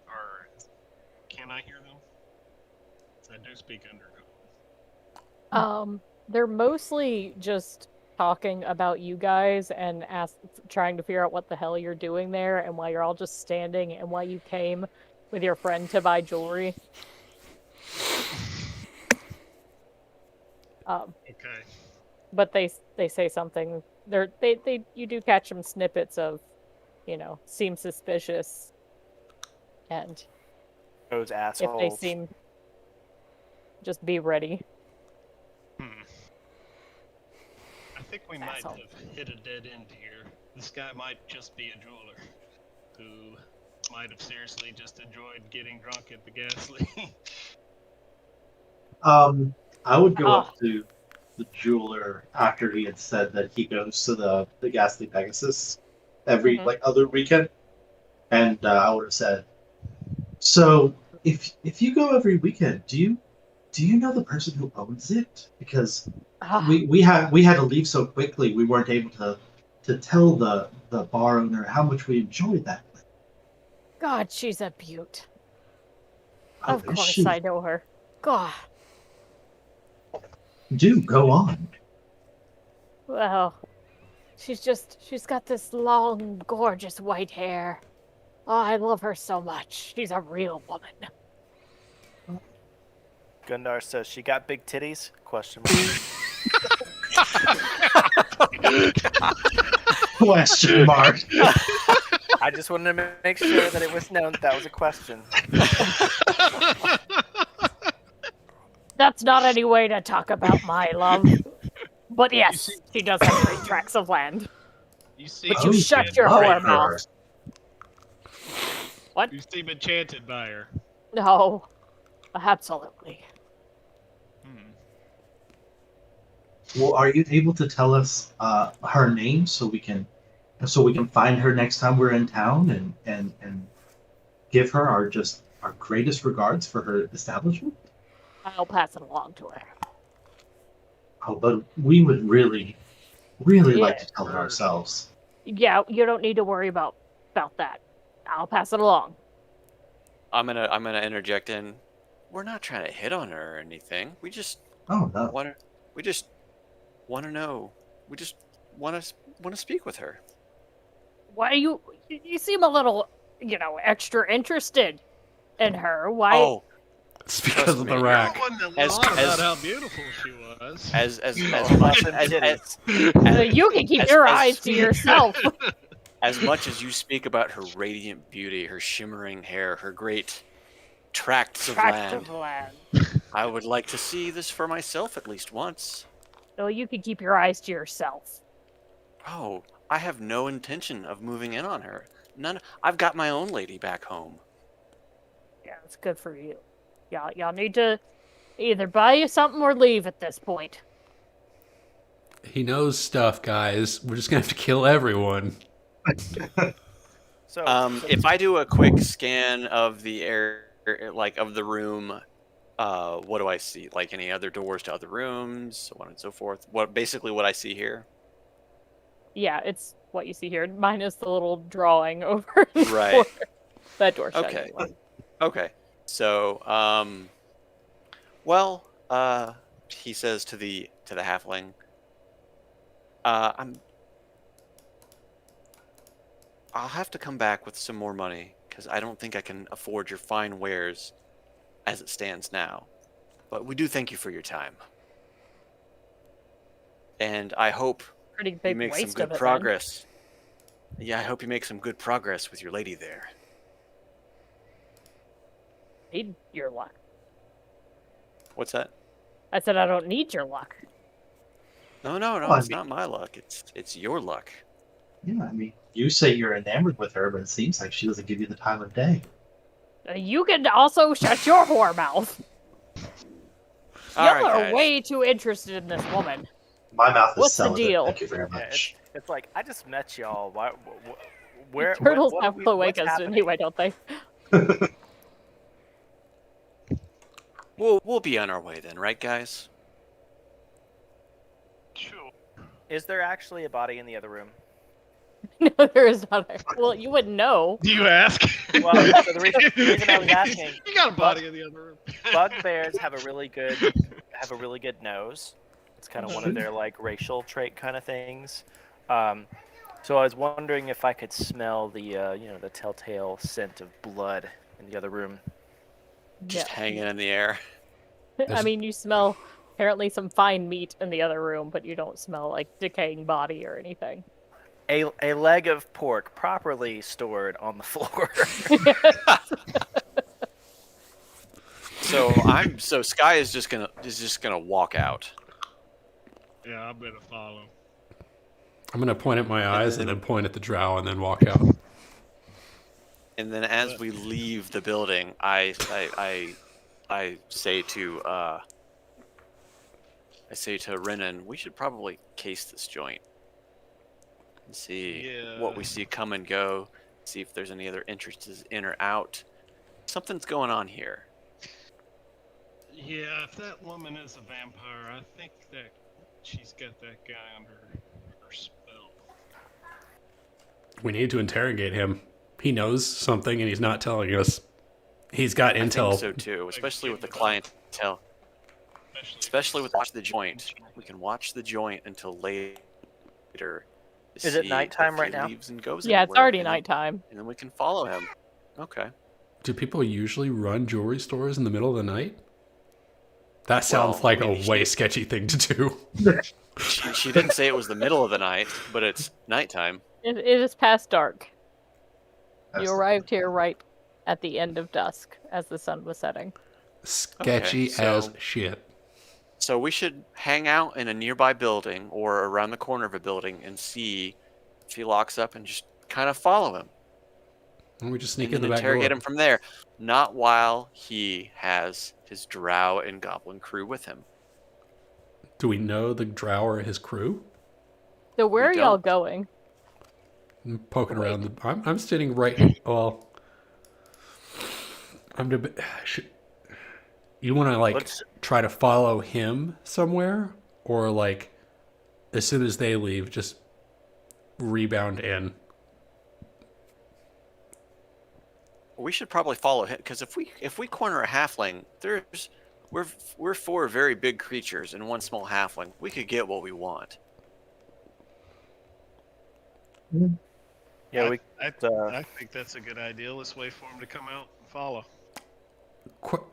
Or can I hear them? I do speak Undercommon. They're mostly just talking about you guys and trying to figure out what the hell you're doing there and why you're all just standing and why you came with your friend to buy jewelry. Okay. But they say something. You do catch some snippets of, seem suspicious, and Those assholes. if they seem, just be ready. I think we might Asshole. have hit a dead end here. This guy might just be a jeweler who might have seriously just enjoyed getting drunk at the Ghastly. I would go up to the jeweler after he had said that he goes to the Ghastly Pegasus every other weekend, and I would have said, "So if you go every weekend, do you know the person who owns it? Because we had to leave so quickly, we weren't able to tell the bar owner how much we enjoyed that place." God, she's a beaut. Oh, Of is course she? I know her. God. Do go on. Well, she's got this long, gorgeous white hair. Oh, I love her so much. She's a real woman. Gundar says she got big titties? Question Question mark. I just wanted to make sure that it was known that was a question. That's not any way to talk about my love. But yes, she does have 3 tracts of land. You seem But you shut your whore mouth. What? You seem enchanted by her. No. Absolutely. Well, are you able to tell us her name so we can find her next time we're in town and give her our greatest regards for her establishment? I'll pass it along to her. Oh, but we would really like Yeah. to tell her ourselves. Yeah, you don't need to worry about that. I'll pass it along. I'm gonna interject in. We're not trying to hit on her or anything. We just Oh no. want to know. We just want to speak with her. Why you seem a little, extra interested in her. Why? Oh, It's because Trust of me. the rack. One that As- lied as- about how beautiful she was. as Oh, much awesome as, titties. You can keep as- your as- eyes to yourself. as much as you speak about her radiant beauty, her shimmering hair, her great tracts of Tract land, of land. I would like to see this for myself at least once. No, you can keep your eyes to yourself. Oh, I have no intention of moving in on her. None. I've got my own lady back home. Yeah, it's good for you. Y'all need to either buy you something or leave at this point. He knows stuff, guys. We're just gonna have to kill everyone. So, If I do a quick scan of the air, like of the room, what do I see? Like any other doors to other rooms, so on and so forth. Basically what I see here. Yeah, it's what you see here, minus the little drawing over the Right. corner. That door shut. Okay. anyway. Okay. So, he says to the halfling, I'll have to come back with some more money because I don't think I can afford your fine wares as it stands now. But we do thank you for your time. And I hope Pretty you big make some waste good of it. progress. Yeah, I hope you make some good progress with your lady there. Then. Need your luck. What's that? I said I don't need your luck. No, Well, I it's mean- not my luck. It's your luck. Yeah, I mean, you say you're enamored with her, but it seems like she doesn't give you the time of day. You can also shut your whore mouth. All Y'all right, are guys. way too interested in this woman. My mouth is What's the celibate. deal? Thank you very yeah, much. it's like I just met y'all. Where Turtles what have are we- what's cloacas happening? anyway, don't they? We'll be on our way then, right, guys? Sure. Is there actually a body in the other room? No, there is not. Well, you wouldn't know. Do you ask? Well, so the reason I was asking, You got a body in the other room. bugbears have a really good nose. It's kind of one of their like racial trait kind of things. So I was wondering if I could smell the the telltale scent of blood in the other room. Just Yeah. hanging in the air. I mean, you smell apparently some fine meat in the other room, but you don't smell like decaying body or anything. A leg of pork properly stored on the floor. So Sky is just gonna walk out. Yeah, I better follow. I'm gonna point at my eyes and then point at the drow and then walk out. And then as we leave the building, I say to Renan, we should probably case this joint and see what Yeah. we see come and go, see if there's any other entrances in or out. Something's going on here. Yeah, if that woman is a vampire, I think that she's got that guy under her spell. We need to interrogate him. He knows something and he's not telling us. He's got I intel. think so too, especially with the clientele. Especially with watch the joint. We can watch the joint until later. to Is it see nighttime if right he now? leaves and goes Yeah, it's anywhere, already and then- nighttime. And then we can follow him. Okay. Do people usually run jewelry stores in the middle of the night? That sounds Well, like I mean, a way sketchy thing to do. She didn't say it was the middle of the night, but it's nighttime. It is past dark. You That's- arrived here right at the end of dusk as the sun was setting. Sketchy as so- shit. So we should hang out in a nearby building or around the corner of a building and see if he locks up and just kind of follow him. And we just sneak And in the then back door. interrogate him from there. Not while he has his drow and goblin crew with him. Do we know the drow or his crew? So where are We y'all don't. going? I'm poking around. I'm sitting right. Well, You want to like Let's- try to follow him somewhere, or like as soon as they leave, just rebound in. We should probably follow him because if we corner a halfling, we're four very big creatures and one small halfling. We could get what we want. Yeah, I think that's a good idea. Let's wait for him to come out and follow.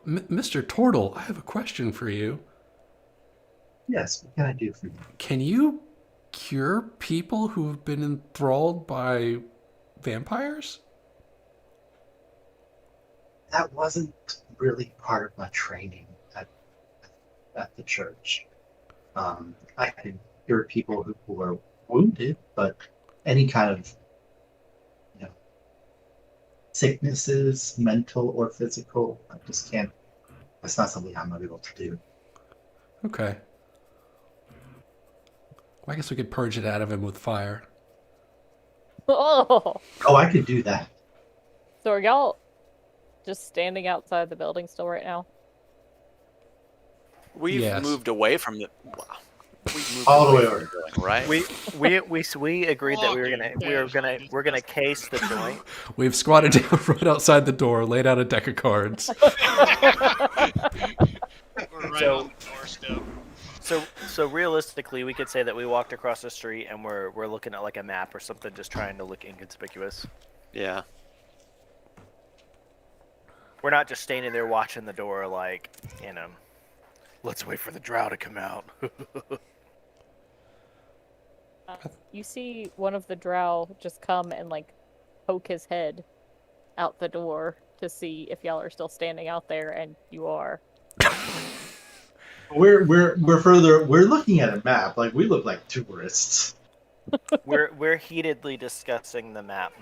Mr. Tortle, I have a question for you. Yes, what can I do for you? Can you cure people who've been enthralled by vampires? That wasn't really part of my training at the church. I could cure people who were wounded, but any kind of sicknesses, mental or physical, I just can't. That's not something I'm able to do. Okay. Well, I guess we could purge it out of him with fire. Oh, Oh, I could do that. so are y'all just standing outside the building still right now? We've Yes. moved away from the. Wow. We've moved All the way from over. building, right? we agreed that we're gonna case the joint. We've squatted down right outside the door, laid out a deck of cards. We're right So- on the doorstep. So realistically, we could say that we walked across the street and we're looking at like a map or something, just trying to look inconspicuous. Yeah. We're not just standing there watching the door, like, let's wait for the drow to come out. You see one of the drow just come and like poke his head out the door to see if y'all are still standing out there, and you are. We're further. We're looking at a map. Like we look like tourists. we're heatedly discussing the map.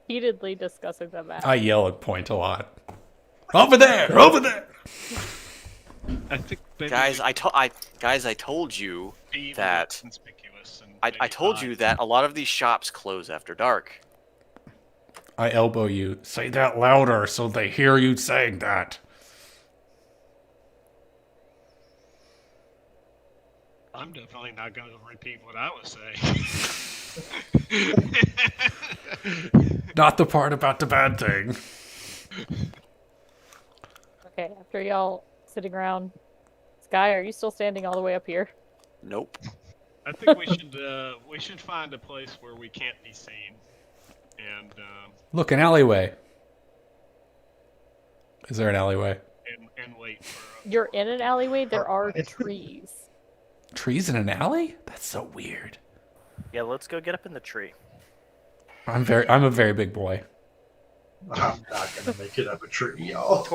Heatedly discussing the map. I yell and point a lot. Over there! Over there! I think maybe Guys, we I told you be that- more conspicuous and I maybe told hide. you that a lot of these shops close after dark. I elbow you. Say that louder so they hear you saying that. I'm definitely not going to repeat what I was saying. Not the part about the bad thing. Okay, after y'all sitting around, Sky, are you still standing all the way up here? Nope. I think we should find a place where we can't be seen, and Look, an alleyway. Is there an alleyway? and wait for. You're in an alleyway. There are It's- trees. Trees in an alley? That's so weird. Yeah, let's go get up in the tree. I'm a very big boy. I'm not gonna make it up a tree, y'all.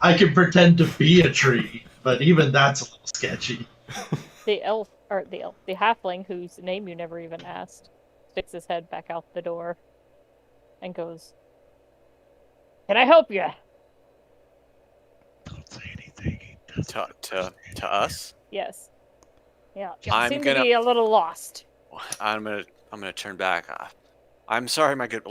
I can pretend to be a tree, but even that's a little sketchy. The halfling, whose name you never even asked, sticks his head back out the door and goes, "Can I help you?" Don't say anything. He doesn't To us, Yes. Yeah. You I'm seem gonna- to be a little lost. I'm gonna turn back. I'm sorry, my good.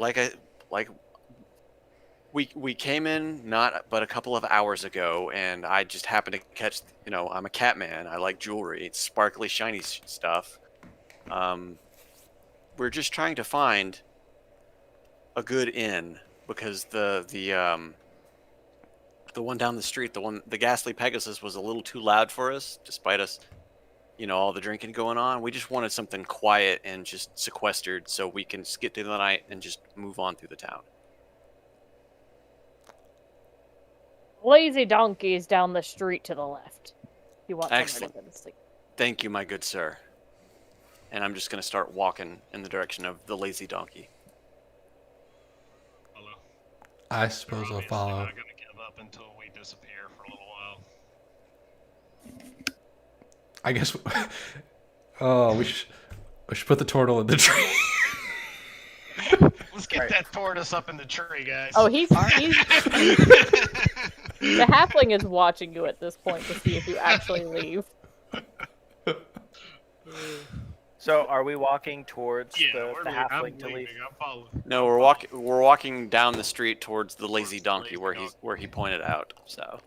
We came in not but a couple of hours ago, and I just happened to catch. I'm a cat man. I like jewelry. It's sparkly, shiny stuff. We're just trying to find a good inn because the one down the street, the Ghastly Pegasus, was a little too loud for us, despite us, all the drinking going on. We just wanted something quiet and just sequestered so we can skip through the night and just move on through the town. Lazy Donkey is down the street to the left. You want Excellent. somewhere to sleep. Thank you, my good sir. And I'm just going to start walking in the direction of the Lazy Donkey. follow. I suppose I'll Obviously follow. not going to give up until we disappear for a little while. I guess. Oh, we should put the turtle in the tree. Let's get that tortoise up in the tree, guys. Oh, the halfling is watching you at this point to see if you actually leave. So are we walking towards Yeah, the I'm halfling to leaving. leave? I'm following. No, we're walking down the street towards the lazy donkey where he pointed out. So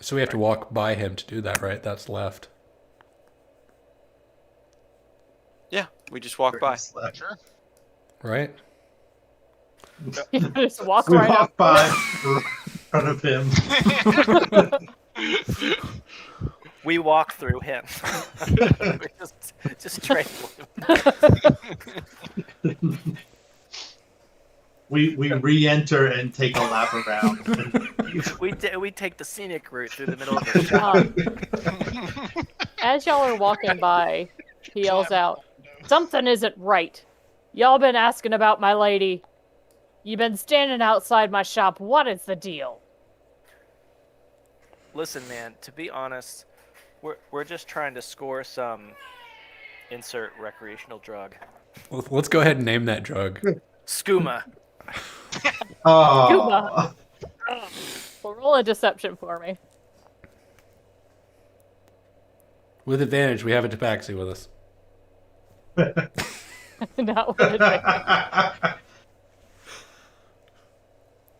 So we have to walk by him to do that, right? That's left. yeah, we just walk by. Sure. Right? Just walk We right walk up. by in front of him. We walk through him. We just strangle him. We re-enter and take a lap around. We take the scenic route through the middle of the shop. As y'all are walking by, he yells out, "Something isn't right. Y'all been asking about my lady. You been standing outside my shop. What is the deal?" Listen, man. To be honest, we're just trying to score some insert recreational drug. Let's go ahead and name that drug. Skooma. Oh, Well, roll a deception for me. With advantage, we have a tabaxi with us. Not with advantage.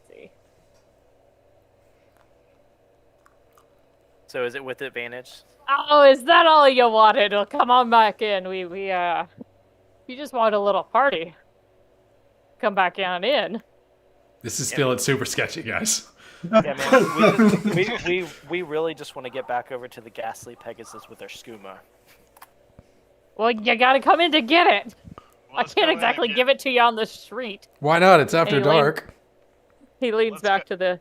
See. So is it with advantage? Oh, is that all you wanted? Well, come on back in. You just wanted a little party. Come back on in. This is feeling super sketchy, guys. Yeah, man. We really just want to get back over to the Ghastly Pegasus with our skooma. Well, you gotta come in to get it. Let's I go can't in exactly and give it to you on the street. Why not? It's after Hey, Lane. dark. He leans Let's back to the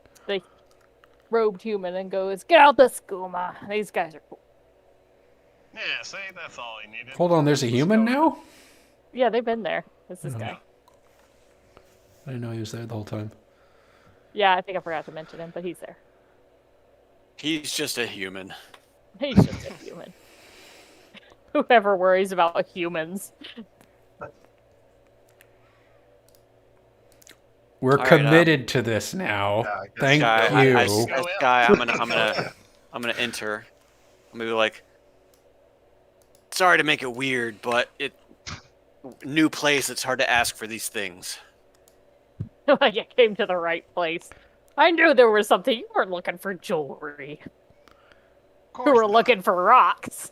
robed human and goes, "Get out the skooma. These guys are cool." Yeah, see, that's all he needed. Hold on, there's a human now? Yeah, they've been there. It's this guy. I didn't know he was there the whole time. Yeah, I think I forgot to mention him, but he's there. He's just a human. He's just a human. Whoever worries about humans. We're All right, committed to this now. I guess Thank Guy, you. Guy, I'm gonna enter. I'm gonna be like, sorry to make it weird, but new place. It's hard to ask for these things. Like, you came to the right place. I knew there was something. You weren't looking for jewelry. You were looking for rocks.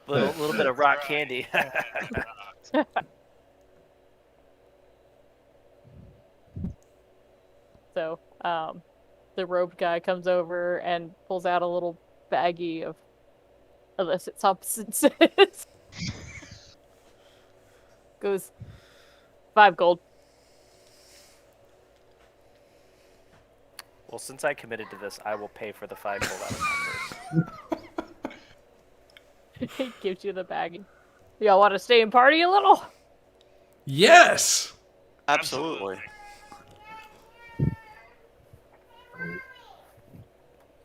Little bit of rock candy. So, the robed guy comes over and pulls out a little baggie of illicit substances. Goes, 5 gold. Well, since I committed to this, I will pay for the 5 gold out of my purse. He gives you the baggie. Y'all want to stay and party a little? Yes! Absolutely.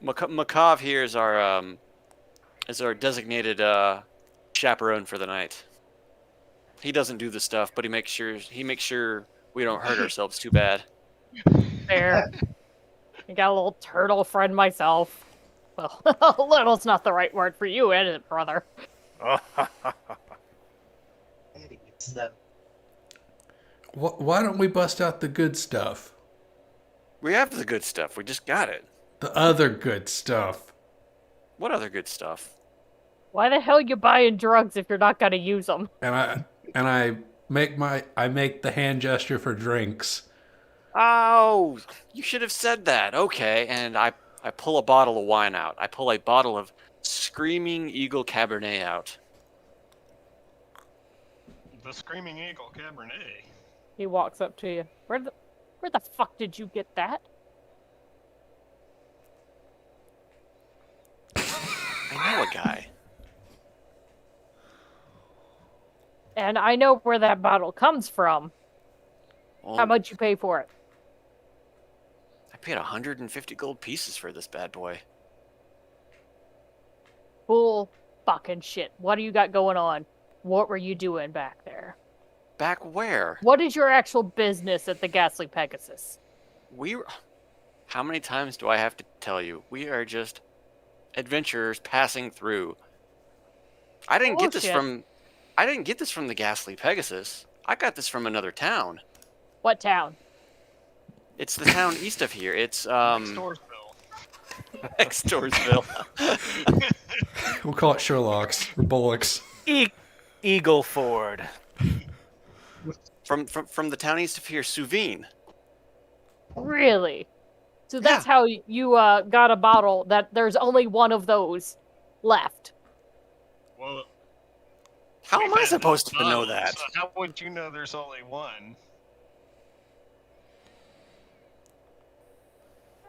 Makov here is our designated chaperone for the night. He doesn't do the stuff, but he makes sure we don't hurt ourselves too bad. There. I got a little turtle friend myself. Well, little's not the right word for you, is it, brother? Why don't we bust out the good stuff? We have the good stuff. We just got it. The other good stuff. What other good stuff? Why the hell you buying drugs if you're not gonna use them? And I make the hand gesture for drinks. Oh, you should have said that. Okay, and I pull a bottle of wine out. I pull a bottle of Screaming Eagle Cabernet out. The Screaming Eagle Cabernet. He walks up to you. Where the fuck did you get that? I know a guy. And I know where that bottle comes from. Well, How much you pay for it? I paid 150 gold pieces for this bad boy. Bull fucking shit. What do you got going on? What were you doing back there? Back where? What is your actual business at the Ghastly Pegasus? How many times do I have to tell you? We are just adventurers passing through. I didn't get this Bullshit. from. I didn't get this from the Ghastly Pegasus. I got this from another town. What town? It's the town east of here. It's Storesville. Extorsville. We'll call it Sherlock's or Bullock's. Eagle Ford. From the town east of here, Souvine. Really? So that's how you got a bottle that there's only one of those left. Well, How we've am I had supposed to know bottles, that? so how would you know there's only one?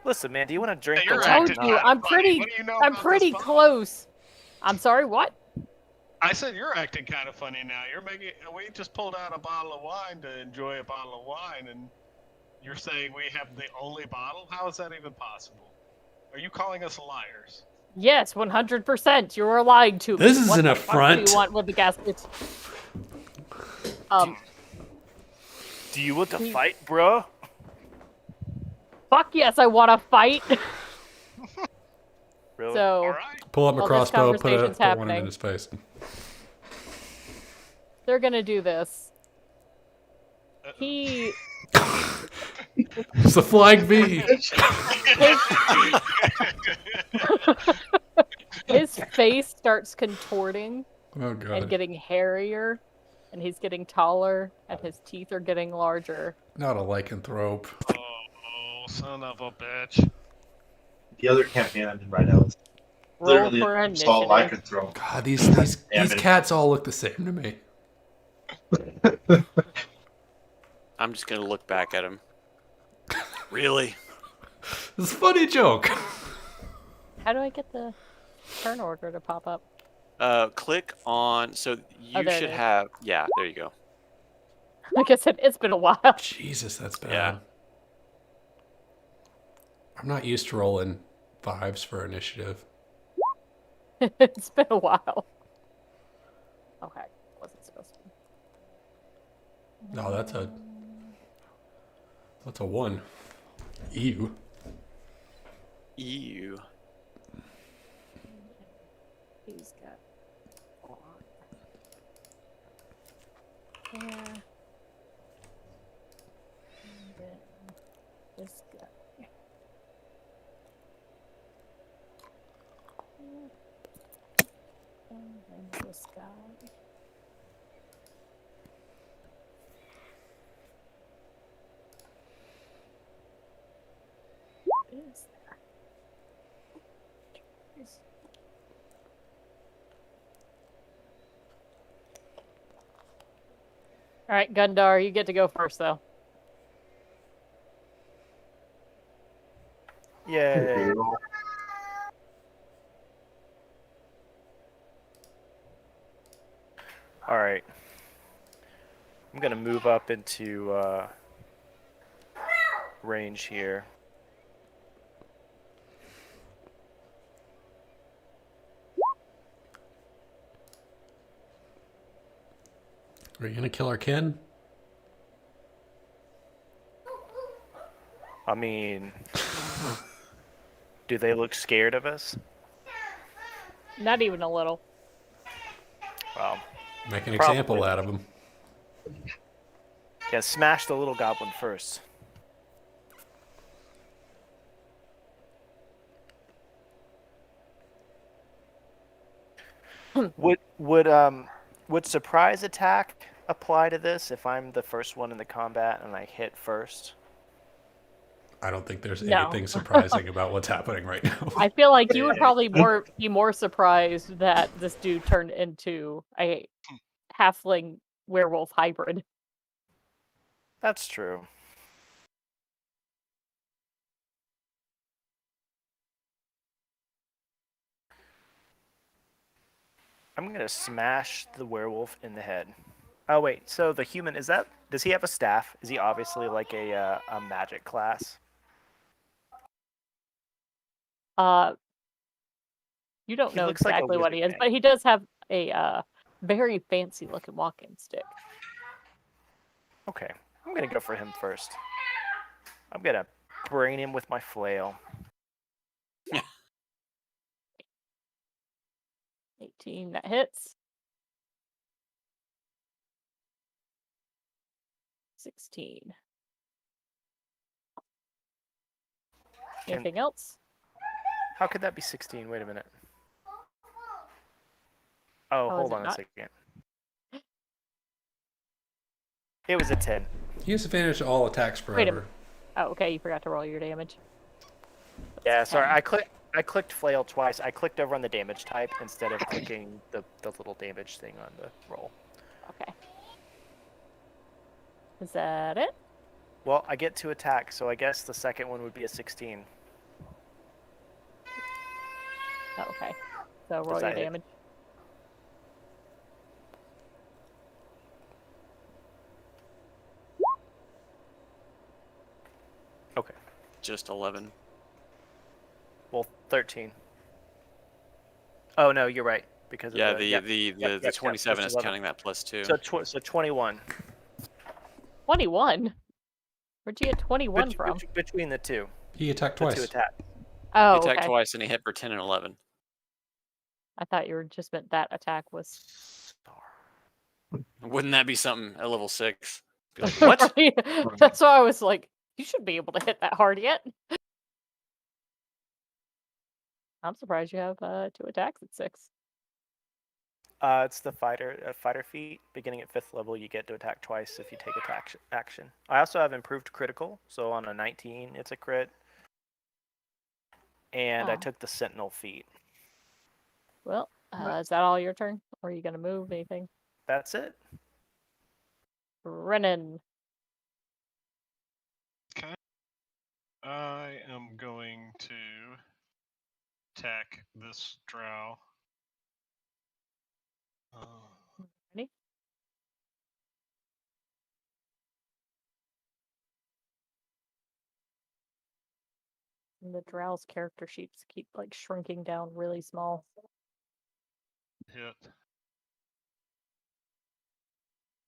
Listen, man, do you want to drink You're the I wine? told acting you, kinda I'm funny. pretty, What do you know I'm about pretty this bottle? close. I'm sorry, what? I said you're acting kind of funny now. We just pulled out a bottle of wine to enjoy a bottle of wine, and you're saying we have the only bottle? How is that even possible? Are you calling us liars? Yes, 100%. You were lying to me. This is What an the fuck affront. do you want with the gaskets? Do you want to fight, bro? Fuck yes, I want to fight. Really? So, All right. Pull up my While this crossbow, put conversation's one happening. in his face. they're gonna do this. He, It's the flying V. his face starts contorting Oh and god. getting hairier, and he's getting taller, and his teeth are getting larger. Not a lycanthrope. Oh, son of a bitch. The other campaign I'm in right now is Roll literally for a small initiative. lycanthrope. God, these Damn it. cats all look the same to me. I'm just gonna look back at him. Really? It's a funny joke. How do I get the turn order to pop up? Click on. So you there it should is. have. Yeah, there you go. Like I said, it's been a while. Jesus, that's bad. Yeah. I'm not used to rolling 5s for initiative. It's been a while. Okay, wasn't supposed to. No, that's a 1. Ew. Ew. He's got there. And then this guy. And then this guy. What is there? Jeez. All right, Gundar, you get to go first, though. Yay. All right. I'm gonna move up into range here. Are you gonna kill our kid? I mean, do they look scared of us? Not even a little. Well, Make an Probably. example out of him. yeah, smash the little goblin first. Would surprise attack apply to this if I'm the first one in the combat and I hit first? I don't think there's No. anything surprising about what's happening right now. I feel like you would probably be more surprised that this dude turned into a halfling werewolf hybrid. That's true. I'm gonna smash the werewolf in the head. Oh wait, so the human does he have a staff? Is he obviously like a magic class? You don't He know looks like a exactly what he is, wizard but he does have a very fancy looking walking stick. Okay, I'm gonna go for him first. I'm gonna brain him with my flail. 18, that hits. 16. Can- Anything else? How could that be 16? Wait a minute. Oh, How is hold it on a not? second. It was a 10. He has advantage to all attacks Wait a forever. minute. Oh, okay. You forgot to roll your damage. Yeah, sorry. 10. I clicked flail twice. I clicked over on the damage type instead of clicking the little damage thing on the roll. Okay. Is that it? Well, I get 2 attacks, so I guess the second one would be a 16. Oh, okay. So roll Does your that hit? damage. Okay. Just 11. Well, 13. Oh no, you're right. Because of Yeah, the, the yep, the yep, the, yep, the 27 yep, is just 11. counting that plus 2. So 21 21? Where'd you get 21 from? between the two. He attacked The 2 twice. attacks. Oh, He attacked okay. twice and he hit for 10 and 11. I thought you were just meant that attack was. Wouldn't that be something at level 6? Be like, what? Right? That's why I was like, you should be able to hit that hard yet. I'm surprised you have 2 attacks at 6. It's the fighter feat. Beginning at 5th level, you get to attack twice if you take action. I also have improved critical, so on a 19, it's a crit. And I Oh. took the sentinel feat. Well, is that all your turn? Or are you going to move anything? That's it. Renan. Okay. I am going to attack this drow. Ready? And the Drow's character sheets keep like shrinking down really small. Hit.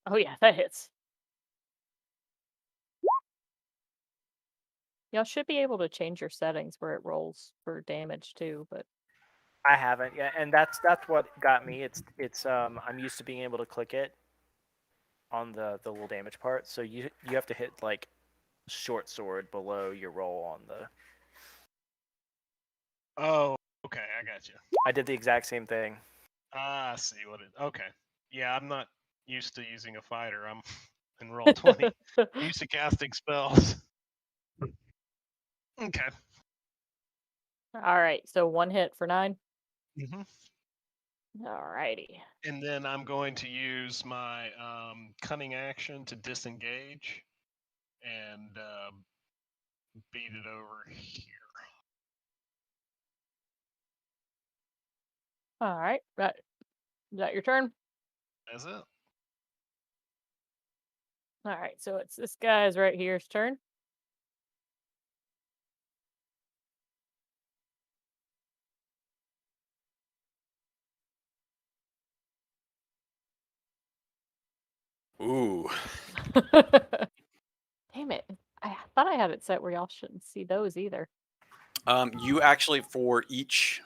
Oh yeah, that hits. Y'all should be able to change your settings where it rolls for damage too, but I haven't yet, and that's what got me. It's I'm used to being able to click it on the little damage part, so you have to hit like short sword below your roll on the. Oh, okay, I got you. I did the exact same thing. I see what it. Okay, yeah, I'm not used to using a fighter. I'm in roll 20. I'm used to casting spells. Okay. all right. So 1 hit for 9. hmm Alrighty. And then I'm going to use my cunning action to disengage and beat it over here. All right. Is that your turn? That's it. All right. So it's this guy's right here's turn. Ooh. Damn it. I thought I had it set where y'all shouldn't see those either. You actually, for each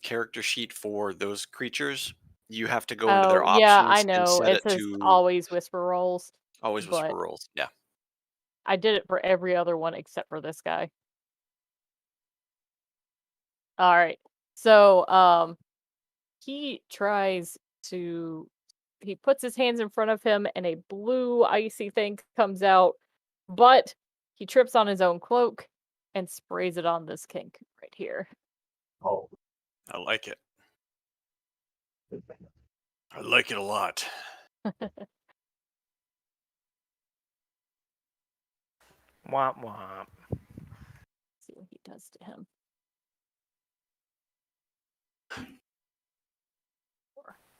character sheet for those creatures, you have to go into their Oh, options yeah, I and know. set It it says to always whisper rolls, always whisper but rolls. Yeah. I did it for every other one except for this guy. All right. So, he tries to he puts his hands in front of him and a blue icy thing comes out, but he trips on his own cloak and sprays it on this kink right here. Oh, I like it. I like it a lot. Womp womp. See what he does to him.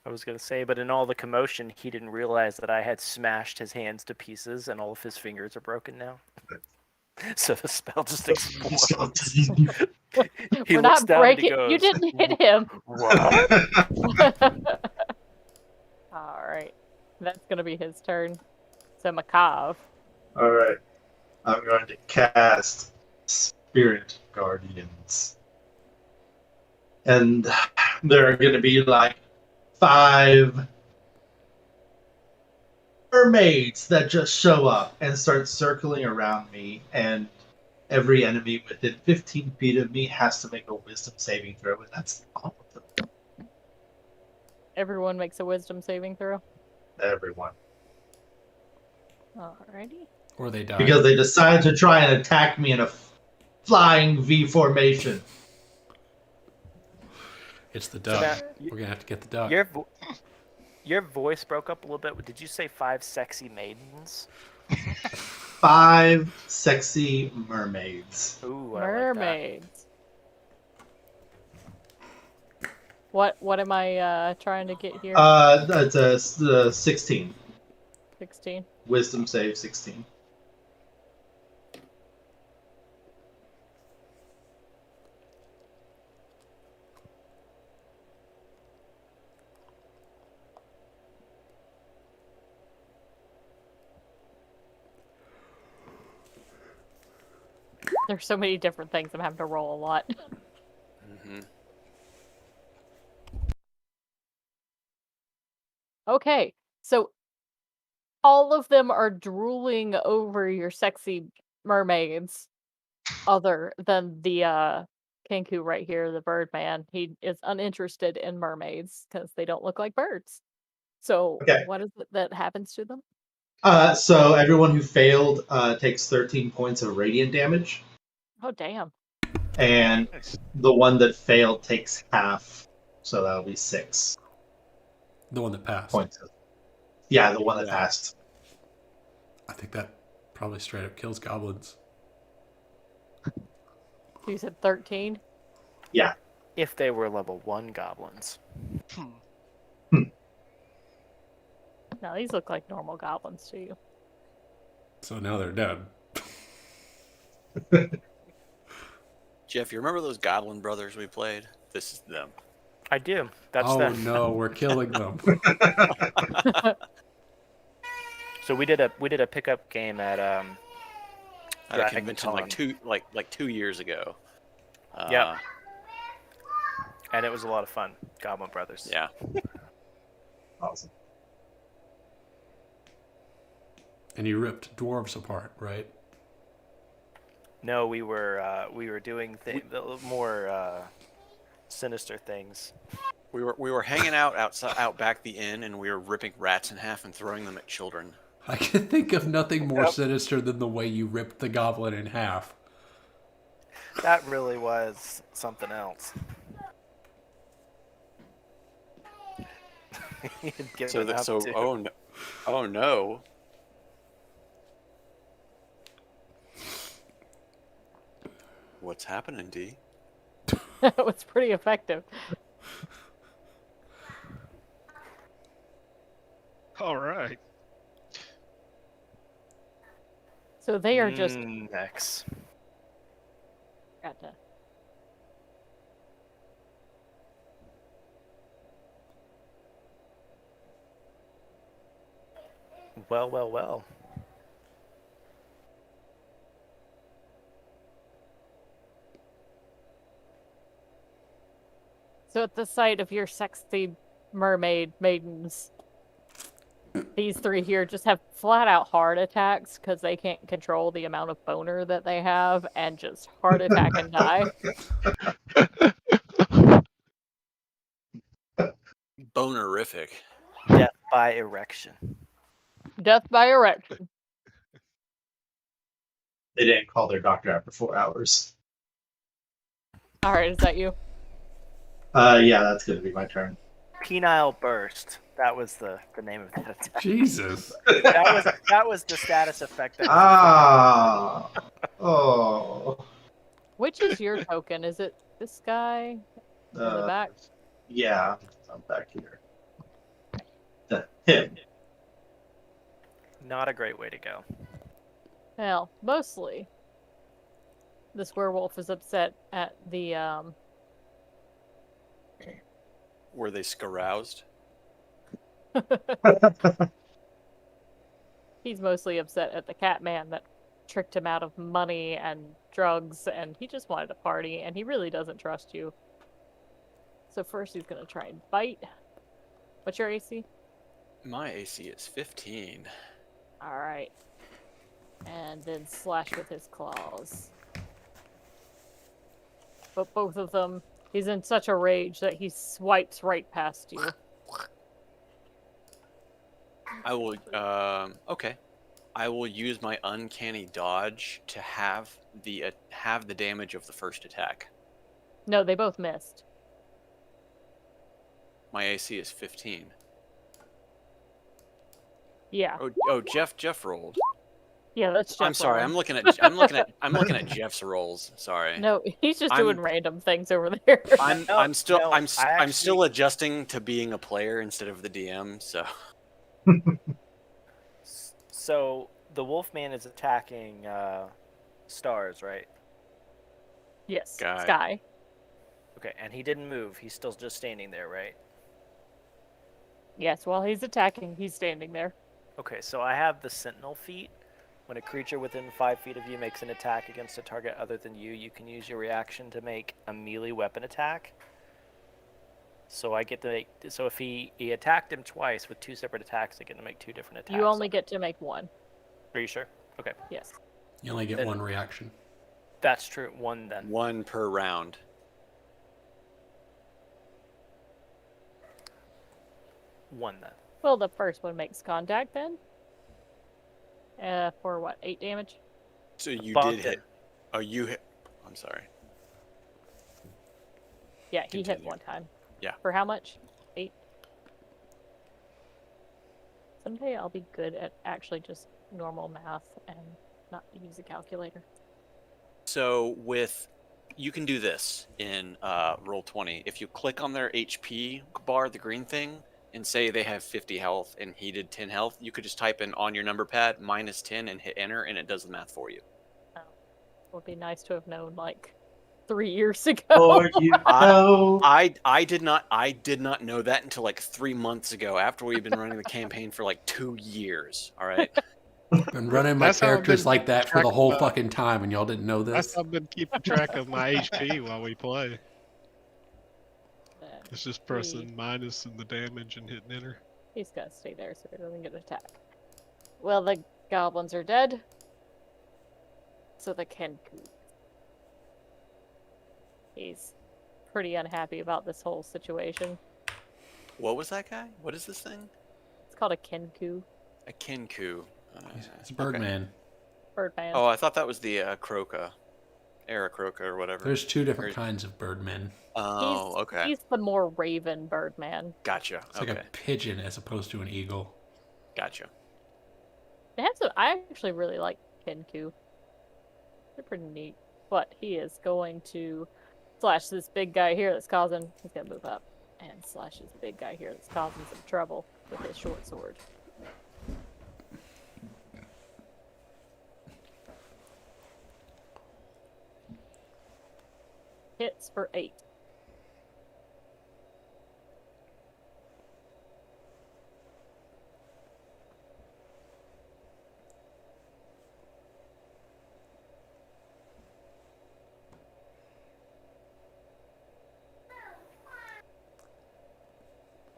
I was gonna say, but in all the commotion, he didn't realize that I had smashed his hands to pieces, and all of his fingers are broken now. So the spell just explodes. He We're looks not down and he breaking. You goes, didn't hit him. "What?" All right, that's gonna be his turn. So Macav. all right. I'm going to cast Spirit Guardians, and there are going to be like 5 mermaids that just show up and start circling around me, and every enemy within 15 feet of me has to make a wisdom saving throw, and that's all of them. Everyone makes a wisdom saving throw. Everyone. Alrighty. Or they die. Because they decide to try and attack me in a flying V formation. It's the So duck. now, We're gonna have to get the duck. your voice broke up a little bit. Did you say 5 sexy maidens? 5 sexy mermaids. Ooh, I like that. Mermaids. What am I trying to get here? That's a 16. 16. Wisdom save 16. There's so many different things I'm having to roll a lot. Hmm. Okay, so all of them are drooling over your sexy mermaids, other than the Kenku right here, the bird man. He is uninterested in mermaids because they don't look like birds. So Okay. what is it that happens to them? So everyone who failed takes 13 points of radiant damage, Oh damn. and Nice. the one that failed takes half, so that'll be 6 The one that passed. points. Yeah, the one that Yeah. passed. I think that probably straight up kills goblins. You said 13? If they were level 1 goblins. No, these look like normal goblins to you. So now they're dead. Jeff, you remember those Goblin Brothers we played? This is them. I do. That's Oh them. no, we're killing them. So we did a pickup game at At a Dragon convention like Con. 2 years ago. Yep. And it was a lot of fun. Goblin Brothers. Yeah. Awesome. And you ripped dwarves apart, right? No, we were doing more sinister things. We were hanging out back the inn, and we were ripping rats in half and throwing them at children. I can think of nothing more sinister than the way you ripped the goblin in half. That really was something else. Oh no. What's happening, D? It was pretty effective. All right. So they are just next. gotcha. Well. So at the sight of your sexy mermaid maidens, these three here just have flat out heart attacks because they can't control the amount of boner that they have and just heart attack and die. Bonerific. Death by erection. Death by erection. They didn't call their doctor after 4 hours. Alright, is that you? Yeah, that's going to be my turn. Penile burst. That was the name of that attack. Jesus. That was the status effect. That was Ah. Oh. Which is your token? Is it this guy in the back? Yeah, I'm back here. Him. not a great way to go. Well, mostly this werewolf is upset at the Were they scaroused? he's mostly upset at the cat man that tricked him out of money and drugs, and he just wanted to party, and he really doesn't trust you. So first he's gonna try and bite. What's your AC? My AC is 15. All right. And then slash with his claws. But both of them, he's in such a rage that he swipes right past you. I will. Okay. I will use my uncanny dodge to have the damage of the first attack. No, they both missed. My AC is 15. Yeah. Oh, Jeff rolled. Yeah, that's Jeff I'm sorry. rolling. I'm looking at Jeff's rolls. Sorry. No, he's just I'm- doing random things over there. I'm still no, I'm I still actually- adjusting to being a player instead of the DM. So So the Wolfman is attacking Stars, right? Yes, Sky. Sky. Okay, and he didn't move. He's still just standing there, right? Yes, while he's attacking, he's standing there. Okay, so I have the Sentinel feat. When a creature within 5 feet of you makes an attack against a target other than you, you can use your reaction to make a melee weapon attack. So I get to make. So if he attacked him twice with 2 separate attacks, I get to make 2 different attacks. You only get to make one. Are you sure? Okay, Yes. You only get Then- one reaction. that's true. 1 then. 1 per round. One then. Well, the first one makes contact then. For what, 8 damage? So you Bumped did hit. it. Oh, you hit. I'm sorry. Yeah, he hit Continue. one time. Yeah. For how much? 8? Someday I'll be good at actually just normal math and not use a calculator. So you can do this in Roll20. If you click on their HP bar, the green thing, and say they have 50 health and he did 10 health, you could just type in on your number pad -10 and hit enter, and it does the math for you. Would be nice to have known like 3 years ago. Or you know. I did not know that until like 3 months ago, after we've been running the campaign for like 2 years. All right. Been running my That's how I've characters been like that for the track- whole fucking time, and y'all didn't know That's this. how I've been keeping track of my HP while we play. Then It's just pressing minus and the damage and hitting enter. he's gotta stay there so he doesn't get attacked. Well, the goblins are dead. So the Kenku. He's pretty unhappy about this whole situation. What was that guy? What is this thing? It's called a Kenku. A Kinku. It's Birdman. Birdman. Oh, I thought that was the Croca. Aarakocra or whatever. There's 2 different Or- kinds of Birdmen. Oh, okay. He's the more raven Birdman. Gotcha. It's like Okay. a pigeon as opposed to an eagle. Gotcha. It has some, I actually really like Kenku. They're pretty neat. But he is going to slash this big guy here that's causing... He's going to move up. And slash this big guy here that's causing some trouble with his short sword. Hits for 8.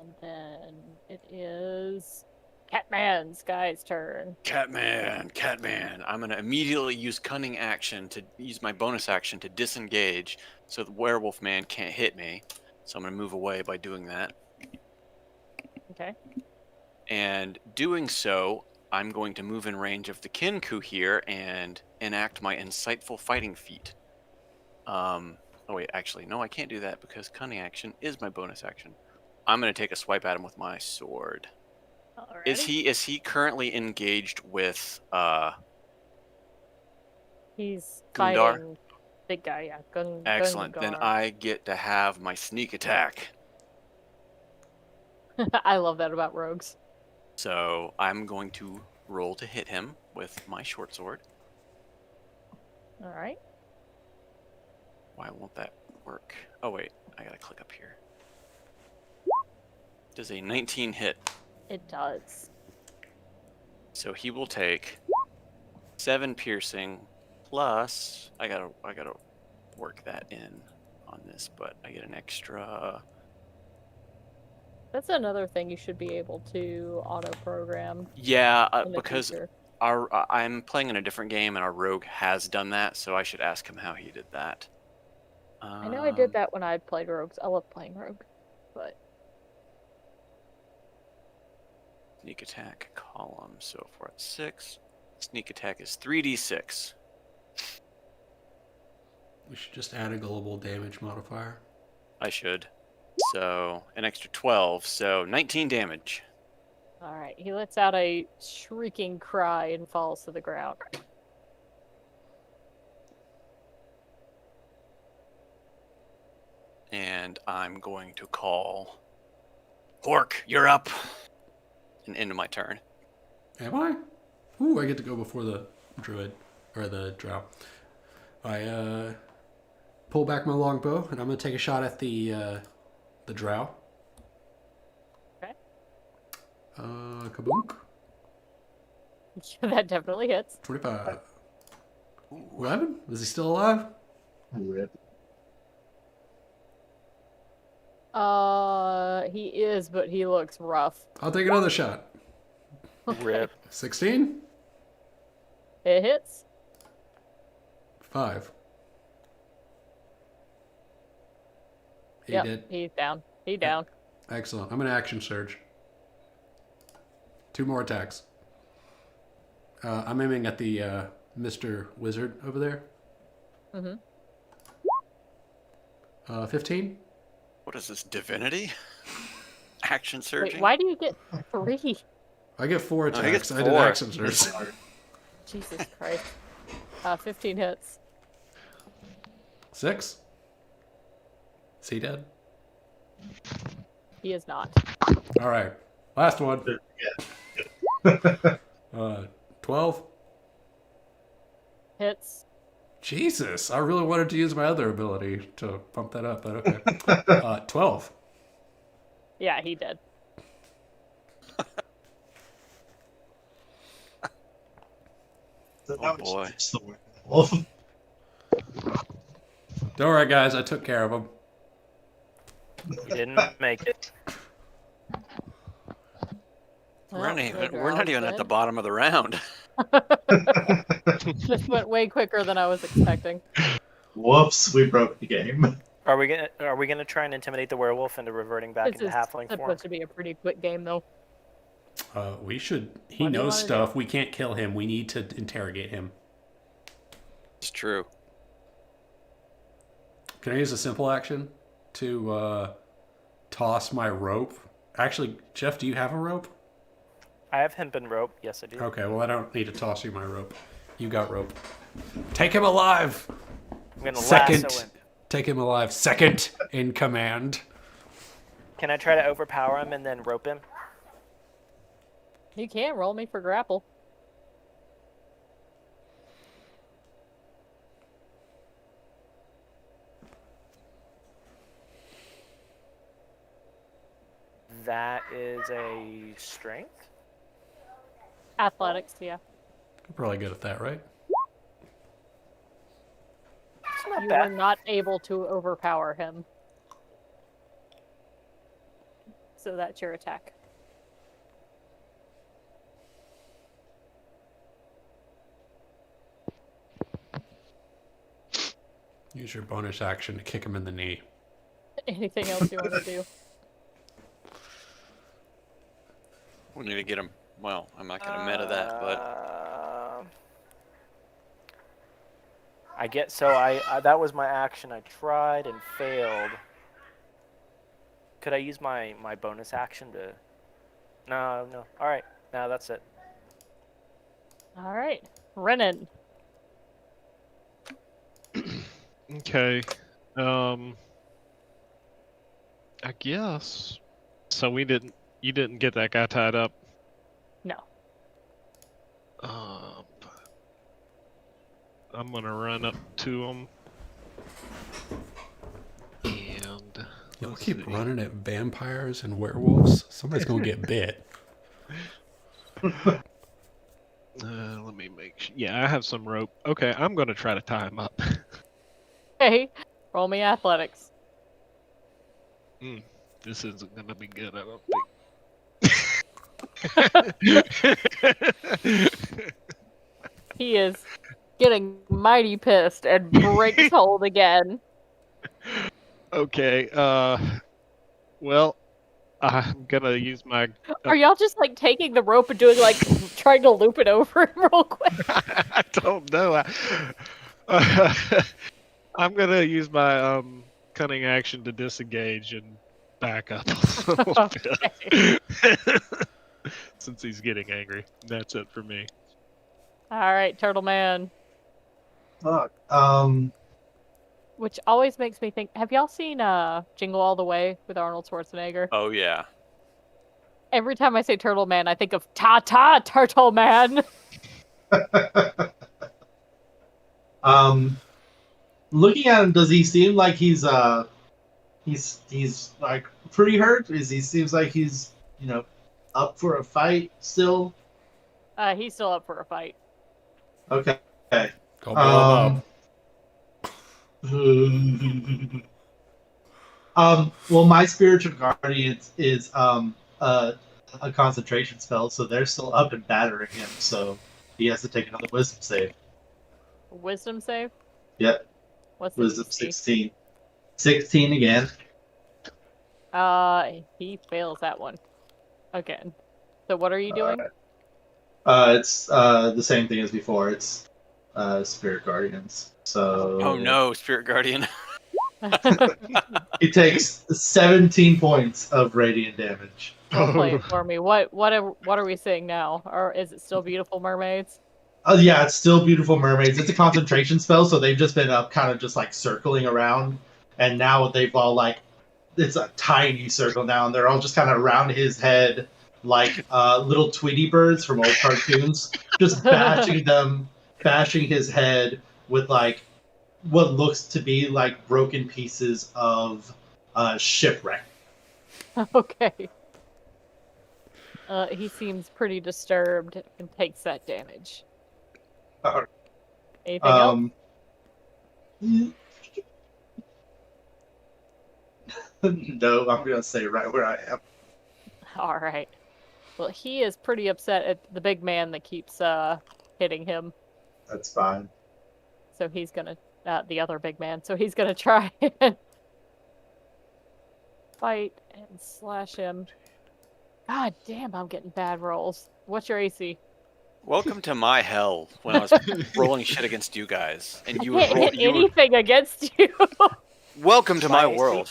And then it is Catman's guy's turn. Catman. I'm gonna immediately use cunning action to use my bonus action to disengage, so the werewolf man can't hit me. So I'm gonna move away by doing that. Okay. And doing so, I'm going to move in range of the Kinku here and enact my insightful fighting feat. Oh wait, actually, no, I can't do that because cunning action is my bonus action. I'm gonna take a swipe at him with my sword. Alrighty. Is he currently engaged with He's Gundar? fighting big guy, yeah. excellent. Then Gungar. I get to have my sneak attack. I love that about rogues. So I'm going to roll to hit him with my short sword. Alright. Why won't that work? Oh wait, I gotta click up here. Does a 19 hit? It does. So he will take 7 piercing plus I gotta work that in on this, but I get an extra That's another thing you should be able to auto-program Yeah, in the because future. I'm playing in a different game, and our rogue has done that, so I should ask him how he did that. I know I did that when I played rogues. I love playing rogue, but Sneak attack column. So if we're at 6, sneak attack is 3d6. We should just add a global damage modifier. I should. So an extra 12, so 19 damage. all right. He lets out a shrieking cry and falls to the ground. And I'm going to call Hork, you're up. And end my turn. Am I? Ooh, I get to go before the druid or the drow. I pull back my longbow and I'm gonna take a shot at the drow. Okay. Kaboom. That definitely hits. 25. 11? Is he still alive? Rip. He is, but he looks rough. I'll take another shot. Rip. 16? It hits. 5. He Yep, did. he's down. He down. Excellent. I'm gonna action surge. 2 more attacks. I'm aiming at the Mr. Wizard over there. Mm-hmm. 15? What is this, divinity? Action surging? Wait, why do you get 3? I get 4 Oh, he gets attacks. I did 4. action surge. Jesus Christ. 15 hits. 6? Is he dead? He is not. All right. Last one. 12? Hits. Jesus. I really wanted to use my other ability to pump that up, but okay. 12. Yeah, he did. So Oh, that was boy. just the werewolf. Don't worry, guys. I took care of him. You didn't make it. We're Well, not even at the bottom of the round. This went way quicker than I was expecting. Whoops, we broke the game. Are we gonna try and intimidate the werewolf into reverting back This into is halfling form? supposed to be a pretty quick game, though. We should. He What do you knows wanna stuff. We can't kill him. We need to interrogate him. It's true. Can I use a simple action to toss my rope? Actually, Jeff, do you have a rope? I have hempen rope. Yes, I do. Okay, well, I don't need to toss you my rope. You got rope. Take him alive! I'm gonna Second. lasso him. Take him alive. Second in command. Can I try to overpower him and then rope him? You can roll me for grapple. That is a strength. Athletics, yeah. You're probably good at that, right? It's not You are bad. not able to overpower him. So that's your attack. Use your bonus action to kick him in the knee. Anything else you want to do? We need to get him. Well, I'm not going to meta that, but I get so I that was my action. I tried and failed. Could I use my bonus action to? No. All right. No, that's it. All right. Renan. Okay. I guess. So you didn't get that guy tied up. No. I'm gonna run up to him. And Y'all let's keep see. running at vampires and werewolves. Somebody's gonna get bit. Let me make sure. Yeah, I have some rope. Okay, I'm gonna try to tie him up. Okay. Roll me athletics. This isn't gonna be good. I don't think. He is getting mighty pissed and breaks hold again. Okay. Well, I'm gonna use my. Are y'all just like taking the rope and doing like trying to loop it over him real quick? I don't know. I'm gonna use my cunning action to disengage and back up a little bit. Since he's getting angry. That's it for me. All right, Turtle Man. Fuck. Which always makes me think. Have y'all seen Jingle All the Way with Arnold Schwarzenegger? Oh yeah. Every time I say Turtle Man, I think of Ta Ta Turtle Man. Looking at him, does he seem like he's like pretty hurt? He seems like he's up for a fight still? He's still up for a fight. Okay. Don't blow him up. Well, my spiritual guardian is a concentration spell, so they're still up and battering him. So he has to take another wisdom save. Wisdom save? Yep, What's the wisdom DC? 16. 16 again. He fails that one. Again. So what are you doing? It's the same thing as before. It's spirit guardians. So Oh no, Spirit Guardian. he takes 17 points of radiant damage. Don't play it for me. What are we seeing now? Or is it still Beautiful Mermaids? Yeah, it's still Beautiful Mermaids. It's a concentration spell, so they've just been up kind of just like circling around. And now they've all like, it's a tiny circle now, and they're all just kind of around his head like little Tweety birds from old cartoons, just bashing his head with like what looks to be like broken pieces of shipwreck. Okay. He seems pretty disturbed and takes that damage. Alright. Anything else? No, I'm gonna stay right where I am. All right. Well, he is pretty upset at the big man that keeps hitting him. That's fine. So he's gonna the other big man. So he's gonna try and fight and slash him. God damn, I'm getting bad rolls. What's your AC? Welcome to my hell when I was rolling shit against you guys, and you I would can't roll. hit anything against you. Welcome to My my AC? world.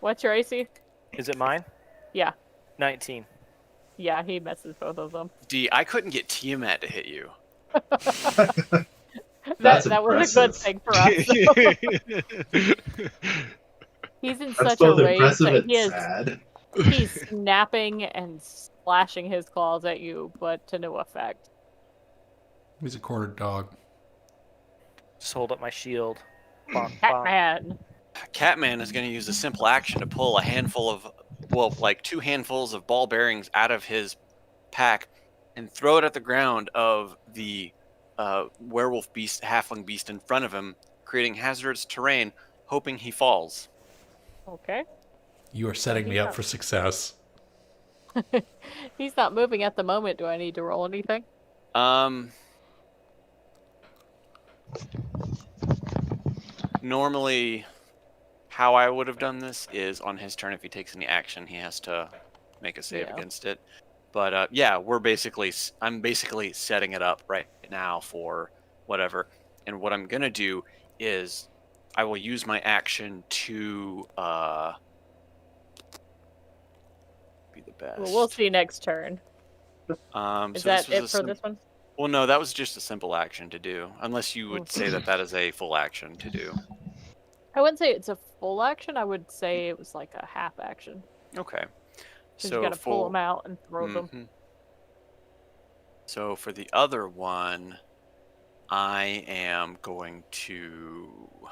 What's your AC? Is it mine? Yeah. 19. Yeah, he messes both of them. D, I couldn't get Tiamat to hit you. That's that was a good impressive. thing for us. Though. He's in That's such a both rage impressive that and sad. he's snapping and slashing his claws at you, but to no effect. He's a cornered dog. Just hold up my shield. Bonk, bonk. Catman. Catman is going to use a simple action to pull a handful of, well, like 2 handfuls of ball bearings out of his pack and throw it at the ground of the werewolf beast, halfling beast in front of him, creating hazardous terrain, hoping he falls. Okay. You are setting me up for success. He's not moving at the moment. Do I need to roll anything? Normally, how I would have done this is on his turn, if he takes any action, he has to make a save Yeah. against it. But yeah, I'm basically setting it up right now for whatever. And what I'm gonna do is I will use my action to be the best. Well, we'll see next turn. So Is this that was it a for this one? Well, no, that was just a simple action to do. Unless you would say that is a full action to do. I wouldn't say it's a full action. I would say it was like a half action. Okay. Because So you gotta pull for them out and throw them. Mhm. So for the other one, I am going to.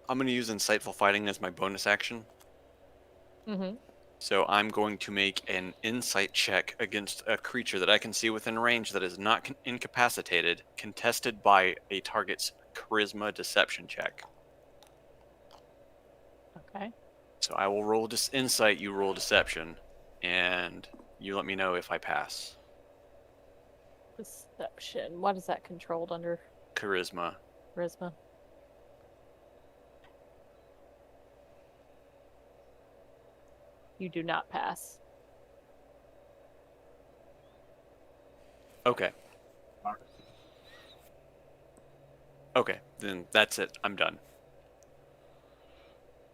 I'm going to use Insightful Fighting as my bonus action. Mm-hmm. So I'm going to make an insight check against a creature that I can see within range that is not incapacitated, contested by a target's charisma deception check. Okay. So I will roll insight, you roll deception, and you let me know if I pass. Deception. What is that controlled under? Charisma. Charisma. You do not pass. Okay. Okay, then that's it. I'm done.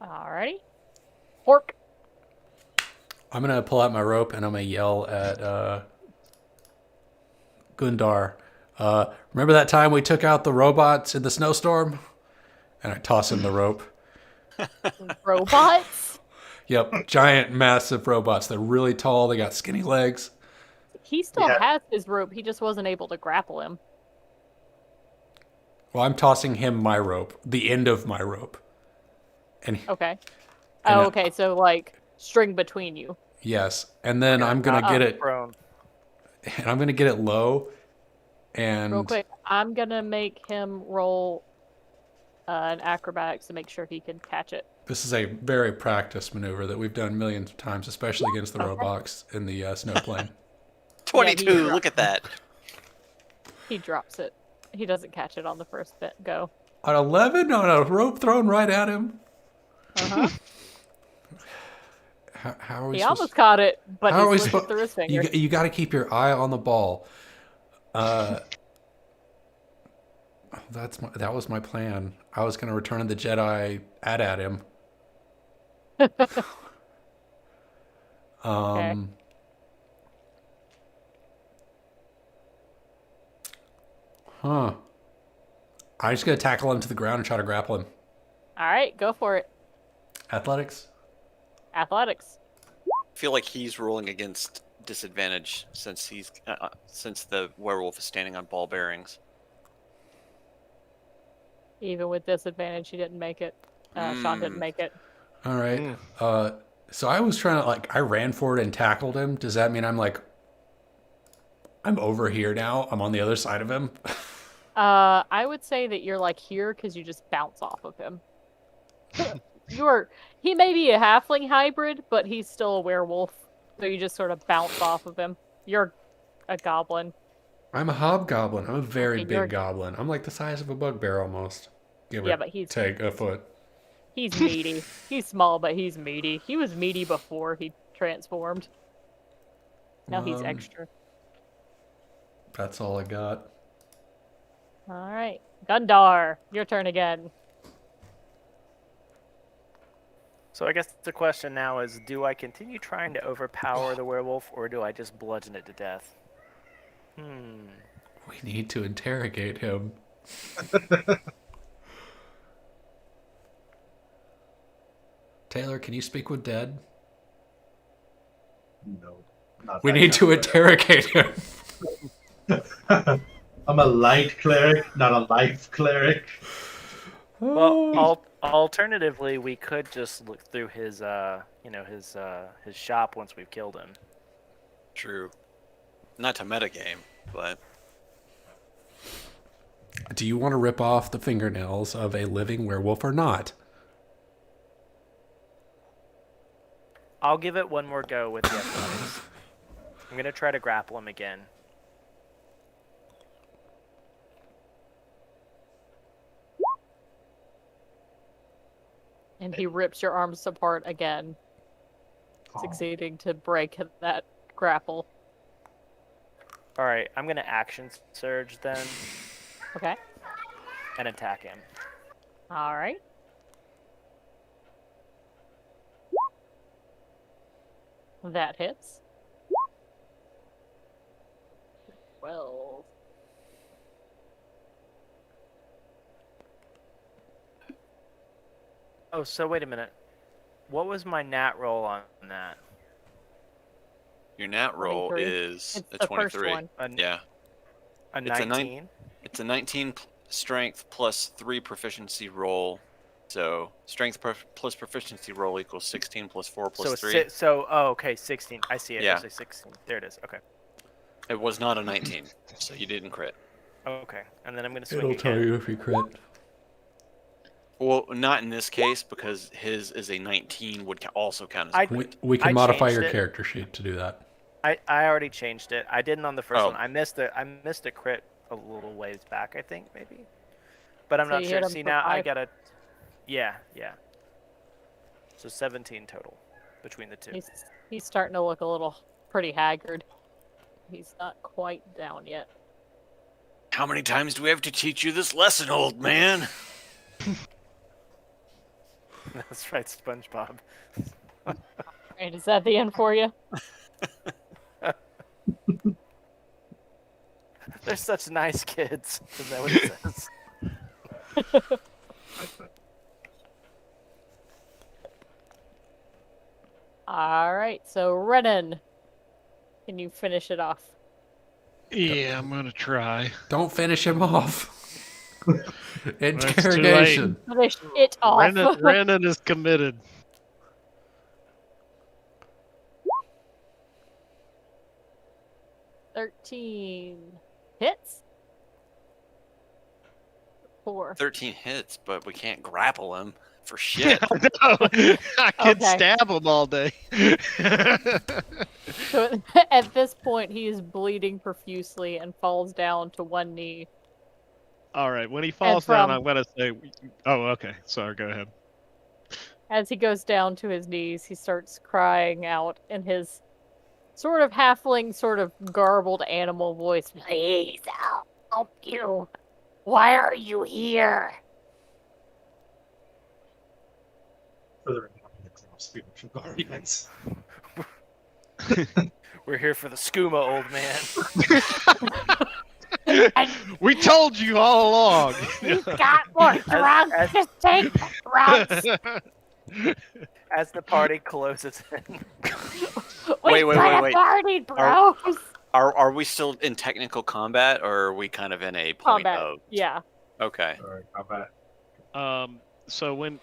Alrighty. Hork. I'm gonna pull out my rope and I'm gonna yell at Gundar. Remember that time we took out the robots in the snowstorm? And I toss him the rope. Robots? Yep, giant, massive robots. They're really tall. They got skinny legs. He still Yeah. has his rope. He just wasn't able to grapple him. Well, I'm tossing him my rope, the end of my rope. And Okay. And, Oh, okay. So, like, string between you. yes, and then I'm gonna Not get it, prone. and I'm gonna get it low. And Real quick, I'm going to make him roll an acrobatics to make sure he can catch it. this is a very practiced maneuver that we've done millions of times, especially against the robots in the snowplane. 22, Yeah, look at that. He drops it. He doesn't catch it on the first bit go. An 11 on a rope thrown right at him. Uh-huh. How are we He supposed almost caught it, but How are we he slipped supposed? it through his finger. You got to keep your eye on the ball. That was my plan. I was gonna return of the Jedi at him. Okay. Huh. I'm just gonna tackle him to the ground and try to grapple him. All right, go for it. Athletics. Athletics. I feel like he's rolling against disadvantage since since the werewolf is standing on ball bearings. Even with disadvantage, he didn't make it. Sean didn't make it. All right. So I was trying to I ran forward and tackled him. Does that mean I'm over here now? I'm on the other side of him. I would say that you're like here because you just bounce off of him. He may be a halfling hybrid, but he's still a werewolf. So you just sort of bounce off of him. You're a goblin. I'm a hobgoblin. I'm a very Okay, big you're- goblin. I'm like the size of a bugbear almost. Give Yeah, or but he's take a foot. meaty. He's small, but he's meaty. He was meaty before he transformed. Now he's extra. That's all I got. All right, Gundar, your turn again. So I guess the question now is, do I continue trying to overpower the werewolf, or do I just bludgeon it to death? We need to interrogate him. Taylor, can you speak with dead? No. not We that need to kind of interrogate him. cleric. I'm a light cleric, not a life cleric. Well, alternatively, we could just look through his, his shop once we've killed him. True. Not to metagame, but Do you want to rip off the fingernails of a living werewolf or not? I'll give it one more go with the athletics. I'm gonna try to grapple him again. And he rips your arms apart again, succeeding to break that grapple. All right, I'm gonna action surge then Okay. and attack him. All right. That hits. 12. Oh, so wait a minute. What was my nat roll on that? your nat roll 23. is It's a the 23. first one. Yeah. A It's a 19. It's a 19 strength plus 3 proficiency roll So strength plus proficiency roll equals 16 plus 4 So plus it's 3. oh, okay, 16. I see it. Yeah. Actually, 16. There it is. Okay. It was not a 19, so you didn't crit. Okay. And then I'm gonna swing It'll tell again. you if you crit. Well, not in this case because his is a 19 would also count as a I- crit. We can I modify changed your it. character sheet to do that. I already changed it. I didn't on the first Oh. one. I missed a crit a little ways back, I think maybe. But I'm So not you sure. hit him See for now I 5? gotta. Yeah. So 17 total between the two. He's starting to look a little pretty haggard. He's not quite down yet. How many times do we have to teach you this lesson, old man? That's right, SpongeBob. Right, is that the end for you? They're such nice kids. Is that what it says? All right, so Renan, can you finish it off? Yeah, I'm gonna try. Don't finish him off. It's too Interrogation. Finish it off. Renan is committed. 13 hits. 4. 13 hits, but we can't grapple him for shit. No, I can Okay. stab him all day. So at this point, he is bleeding profusely and falls down to one knee. All right, when he falls down, from- I'm gonna say, "Oh, okay. Sorry, go ahead." As he goes down to his knees, he starts crying out in his sort of halfling, sort of garbled animal voice. Please, I'll help you. Why are you here? For the remaining of spiritual guardians. We're here for the skooma, old man. We told you all along. He's got more drugs. as- Just take the drugs. As the party closes in. Wait, We wait, could have wait. partied, bros. Are we still in technical combat, or are we kind of in a point Combat. of? Yeah. Okay. Sorry, combat. So when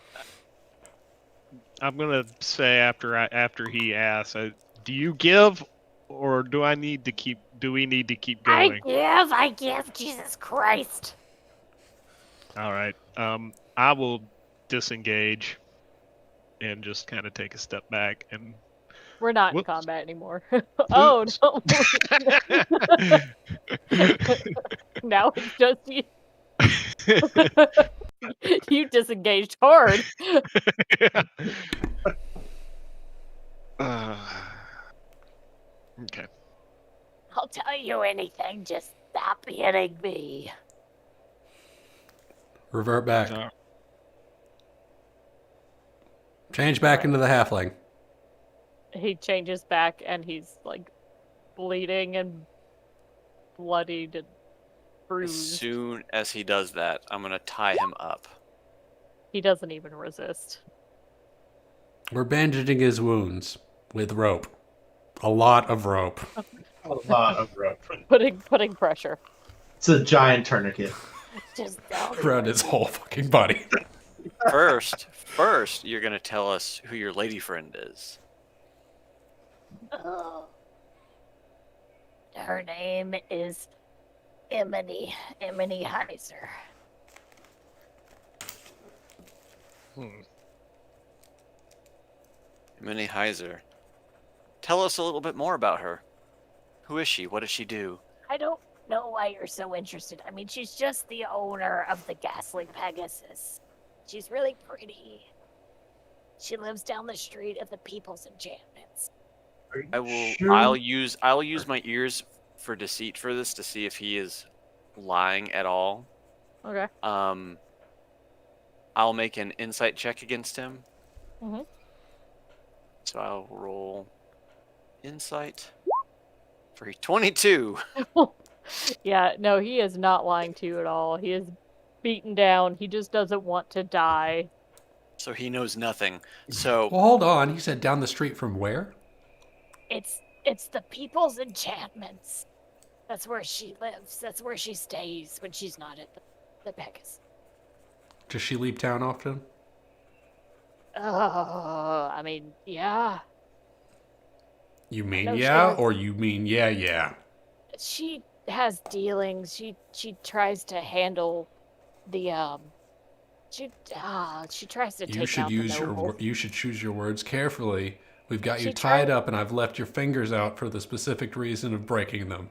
I'm gonna say after he asks, do you give, or do I need to keep? Do we need to keep going? I give, Jesus Christ. All right. I will disengage and just kind of take a step back and. We're not in Whoops. combat anymore. Oh, no. Now it's just you. You disengaged hard. Okay. I'll tell you anything, just stop hitting me. Revert back. Uh, Change back into the halfling. He changes back and he's like bleeding and bloodied and As bruised. soon as he does that, I'm gonna tie him up. He doesn't even resist. We're bandaging his wounds with rope. A lot of rope. A lot of rope. Putting pressure. It's a giant tourniquet. Just don't. Around his whole fucking body. First, you're gonna tell us who your lady friend is. Oh. Her name is Emily Heiser. Minnie Heiser. Tell us a little bit more about her. Who is she? What does she do? I don't know why you're so interested. I mean, she's just the owner of the Ghastly Pegasus. She's really pretty. She lives down the street of the People's Enchantments. Are you I will. sure? I'll use my ears for deceit for this to see if he is lying at all. Okay. I'll make an insight check against him. Mhm. So I'll roll insight for 22. Yeah, no, he is not lying to you at all. He is beaten down. He just doesn't want to die. So he knows nothing. So Well, hold on. He said down the street from where? It's the People's Enchantments. That's where she lives. That's where she stays when she's not at the Pegasus. Does she leave town often? I mean, yeah. You mean No, she yeah, has- or you mean yeah? She has dealings. She tries to handle the she tries to You take should out the use your noble. you should choose your words carefully. We've got you She tied tried- up, and I've left your fingers out for the specific reason of breaking them.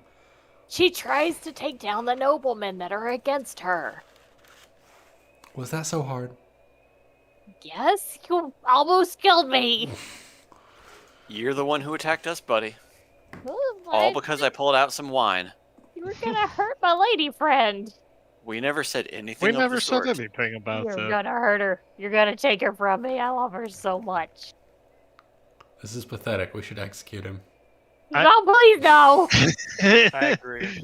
She tries to take down the noblemen that are against her. Was that so hard? Yes, you almost killed me. You're the one who attacked us, buddy. Oh, All my- because I pulled out some wine. You were gonna hurt my lady friend. We never said anything We of never the said sort. anything about You're that. gonna hurt her. You're gonna take her from me. I love her so much. This is pathetic. We should execute him. I- No, please no. I agree.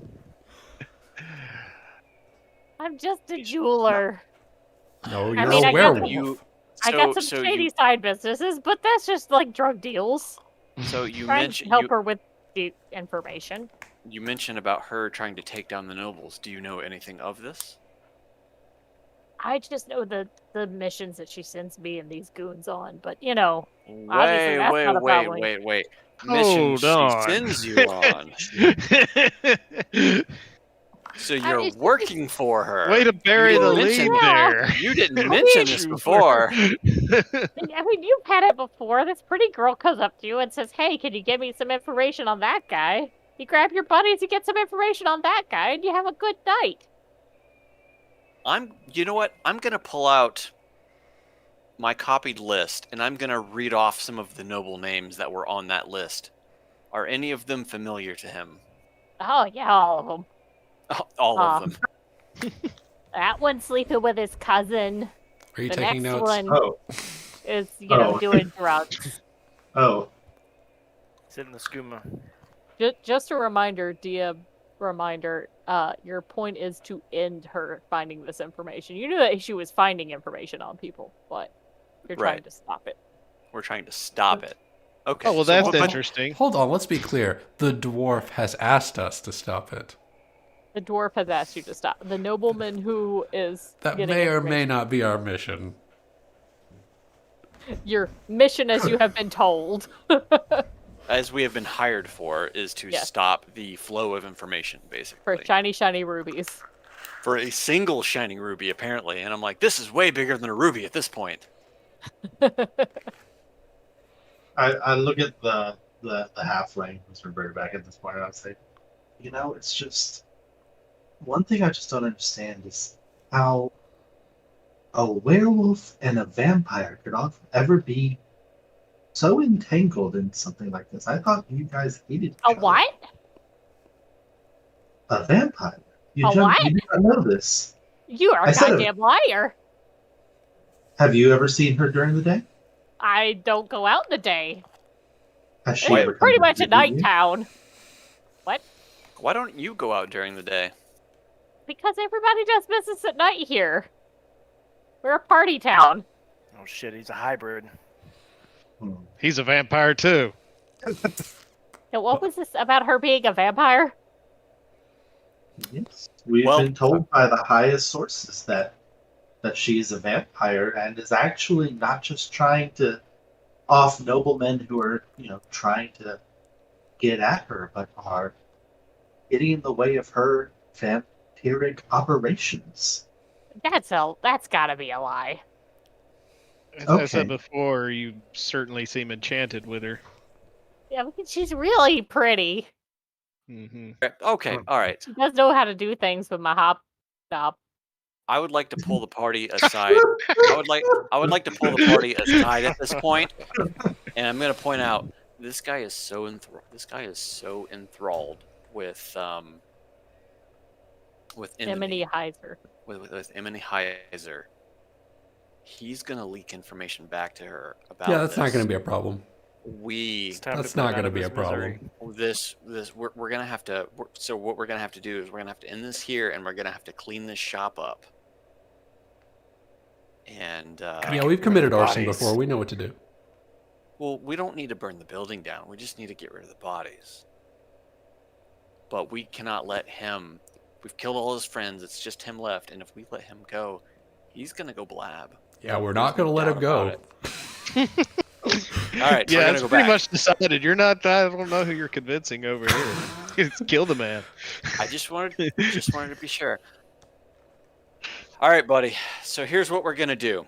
I'm just a jeweler. No, I you're mean, a I got werewolf. You, I got so- some so shady you, side businesses, but that's just like drug deals. so you Trying to mentioned help her with the information. you mentioned about her trying to take down the nobles. Do you know anything of this? I just know the missions that she sends me and these goons on, but you know, Obviously, that's not a problem. Wait. Mission Hold on. she sends you on. So you're it's- working for her. Way to bury You the didn't lead mention there. You didn't mention this before. I mean, you've had it before. This pretty girl comes up to you and says, "Hey, can you give me some information on that guy?" You grab your buddies, you get some information on that guy, and you have a good night. You know what? I'm gonna pull out my copied list and I'm gonna read off some of the noble names that were on that list. Are any of them familiar to him? Oh yeah, all of them. All of them. That one sleeping with his cousin. Are you The taking next notes? one Oh, is, you know, Oh. doing drugs. oh, Sit in the skooma. Just a reminder, your point is to end her finding this information. You knew that she was finding information on people, but you're trying Right. to stop it. We're trying to stop it. Okay. Oh well, so that's what- interesting. Hold on, let's be clear. The dwarf has asked us to stop it. The dwarf has asked you to stop. The nobleman who is That getting may or may information- not be our mission. Your mission, as you have been told. As we have been hired for, is to Yes. stop the flow of information, basically. For shiny rubies. For a single shining ruby, apparently. And I'm like, this is way bigger than a ruby at this point. I look at the halfling who's reverted back at this point, and I say, you know, it's just one thing I just don't understand is how a werewolf and a vampire could ever be so entangled in something like this. I thought you guys hated each A other. what? A vampire. You A don't- what? You did not know this. You are I a said it. goddamn liar. Have you ever seen her during the day? I don't go out in the day. Has she ever It's come pretty to much a visit night you? town. Why don't you go out during the day? Because everybody does business at night here. We're a party town. Oh shit, he's a hybrid. Hmm. He's a vampire too. Now, what was this about her being a vampire? Yes. We've Well- been told by the highest sources that she is a vampire and is actually not just trying to off noblemen who are, you know, trying to get at her, but are getting in the way of her vampiric operations. That's gotta be a lie. As I said Okay. before, you certainly seem enchanted with her. Yeah, because she's really pretty. Hmm Okay, all right. She does know how to do things with my hop stop. I would like to pull the party aside. I would like to pull the party aside at this point, and I'm going to point out this guy is so enthralled with Emily Heiser. with Emily Heiser. He's going to leak information back to her about. Yeah, that's not this. going to be a problem. We It's time That's to put not him out gonna of be his a problem. misery. we're gonna have to. So what we're gonna have to do is we're gonna have to end this here, and we're gonna have to clean this shop up. And Yeah, we've committed arson bodies. before. We know what to do. well, we don't need to burn the building down. We just need to get rid of the bodies. But we cannot let him. We've killed all his friends. It's just him left, and if we let him go, he's gonna go blab. Yeah, we're There's not going to no let him doubt go. about it. All right, so we're Yeah, gonna it's go pretty back. much decided. You're not. I don't know who you're convincing over here. It's kill the man. I just wanted to be sure. All right, buddy. So here's what we're gonna do.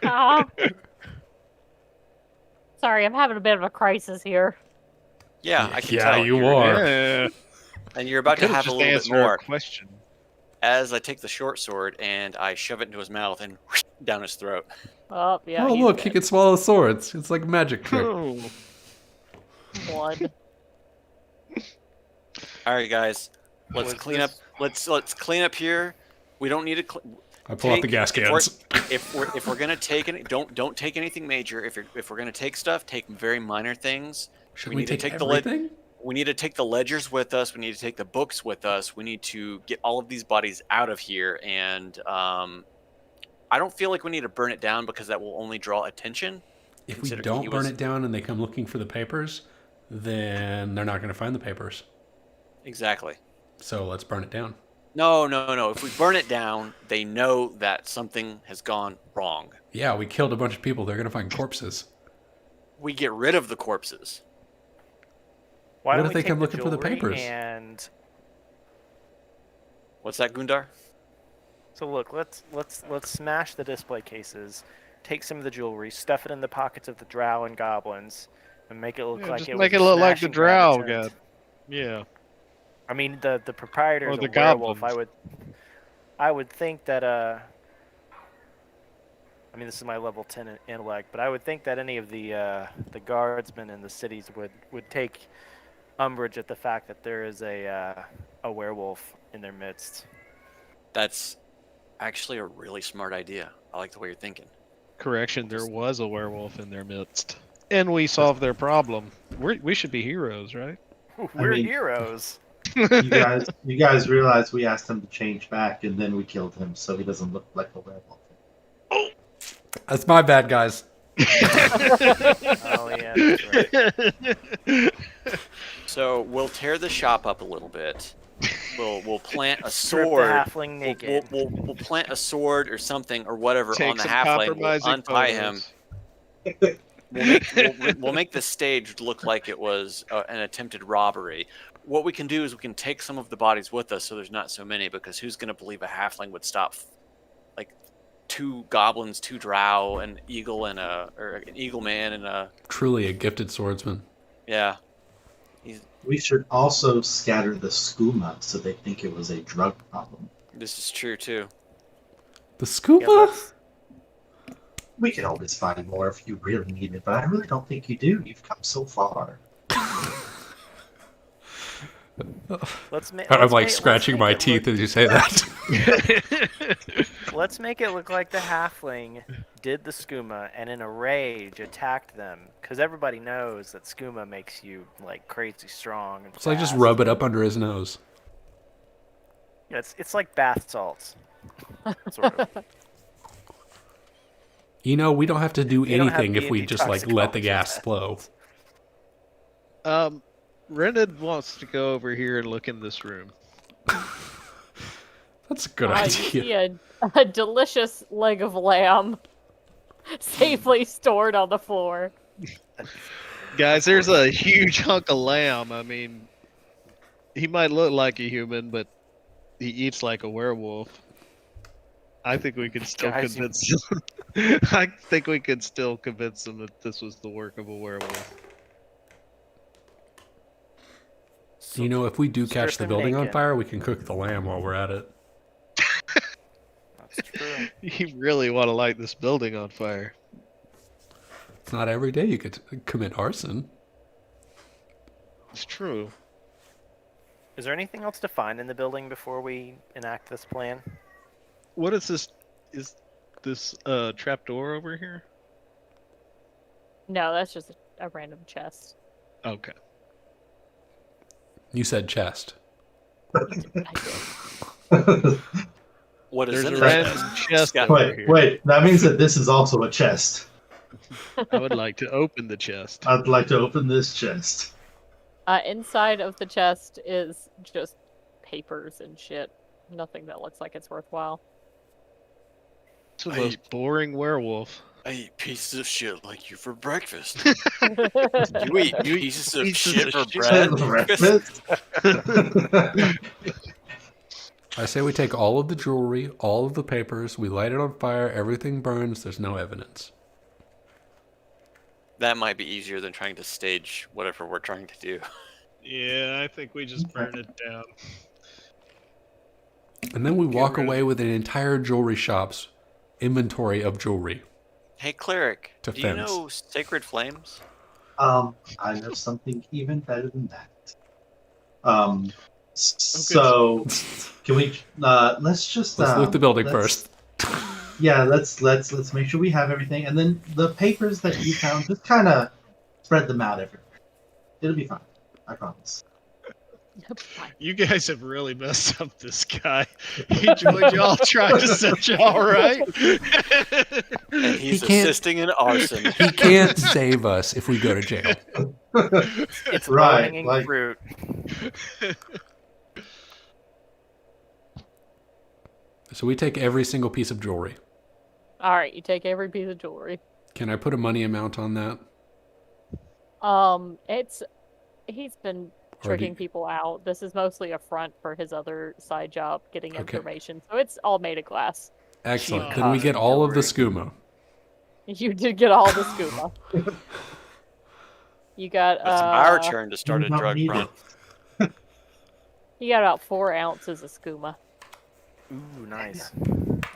Ah. Sorry, I'm having a bit of a crisis here. Yeah, I can Yeah, tell. you You're- are. Yeah. And you're about to Could've have a just little bit answered our more. question. As I take the short sword and I shove it into his mouth and down his throat. Oh, yeah. Oh, he's look, he dead. can swallow swords. It's like a magic trick. Oh. Blood. All right, guys. Let's Was clean up. Let's clean up here. We don't need to. I pull out the gas cans. If we're gonna take any, don't take anything major. If we're gonna take stuff, take very minor things. Should we we need to take take the lid- everything? We need to take the ledgers with us. We need to take the books with us. We need to get all of these bodies out of here. And I don't feel like we need to burn it down because that will only draw attention. If we Considering don't he burn was- it down and they come looking for the papers, then they're not going to find the papers. Exactly. So let's burn it down. No. If we burn it down, they know that something has gone wrong. Yeah, we killed a bunch of people. They're going to find corpses. We get rid of the corpses. Why What don't if we they take come the looking for the jewelry papers? And What's that, Gundar? so look, let's smash the display cases, take some of the jewelry, stuff it in the pockets of the drow and goblins, and make it look Yeah, like just it make was it a look like the smashing drow graviton. got. Yeah. I mean, the proprietor Or is the a werewolf. goblins. I would think that I mean, this is my level 10 intellect, but I would think that any of the guardsmen in the cities would take umbrage at the fact that there is a werewolf in their midst. That's actually a really smart idea. I like the way you're thinking. Correction, there was a werewolf in their midst. And we solved their problem. We should be heroes, right? We're mean- heroes. You guys realize we asked him to change back, and then we killed him, so he doesn't look like a werewolf. That's my bad, guys. Oh yeah, that's right. So we'll tear the shop up a little bit. We'll plant a Strip the sword. halfling naked. We'll plant a sword or something or whatever Take on the some halfling. We'll compromising untie him. photos. We'll make the stage look like it was an attempted robbery. What we can do is we can take some of the bodies with us, so there's not so many. Because who's going to believe a halfling would stop, like, 2 goblins, 2 drow, an eagle and an eagle man and a Truly a gifted swordsman. yeah. We should also scatter the skooma so they think it was a drug problem. This is true too. The scuba? let's- We can always find more if you really need it, but I really don't think you do. You've come so far. I'm like scratching my teeth as you say that. Let's make it look like the halfling did the skooma and in a rage attacked them, because everybody knows that skooma makes you like crazy strong. And So I just fast. rub it up under his nose. Yeah, it's like bath salts. Sort of. You know, we don't have to do You don't have anything if we D&D just like let the toxicology gas tests. flow. Renard wants to go over here and look in this room. That's a good You idea. see a delicious leg of lamb safely stored on the floor. Guys, there's a huge hunk of lamb. I mean, he might look like a human, but he eats like a werewolf. I think we could still Guys, convince him. I think we could still convince him that this was the work of a werewolf. You know, if we do Strip catch the him building on naked. fire, we can cook the lamb while we're at it. That's true. You really want to light this building on fire. It's not every day you could commit arson. It's true. Is there anything else to find in the building before we enact this plan? What is this? Is this trapdoor over here? No, that's just a random chest. Okay. You said chest. I did. What is There's in a this random chest? chest Scott, over Wait, here. wait. That means that this is also a chest. I would like to open the chest. I'd like to open this chest. Inside of the chest is just papers and shit. Nothing that looks like it's worthwhile. It's the most boring werewolf. I eat pieces of shit like you for breakfast. All You eat You eat pieces of pieces shit of for shit. bread? I say we take all of the jewelry, all of the papers, we light it on fire, everything burns, there's no evidence. That might be easier than trying to stage whatever we're trying to do. Yeah, I think we just burn it down. And then we walk rid of away it. with an entire jewelry shop's inventory of jewelry. Hey, cleric, To do you fence. know Sacred Flames? I know something even better than that. So can we? Let's just Let's loot the building let's- first. Yeah, let's make sure we have everything, and then the papers that you found, just kind of spread them out everywhere. It'll be fine. I promise. You guys have really messed up this guy. He joined y'all trying to set y'all right. And he's can't- assisting in arson. He can't save us if we go to jail. It's Right, low-hanging like- fruit. So we take every single piece of jewelry. right, you take every piece of jewelry. Can I put a money amount on that? He's been Or do tricking you- people out. This is mostly a front for his other side job, getting Okay. information. So it's all made of glass. Excellent. Cheap Can we get all of the jewelry. skooma? You did get all the skooma. You got It's our turn to start a not drug needed. front. You got about 4 ounces of skooma. Ooh, nice. Is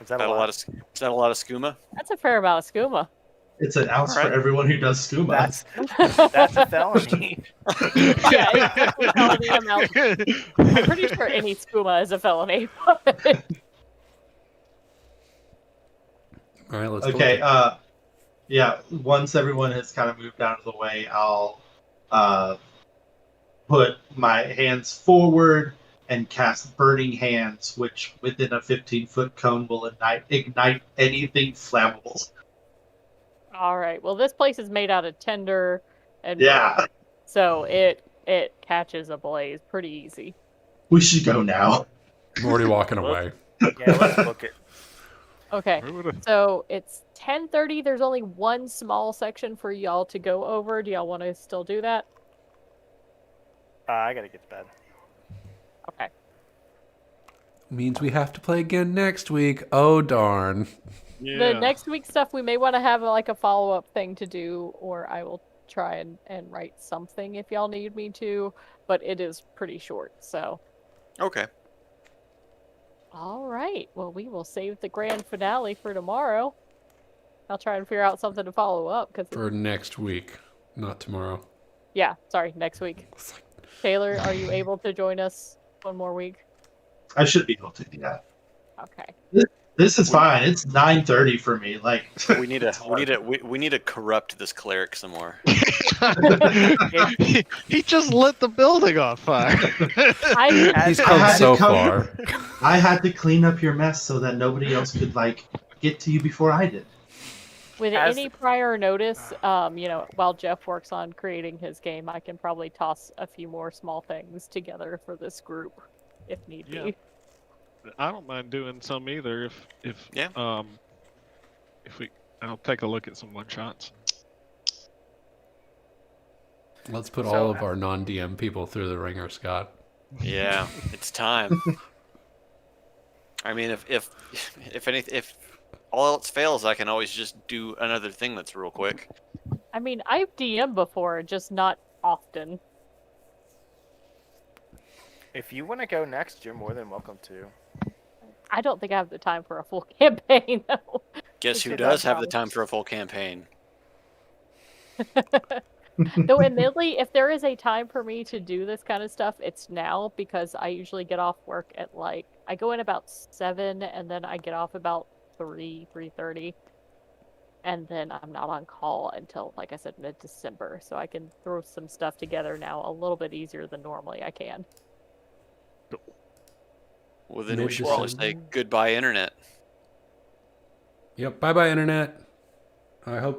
Is that that a lot of is that a lot of skooma? That's a fair amount of skooma. It's an ounce Alright. for everyone who does skooma. That's a felony. Yeah, it's a felony amount. I'm pretty sure any skooma is a felony. All right, let's Okay. go. Yeah. Once everyone has kind of moved out of the way, I'll put my hands forward and cast Burning Hands, which within a 15-foot cone will ignite anything flammable. All right. Well, this place is made out of tinder, and Yeah. so it catches a blaze pretty easy. We should go now. I'm already walking away. Yeah, let's book it. Okay. Where would I- So it's 10:30. There's only one small section for y'all to go over. Do y'all want to still do that? I gotta get to bed. Okay. Means we have to play again next week. Oh, darn. Yeah. The next week stuff we may want to have like a follow-up thing to do, or I will try and write something if y'all need me to, but it is pretty short. So, Okay. all right. Well, we will save the grand finale for tomorrow. I'll try and figure out something to follow up because For next week, not tomorrow. yeah, sorry, next week. Taylor, are you able to join us one more week? I should be able to do that. Okay. This is fine. It's 9:30 for me. Like We need to corrupt this cleric some more. he just lit the building on fire. He's I come had to so come- far. I had to clean up your mess so that nobody else could get to you before I did. With As- any prior notice, while Jeff works on creating his game, I can probably toss a few more small things together for this group, if need Yeah. be. I don't mind doing some either. If Yeah. I'll take a look at some one shots. Let's put So- all of our non-DM people through the ringer, Scott. Yeah, it's time. I mean, if all else fails, I can always just do another thing that's real quick. I mean, I've DM'd before, just not often. If you want to go next, you're more than welcome to. I don't think I have the time for a full campaign, though. Guess It's who a does bad have the problem. time for a full campaign? Though, admittedly, if there is a time for me to do this kind of stuff, it's now because I usually get off work at I go in about 7 and then I get off about 3:30. And then I'm not on call until, like I said, mid-December. So I can throw some stuff together now a little bit easier than normally I can. Well, then we should probably say Mid-December. goodbye, internet. Yep. Bye-bye, internet. I hope